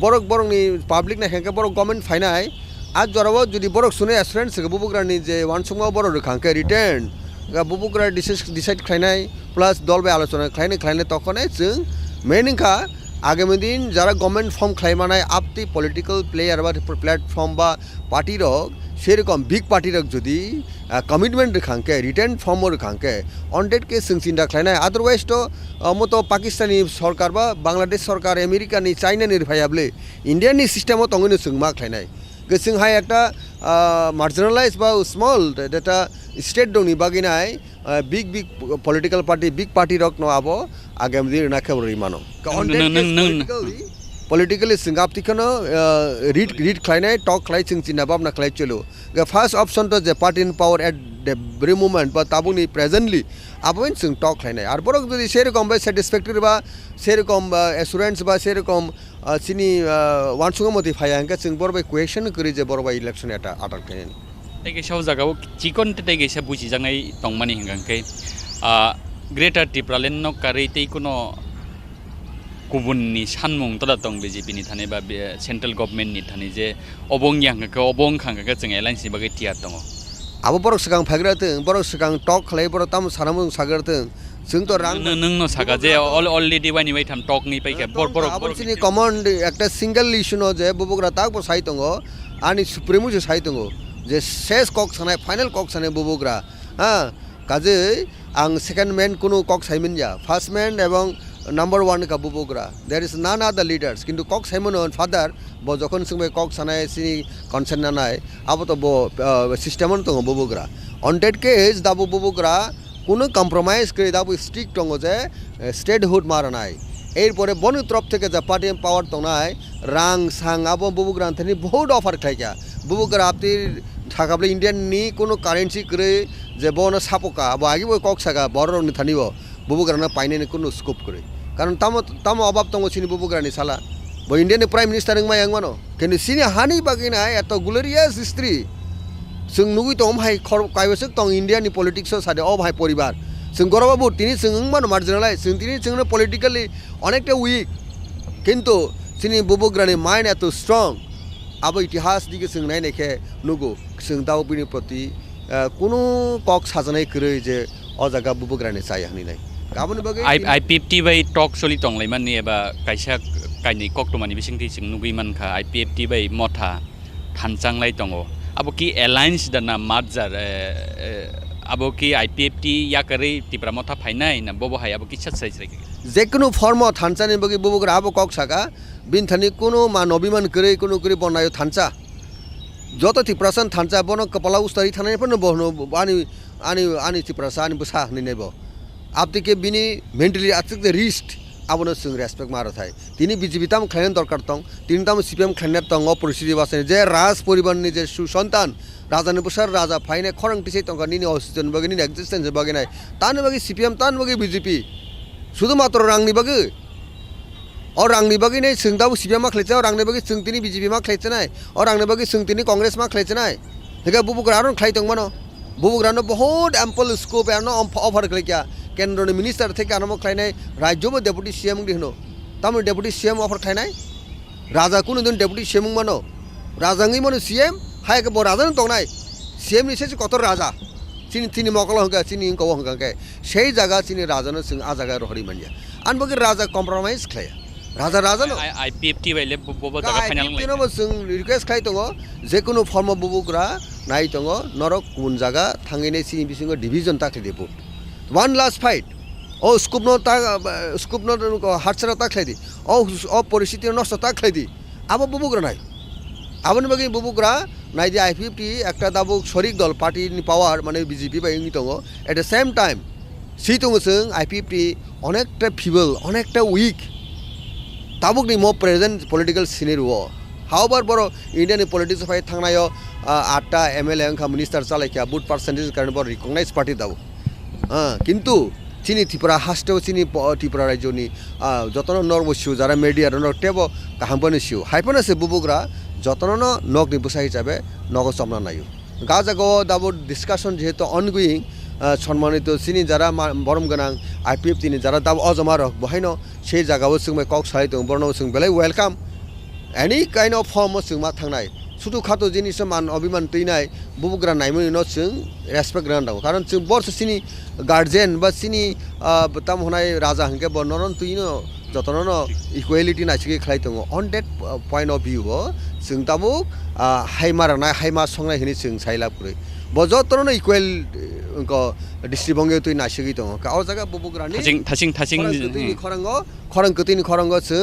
বরকনি পাবলিক না হেঁকে বড় গভর্নমেন্ট ফাইনাই আজ জরাবো যদি বরক শুনে অ্যাসুরেন্স বুবুগ্রানি যে ওয়ান সঙ্গ বড় রেখাঙ্কে রিটার্ন বুবুগ্রা ডিসাইড খাইনাই প্লাস দল বে আলোচনা খাইনে তখনই जों মেনখা আগামী দিন যারা গভর্নমেন্ট ফর্ম খাইমানায় আপনি পলিটিক্যাল প্লেয়ার বা প্ল্যাটফর্ম বা পার্টি রক সেরকম বিগ পার্টি রক যদি কমিটমেন্ট রেখাঙ্কে রিটার্ন ফর্ম রেখাঙ্কে অনডেটকে जों চিন্তা খাইনাই আদারওয়াইজ তো মতো পাকিস্তানি সরকার বা বাংলাদেশ সরকার আমেরিকানি চাইনানি ভাইয়াবলে ইন্ডিয়ানি সিস্টেমও তঙ্গিনো जों মা খাইনাই जोंहाय একটা মার্জিনালাইজ বা স্মল এটা স্টেট দंनि বাগিনাय big political party big party রক ন আবো আগামী দিন না খবরই মানো পলিটিক্যালি जों আপতিখনো রিড খাইনাय টক খাই जों চিন্তা ভাবনা খাই চলো ফার্স্ট অপশন তো যে party in power at every moment বা তাবুনি প্রেজেন্টলি আবন जों টক খাইনাय আর বড় যদি সেরকম বা স্যাটিসফ্যাক্টরি বা সেরকম অ্যাসুরেন্স বা সেরকম চিনি ওয়ানসুঙ্গ মতি ফায়াঙ্কে जों বড় কুয়েশন করি যে বড় ইলেকশন এটা আটাক খাইনি তাইকে সব জায়গাও চিকন তাইকে সে বুঝি জাঙাই তংমানি হিঙ্গাঙ্কে গ্রেটার ত্রিপুরালেন্ড কাरै তৈ কোনো गुबुननि सानमुं तदा दं बिजेपिनि थानाय बा सेन्ट्रेल गभर्नमेन्टनि थानाय जे अबंनि हांखो अबं हांखो जों एलायन्सनि बागै थियार दङ आबो बरक सिगां फायग्राथों बरक सिगां टक खालाय बर ताम सारामुं सागरथों जों तो रां नोंनो सागा जे अलरेडि वाइनि वाइथाम टकनि पाइके बर आबोसिनि कमन একটা সিঙ্গেল ইস্যু ন যে বুবুগ্রা তাক সাই দङ आनि सुप्रिमो जे साइ दङ जे शेष कक सानाय फाइनाल कक सानाय बुबुग्रा হ্যাঁ কাজে आं सेकेन्ड मैन কোনো कक साइमोन जा फार्स्ट मैन एवं नम्बर 1 का बुबुग्रा there is none other leaders किन्तु कक साइमोन फादार ब जखन जों कक सानाय सिनि कनसेन्ट नानाय आबो तो सिस्टेमन दङ बुबुग्रा अन दैट केस दाबो बुबुग्रा কোনো কম্প্রোমাইজ করে দাবো স্ট্রিক্ট দङ যে স্টেটহুড মারানায় এরপরে বন তরফ থেকে যে পার্টি পাওয়ার দঙায় রাং সাং আবো বুবুগ্রা থেকে বহুত অফার খাইকা বুবুগ্রা আপনি থাকাবলে ইন্ডিয়ান নি কোনো কারেন্সি করে যে বন সাপকা আবো আগে বই কক সাগা বড় নি থানিব বুবুগ্রানা পাইনে কোনো স্কোপ করে কারণ তামো অভাব দङ সিনি বুবুগ্রানি সালা বই ইন্ডিয়ান প্রাইম মিনিস্টার মাই আংমানো কিন্তু সিনি হানি বাগিনা এত গ্লোরিয়াস হিস্ট্রি जों नुगै दं भाई कायबसो दं इन्डियानि पलिटिक्स सादे अ भाई परिवार जों गौरबाबु तिनि जों मानो मार्जिनालाय जों तिनि जोंनो पलिटिकली अनेकटा उइक किन्तु जोंनि बुबुग्रानि माइन्ड एत स्ट्रं आबो इतिहास दिगे जों नायनायखे नुगौ जों दावबिनि प्रति कोनो कक साजानाय करै जे अ जागा बुबुग्रानि जाय हानिनाय गाबोन बागै आईपीएफटी बाय टक सलि दंलाय माने एबा कायसा कायनि कक्टमानि बिसिंथि जों नुगै मानखा आईपीएफटी बाय मथा थानचांलाय दङ अब कि एलायंस दाना मार्जार अब कि आईपीएफटी या करे तिप्रा मथा फाइनाय ना बबो हाय अब कि साइज रे जेकुनु फर्म थानचानि बगि बुबुग्रा अब कक सागा बिनथानि कोनो मान अभिमान करे कोनो करे बनायो थानचा যত तिप्रासन थानचा बन कपाला उस्तारि थानाय पनि बहनो आनि तिप्रासा आनि बसा नि नेबो आपति के बिनि मेन्टली आथिक रिस्ट आबनो जों रेसपेक्ट मारो थाय तिनि बिजेपि ताम खायन दरकार दं तिनि ताम सीपीएम खायनाय दं परिस्थिति बासे जे राज परिवारनि जे सुसन्तान राजानि बसार राजा फाइने खरंटिसै दं निनि अस्तित्व बगनि एक्जिस्टेंस बगनाय तानि बगि सीपीएम तानि बगि बिजेपि শুধুমাত্র রাংনি বাগে और रांनि बगै नै जों दाबो सीपीएम मा खायचा रांनि बगै जों तिनि बिजेपि मा खायचनाय और रांनि बगै जों तिनि कांग्रेस मा खायचनाय हेगा बुबुग्रा आरो खाय दं मानो बुबुग्रानो बहुत एम्पल स्कोप आनो अफार खायका केन्द्रनि मिनिस्टार থেকে আরম্ভ খাইনাই রাজ্যবো ডেপুটি সিএম দিহনো তাম ডেপুটি সিএম অফার খাইনাই রাজা কোনো দিন ডেপুটি সিএম মানো রাজাঙ্গি মানো সিএম হাইকে বড় রাজা দংনাই সিএম নিছে কত রাজা চিনি চিনি মকল হঙ্গা চিনি ইনকো হঙ্গাকে সেই জায়গা চিনি রাজানো जों आ জায়গা রহরি মানিয়া আনবগে রাজা কম্প্রোমাইজ খায়া राजा नो IPFT बायले बबो जागा फाइनाल IPFT जों रिक्वेस्ट खालाय दङ जेकुनु फर्म बुबुग्रा नाय दङ नरक गुबुन जागा थाङैनाय सिनि बिसिङो डिभिजन ताखै देबो one last fight ओ स्कुप नो हारसरा ताखै दि ओ परिस्थिति नष्ट ताखै दि आबो बुबुग्रा नाय आबोनि बागै बुबुग्रा नाय दि IPFT একটা दाबो शरिक दल पार्टीनि पावार माने BJP बायनि दङ एट द सेम टाइम सि दङ जों IPFT अनेकटा फिबल अनेकटा उइक ताबुकनि मो प्रेजेंट पॉलिटिकल सिनेरियो हाउबार बरो इंडियन पॉलिटिक्स फाय थांनायो 8टा MLA अंखा मिनिस्टर चालायखा बुट परसेंटेज कारण बर रिकॉग्नाइज पार्टी दाबो किंतु चिनी त्रिपुरा हास्टेव चिनी त्रिपुरा राज्यनि जतन नरबसिउ जारा मीडिया न टेबो काहामबनसिउ हाइपनसे बुबुग्रा जतन नगनि बुसाय हिसाबै नग समना नायु गाजागो दाबो डिस्काशन जेहेतु ऑनगोइंग सम्मानित चिनी जारा बरम गोनां IPFT नि जारा दाबो अजमार बहायनो সেই জায়গাও जों कक साइ दं बरनो जों बेलाय welcome any kind of firm जों मा थांनाय सुतु खातो जिनिस मान अभिमान तैनाय बुबुग्रा नायमोन न जों रेसपेक्ट ग्रान दं कारण जों बर्स सिनि गार्जियन बा सिनि ताम होनाय राजा हंके बरनन तैनो जतन इक्वालिटी नासिगे खलाय दं on that point of view जों ताबो हाइमाराना हाइमा संनाय हिनि जों साइला पुरै बजतन इक्वल को डिस्ट्रिक्ट बंगे तुई नासिगे दं का ओ जागा बुबुग्रानि थासिं खरं कतिनि खरंग जों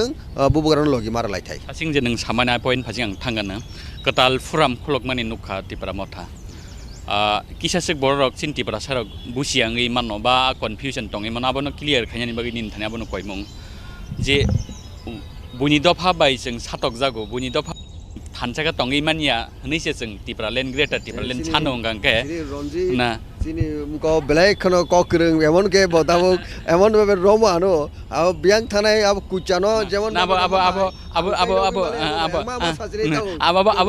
बुबुग्रान लगी मारा लायथाय थासिं जे नों सामाना पॉइंट फासिं आं थांगानो कताल फुराम खुलकमानि नुखा तिपरा मथा किसासे बरक चिन्तिपरा सरक बुसियांगै मानो बा कन्फ्यूजन दंगै मनाबनो क्लियर खायनि बागै निन थानाबनो कयमं जे बुनि दफा बाय जों सातक जागो बुनि दफा थानसागा तंगै मानिया हनैसे जों तिप्रालेन ग्रेटर तिप्रालेन सानो गांके ना चिनी को बेलाय खनो ककरं एमन के बताबो एमन बे रोमानो अब बियां थानाय अब कुचानो जेमन अब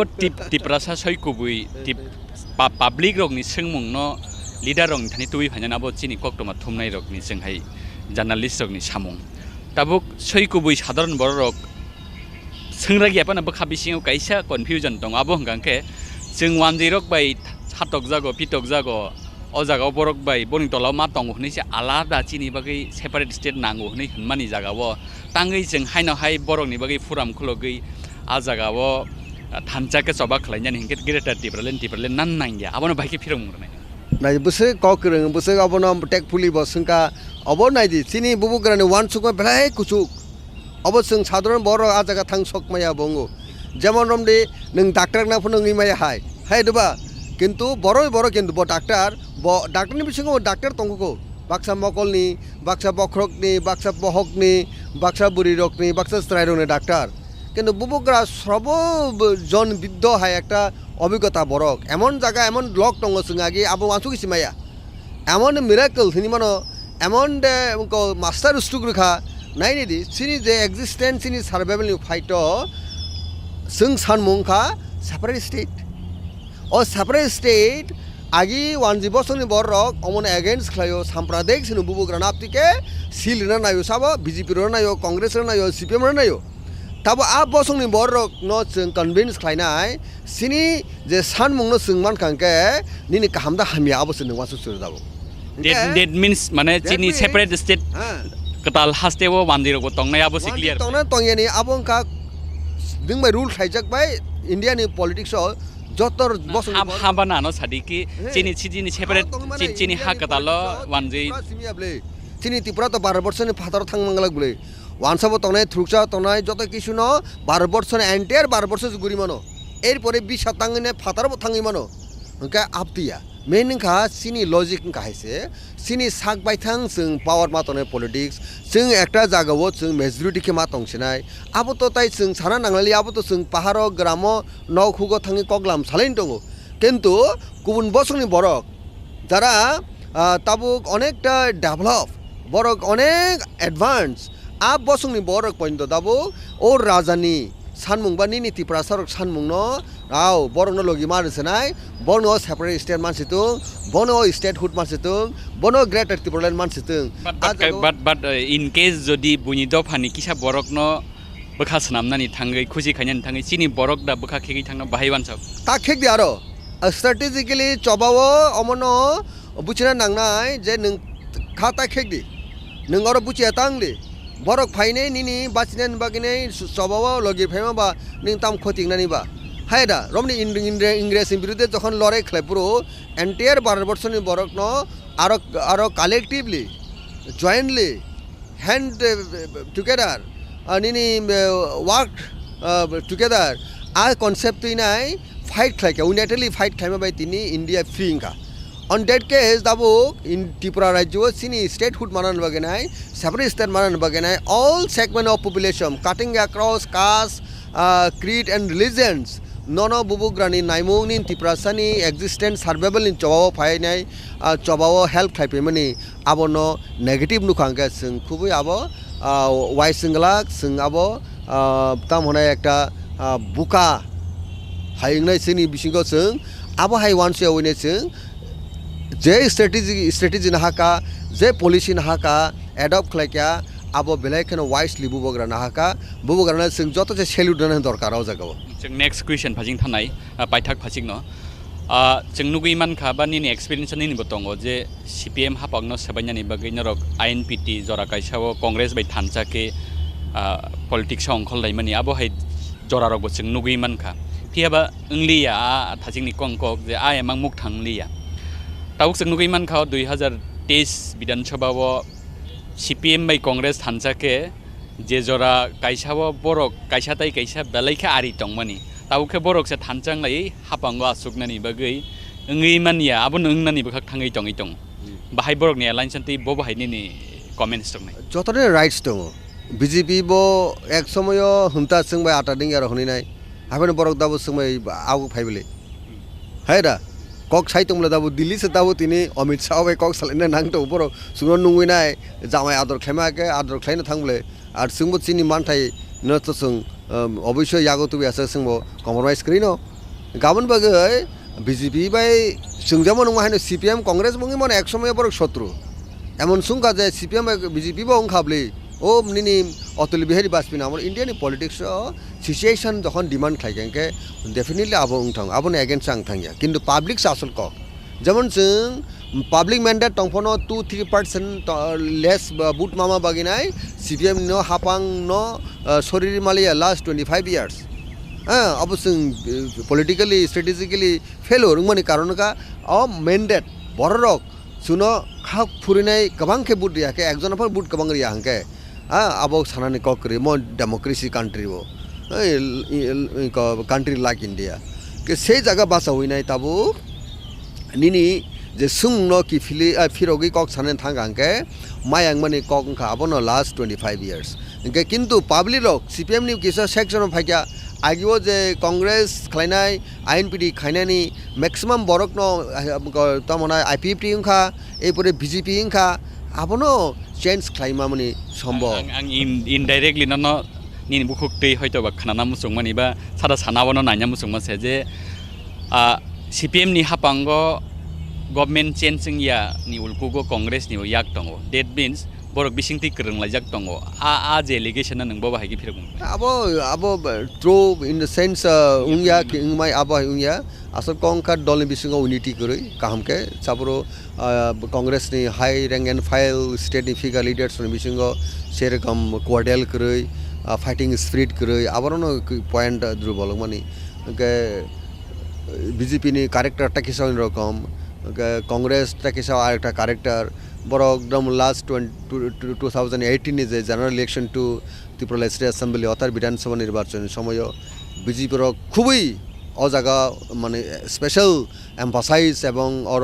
तिप्रासा सयकुबुइ तिप पाब्लिक रगनि सोंमुं न लिडार रगनि थानि तुइ फायना अब चिनी कक्टमा थुमनाय रगनि जोंहाय जर्नालिस्ट रगनि सामुं ताबुक सयकुबुइ साधारण बर रग सोंरा गैयापाना बखा बिसिङाव कायसा कन्फ्यूजन दं आबो हंगांके जों 10 बाय सातक जागो पितक जागो ओ जागाव बरक बाय बनि तलाव मा दं हनैसे आलादा चिनि बागै सेपारेट स्टेट नांगौ हनै हनमानि जागाव तांगै जों हायनो हाय बरकनि बागै फुराम खुलगै आ जागाव थानचाके सबा खलायनानै हिंके ग्रेटर तिप्रालेन नान नांगिया आबनो बायके फिरं मुरनाय नाय बुसे ककरं बुसे आबनो टेक पुलि बसंका अबो नायदि चिनि बुबुग्रानि वान सुक बेलाय कुचुक अब जों साधारण बर आ जागा थां सकमाया बंगो जेमन रमदे नों डाक्टर ना फनोंगै माया हाय दबा किन्तु बर किन्तु ब डाक्टरनि बिसिङाव डाक्टर तंगको बाक्सा मकलनि बाक्सा बख्रकनि बाक्सा बहकनि बाक्सा बुरिरकनि बाक्सा स्ट्राइरनि डाक्टर किन्तु बुबुग्रा सब जन बिद्ध हाय একটা অভিজ্ঞতা বরক এমন জায়গা এমন ব্লক দङ जों आगे आबो वासु किसि माया एमन मिराकल हिनि मानो एमन दे मास्टार स्टुग्रखा नायनि दि सिनि जे एक्जिस्टेंस सिनि सर्वाइवल फाइट जों सानमुंखा सेपारेट स्टेट ओ सेपारेट स्टेट आगि 1 बसरनि बरक अमन अगेंस्ट खलायो साम्प्रदायिक सिनु बुबुग्रा नापतिके सिलना नायो साबो बीजेपी रो नायो कांग्रेस रो नायो सीपीएम रो नायो ताबो आ बसंनि बरक न जों कन्विन्स खालायनाय सिनि जे सानमुंनो जों मानखांके निनि काहामदा हामिया आबोसो नों वासु सुर दाबो that means माने चिनि सेपारेट स्टेट कताल हास्टेवो वान्दिरगो तंनायाबो सि क्लियर तंना तंयानि आबंका दिंबाय रुल खायजाक बाय इंडियानि पॉलिटिक्स जतर बसं हाबाना न सादिकी चिनि सेपारेट चिनि हा कताल वानजै चिनि त्रिपुरा तो 12 वर्षनि फादर थांमंगलाक बुले वानसाबो तंनाय थ्रुकसा तंनाय जत किछु न 12 वर्षनि एन्टायर 12 वर्ष गुरि मानो एर परे 20 शतांगने फादरबो थाङै मानो ओंका आपतिया मेनखा सिनि लजिक काहायसे सिनि साक बायथां जों पावर मातने पॉलिटिक्स जों एकटा जागाव जों मेजॉरिटी के मा तंसिनाय आबो तो ताइ जों साना नांलालि आबो तो जों पाहारो ग्रामो नखुगो थाङि कगलाम सालाइन दङ किन्तु गुबुन बसंनि बरक যারা তাবুক অনেকটা ডেভেলপ বরক অনেক অ্যাডভান্স আপ বসংনি বরক পর্যন্ত দাবুক ও রাজানি सानमुंबा निनि त्रिपुरा सरक सानमुंनो आव बरनो लगी मारसेनाय बनो सेपारेट स्टेट मानसितुं बनो स्टेटहुड मानसितुं बनो ग्रेटर त्रिपुरालेण्ड मानसितुं but in case जदि बुनि दफानि किसा बरकनो बखा सनामनानि थांगै खुसि खायनानि थांगै सिनि बरक दा बखा खेगै थांनो बाहायवान सब ता खेग दि आरो स्ट्रेटेजिकली चबावो अमनो बुचिना नांनाय जे नों खाता खेग दि नों आरो बुचिया तांदि borok phaine nini bachinen bagine sobawa logi phema ba ning tam khoting nani ba haida romni ingres বিরুদ্ধে যখন লড়াই খেলে পুরো entire ভারতবর্ষনি borok no aro collectively jointly hand together nini work together a concept inai fight khlaika unilaterally fight khlaima bai tini India freeingka on that case dabo in Tripura rajyo sini statehood manan bagenai separate state manan bagenai all segment of population cutting across caste creed and religions nono bubugrani naimung nin Tripurasani existence survival in chobao phainai chobao help khlaipe mani abono negative nukhangka sing khubui abo wai singlak sing abo tam honai ekta buka haingnai sini bisingo sing abo hai once awine sing J strategy nahaka je policy nahaka adopt khlaika abo belai khano wisely bubogra nahaka bubogra sing joto je salute na dorkar au jagao जों next question फाजिं थानाय पाइथाक फाजिं न जों नुगै मानखा बा निनि experience नि बतंगो जे CPM हापागनो सबायनानि बगै नरक आईएनपीटी जरा कायसावो Congress bye थानचाके politics अंखल लायमानि आबो हाय जरारक जों नुगै मानखा फियाबा इंलिया थाजिंनि कंकक जे आ एमां मुख थांलिया ताउक जों नुगै मानखा 2023 विधानसभाव सीपीएम बाय कांग्रेस थानचाके जे जरा कायसाव बरक कायसाताय कायसा बेलायखा आरि तंगमानि ताउखे बरक से थानचां लाई हापांगो आसुकनानि बगै ओंगै मानिया आबो नोंनानि बखा थाङै तङै तङ बाहाय बरकनि एलायन्सनति बो बाहायनि कमेन्ट्स दंनाय जतरे राइट्स दङ बीजेपी बो एक समय हुंता संबाय आटा दिंगार हनिनाय हाबेन बरक दाबो संबाय आगु फाइबले हायदा कक साइतंब्ला दाबो दिल्ली से दाबो तिनि अमित शाह बाय कक सालायना नांगतो बरक सुनो नुंगैनाय जामाय आदर खायमाके आदर खायनो थांबले আর সিংবো চিনি মানথাই নতো সং অবশ্যই ইয়াগতো বিয়াসা সিংবো কম্প্রমাইজ করি ন গাবন বাগৈ বিজেপি বাই সিংজামো নং হাইনো সিপিএম কংগ্রেস মঙ্গি মানে এক সময় বড় শত্রু এমন সুংকা যে সিপিএম বিজেপি বং খাবলি ও নিনি অতুল বিহারী বাজপেয়ী আমার ইন্ডিয়ানি পলিটিক্স সিচুয়েশন যখন ডিমান্ড খাইকে ডেফিনেটলি আবো উঠাং আবো এগেনস্ট আং থাঙ্গিয়া কিন্তু পাবলিক আসল কক যেমন जों पाब्लिक मैंडेट टंफनो 2-3% लेस बुट मामा बागिनाय सीपीएम नो हापां नो शरीर मालिया लास्ट 25 years अब जों पलिटिकली स्ट्रेटेजिकली फेलर माने कारण का मैंडेट बररक सुनो खा फुरिनाय गोबां के बुट रियाके एकजनफोर बुट गोबां रिया हांके अब सानानि ककरि मो डेमोक्रेसी कंट्री वो कंट्री लाइक इंडिया के से जगह बासा होइनाय ताबो निनी जे सुंगनो की फिरोगी कक साने थांगांके मायांग माने कक आबनो लास्ट 25 years इनके किंतु पाब्लिक रक सीपीएम नि किसा सेक्शन ऑफ फाइया आगियो जे कांग्रेस खलायनाय आईएनपीडी खायनानि मैक्सिमाम बरकनो तमना आईपीएफटी इंखा एपरे बीजेपी इंखा आबनो चेंज खायमा माने सम्भव आं इनडाइरेक्टली न निनि बुखुक्तै हयतो बा खाना मुसुंमानि बा सादा सानावनो नाया मुसुंमासे जे सीपीएम नि हापांगो गभर्नमेंट चेंजिंग या नि उल्कुगो कांग्रेस नि याक दंगो दैट मीन्स बरक बिसिंति करंलाय जाक दंगो आ जे allegation नंगबो बाहायगि फिरगुं abo true in the sense ungya ki ungmai abo ungya asal kongka dol bisingo unity koroi kahamke sabro congress ni high rank and file state figure leaders ni bisingo serakam cordial koroi fighting spirit koroi abarono point drubol mani ke BJP ni character ta kisa rokom Congress किसा आरेकटा character बड़ एकदम last 2018 जे general election to Tripura legislative assembly अर्थात विधानसभा निर्वाचन समय बीजेपीर खुबई अजागा माने स्पेशल एम्फासाइज एवं और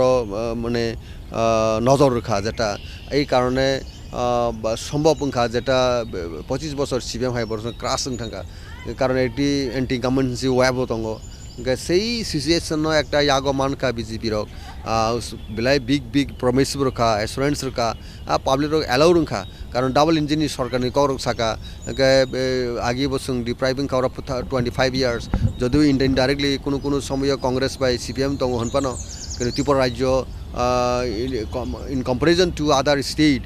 माने नजर रखा जेटा এই কারণে সম্ভব সংখ্যা যেটা 25 বছর সিপিএম হাই বছর ক্রাস সংখ্যা কারণ এটি এন্টি গভর্নমেন্সি ওয়েব হতঙ্গ সেই সিচুয়েশন একটা ইয়াগো মানকা बीजेपी रक बेलाय बिग प्रमिस रखा एश्योरेंस रखा पाब्लिक रक एलाउ रखा कारण डाबल इंजिन सरकारनि कौरक साका आगे बसुं डिप्राइविंग कावर 25 years जदिव इनडाइरेक्टली कोनो समय कांग्रेस बाय सीपीएम दङ हनपानो किन्तु त्रिपुरा राज्य in comparison to other state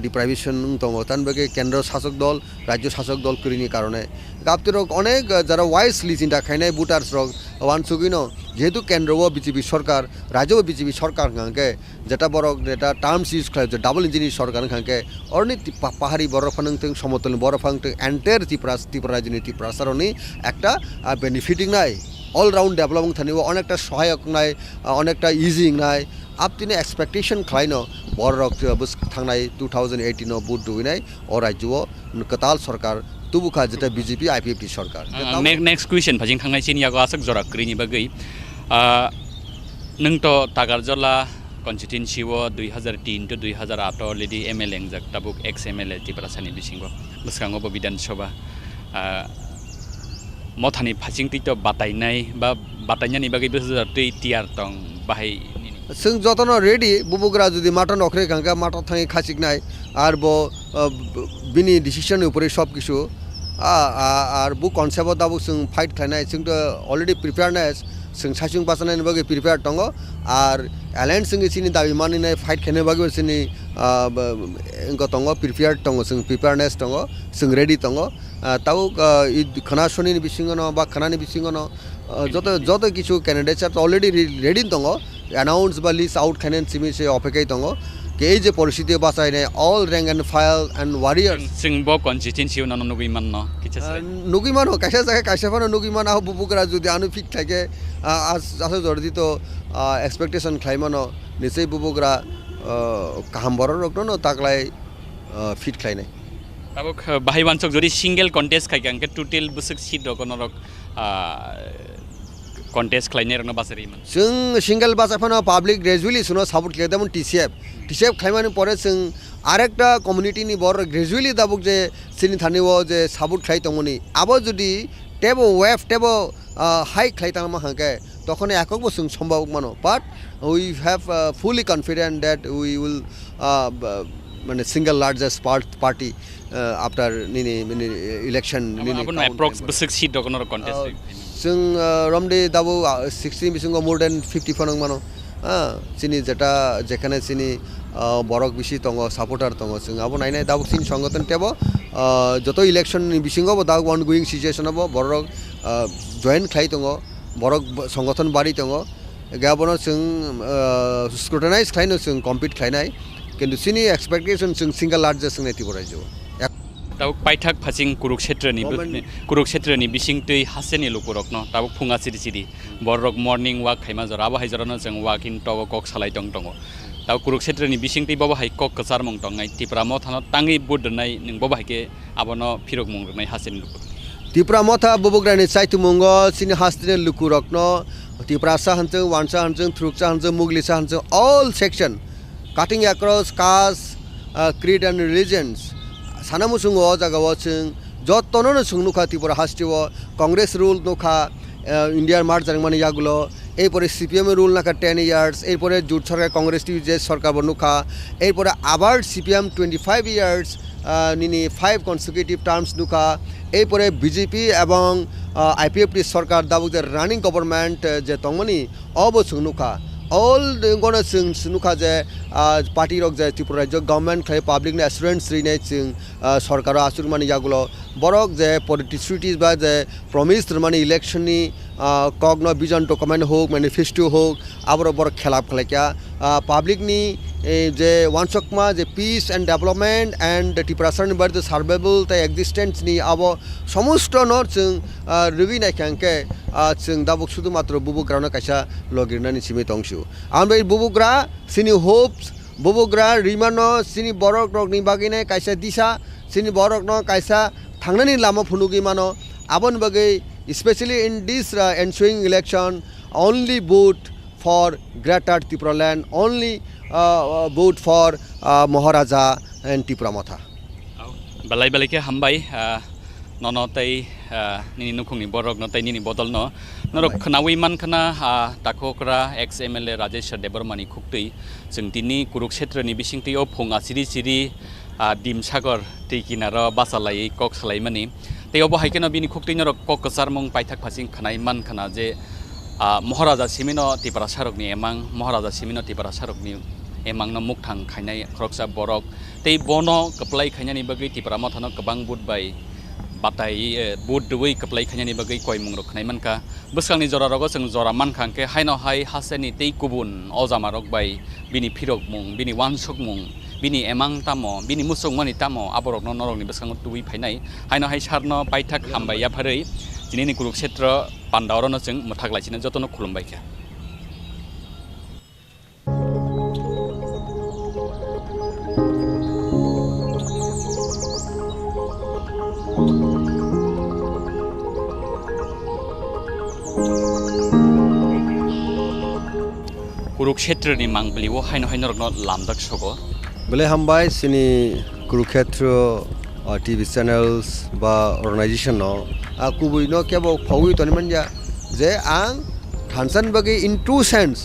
deprivation tongo tan bage kendro shasok dol rajyo shasok dol kurini karone aptirok onek jara wisely চিন্তা খাইনাই ভোটার্স রক ওয়ান সুগিনো যেহেতু কেন্দ্র ও বিজেপি সরকার রাজ্য ও বিজেপি সরকার খানকে যেটা বড় যেটা টার্মস ইউজ খাই যে ডাবল ইঞ্জিনিয়ার সরকার খানকে অর্নি পাহাড়ি বরফানং সমতল বরফাং এন্টায়ার ত্রিপুরা রাজ্যনি ত্রিপুরা সারনি একটা বেনিফিটিং নাই অলরাউন্ড ডেভেলপমেন্ট থানি অনেকটা সহায়ক নাই অনেকটা ইজিং নাই আপনি এক্সপেকটেশন খাইনো বড় থাংনাই 2018 বুট দুইনাই ও রাজ্য কতাল সরকার তুবুখা যেটা বিজেপি আইপিএফটি সরকার नेक्स्ट क्वेश्चन भाजिं थांनाय सिनि यागो आसक जरा क्रिनि बागै नों तो तागारजला कन्स्टिट्युएन्सि वो 2003 to 2008 अलरेडी एमएलए जाक ताबुक एक्स.MLA टिप्रासानि बिसिंगो बसकांगो विधानसभा मथानि फासिंति तो बातायनाय बा बातायनायनि बागै बे टिआर तं बाहाय जों जतनो रेडी बुबुग्रा जुदि माटा नखरे गांगा माटा थाङै खासिकनाय आर बो बिनि डिसिसन उपरे सब किछु আর বু কনসেপ্ট দাবো जों फाइट खालायनाय जों तो अलरेडी प्रिपेयारनेस जों साइसिं बासानायनि बागै प्रिपेयार दङ आर एलायन्स जों सिनि दाबि मानिनाय फाइट खालायनाय बागै सिनि इंको दङ प्रिपेयार दङ जों प्रिपेयारनेस दङ जों रेडी दङ ताव खोनासनि बिसिङन बा खोनानि बिसिङन যত কিছু ক্যান্ডিডেটস অলরেডি রেডি দङ অ্যানাউন্স বা লিস্ট আউট খাইনান সিমি সে অপেক্ষায় দङ এই যে পরিস্থিতি বাঁচাইনাय all rank and file and warrior जों बो कन्स्टिट्युएन्सि उनाव नुगैमान न किछासे नुगैमान कायसा जागा कायसाफानो नुगैमान आ बुबुग्रा जुदि आनु फिट थाके आस जर्दि तो एक्सपेक्टेशन खाइमान निश्चय बुबुग्रा काहाम बर रकन ताकलाय फिट खाइनाय ताबुक बाहाय वानसक जदि सिंगल कन्टेस्ट खाइके आंके टोटल बुसक सिट रकन रक कन्टेस्ट खालायनाय रकन बासारिमान जों सिंगल बासाफानो पाब्लिक ग्रेजुअली सुनो सापर्ट खालायदोंमोन টিসিএফ খাইমানি পরে जों আরেকটা কমিউনিটিনি বড় গ্রেজুয়ালি দাবুক যে সিনি থানিও যে সাপোর্ট খাই তমনি আবো যদি টেবো ওয়েভ টেবো হাই খাইতামা হাঁকে তখন এককবো जों সম্ভব মানো but we have fully confident that we will মানে সিঙ্গল লার্জেস্ট পার্টি আফটার নিনি ইলেকশন নিনি অ্যাপ্রক্স বসক সিট রকন কন্টেস্ট जों रमडे दाबो 16 बिसिंग मोर देन 50 फनং मानो চিনি যেটা যেখানে চিনি বরক বেশি দङ সাপোর্টার দङ जों আবো নাইনাই দাবো চিনি সংগঠন টেবো যত ইলেকশন বিসিং হবো দাগ ওয়ান গোয়িং সিচুয়েশন হবো বরক জয়েন খাই দङ বরক সংগঠন বাড়ি দङ গাবনো जों স্ক্রুটানাইজ খাইনো जों কমপ্লিট খাইনাই কিন্তু চিনি এক্সপেক্টেশন जों सिंगल लार्जेस्ट नेति बरायजो ताबुक पाइथाक फासिं कुरुक्षेत्रनि बिसिंतै हासेनि लुकुरकनो ताबुक फुङा सिरि बरक मर्निं वाक खाइमा जरा बाहाय जरानो जों वाकिं टग कक सालाय दङ ताबुक कुरुक्षेत्रनि बिसिंतै बाहाय कक कसार मं दंनाय तिप्रा म थानो ताङै बुदनाय नों बाहायके आबनो फिरक मंगनाय हासेनि लुकुर तिप्रा मथा बुबुग्रानि साइतु मंग सिनि हास्तिनि लुकुरकनो तिप्रा सा हनजों वानसा हनजों थ्रुकसा हनजों मुगलिसा हनजों all section cutting across caste creed and religions सानामुसुंग जागाव जों जतनो जों नुखा त्रिपुरा हास्टिव कांग्रेस रूल नुखा इंडियार मार्च जारमानि यागुलो एरपरे सीपीएम रूल नाका 10 ইয়ার্স एरपरे जुट सरकार कांग्रेस जे सरकार नुखा एरपरे आबार सीपीएम 25 ইয়ার্স निनी 5 कन्सिक्यूटिव टार्म्स नुखा एरपरे बीजेपी एवं आईपीएफटी सरकार दाबुक जे रानिंग गवर्नमेंट जे तंगमनि अब जों नुखा ऑल गण जों नुखा जे पार्टी रक जे त्रिपुरा राज्य गवर्नमेंट खाय पाब्लिक ने एसुरेंस रिने जों सरकार आसुर मानि यागुलो बरक जे पॉलिटिसिटीज बा जे प्रमिस मानि इलेक्शन नि कग्न विजन डकुमेंट होक मैनिफेस्टो होक आबर बर खेलाप खलाइका पाब्लिक नि जे वानसकमा जे पीस एंड डेवलपमेंट एंड त्रिपुरासन बार जे सार्वाइवल ता एक्जिस्टेंस नि अब समस्त नर जों रुगिनाय खांके जों दाबुक शुधु मात्र बुबुग्रानो कायसा लगिरनानि सिमि तंसु आमफ्राय बुबुग्रा सिनि होप्स बुबुग्रा रिमानो सिनि बरक रकनि बागैने कायसा दिशा सिनि बरकनो कायसा थांनायनि लामा फुनुगि मानो आबन बागै especially in this ensuing election only vote for greater Tripura land only vote for Maharaja and Tripura Matha balai balai ke hambai nono tai nini nukhungni borok no tai nini bodol no norok khnawi man khana takokra ex.MLA Rajeshwar Debbarma ni khuktui जों दिनै कुरुक्षेत्रनि बिसिंतै ओ फुङा सिरि दिमसागर दैकिनार बासालायै कक सालायमानि तैयाव बाहायकेनो बिनि खुक्तैनो कक कसार मं पाइथाक फासिं खनाय मान खना जे महाराजा सिमिनो तिपारा सारकनि एमां महाराजा सिमिनो तिपारा सारकनि एमां न मुखथां खायनाय खरकसा बरक तै बनो कप्लाय खायनायनि बागै तिपारा मथानो गोबां बुटबाय बाताय बुट दुवै कप्लाय खायनायनि बागै कय मुं रखनाय मानका बसखांनि जरा रग जों जरा मानखांके हायनो हाय हासेनि तै गुबुन अजामा रकबाय बिनि फिरक मुं बिनि वानसक मुं बिनि एमां तामो बिनि मुसुक मानि तामो आबरक नरकनि बसखांनो दुवै फायनाय हायनो हाय सारनो पाइथाक हामबाय याफारै दिनैनि कुरुक्षेत्र पान्डावरनो जों मोथागलायसिनो जतनो खुलुमबायखे कुरुक्षेत्रनि मांगलिओ हायनो हायनो रकनो लामदाक सगो बोले हामबाय सिनि कुरुक्षेत्र टीवी चैनल्स बा ऑर्गेनाइजेशन नो कुबुई नो केबो फावि तनि मनजा जे आं थानसान बगे इन टू सेंस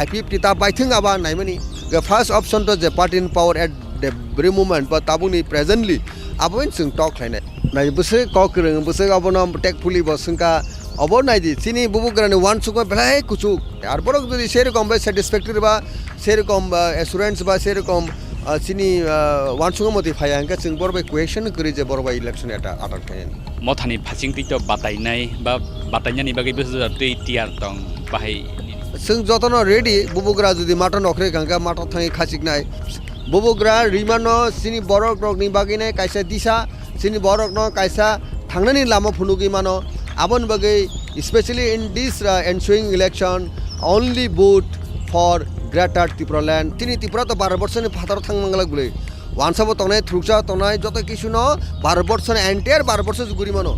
आईपीएफ ता बाइथिं आबा नायमनि द फर्स्ट ऑप्शन तो जे party in power at the very moment बा ताबुनि प्रेजेंटली आबोन जों टक खायनाय नाय बसे ककरं बसे आबोन टेकफुली बसंका अबो नायदि सिनि बुबुग्रानि वान सुको भलाई कुचु आर बरक जदि सेरकम बे सैटिस्फैक्टरी बा सेरकम एश्योरेंस बा सेरकम सिनि वान सुको मति फायांका जों बरबाय क्वेश्चन करि जे बरबाय इलेक्शन एटा आटार खायन मथानि फासिंति तो बातायनाय बा बातायनायनि बागै बे दै टियार दं बाहाय जों जतनो रेडी बुबुग्रा जदि माटा नखरे गांगा माटा थाङै खासिकनाय बुबुग्रा रिमानो सिनि बरक रकनि बागैनाय कायसा दिशा सिनि बरक न कायसा थांनायनि लामा फुनुगि मानो आबन बगै specially in this ensuing election only vote for greater Tripura land तिनि त्रिपुरा तो 12 वर्षनि फातार थांमांगलाक बुले वानसाबो तनाय थ्रुकसा तनाय जत किछु न 12 वर्षनि एन्टायर 12 वर्ष जुगुरि मानो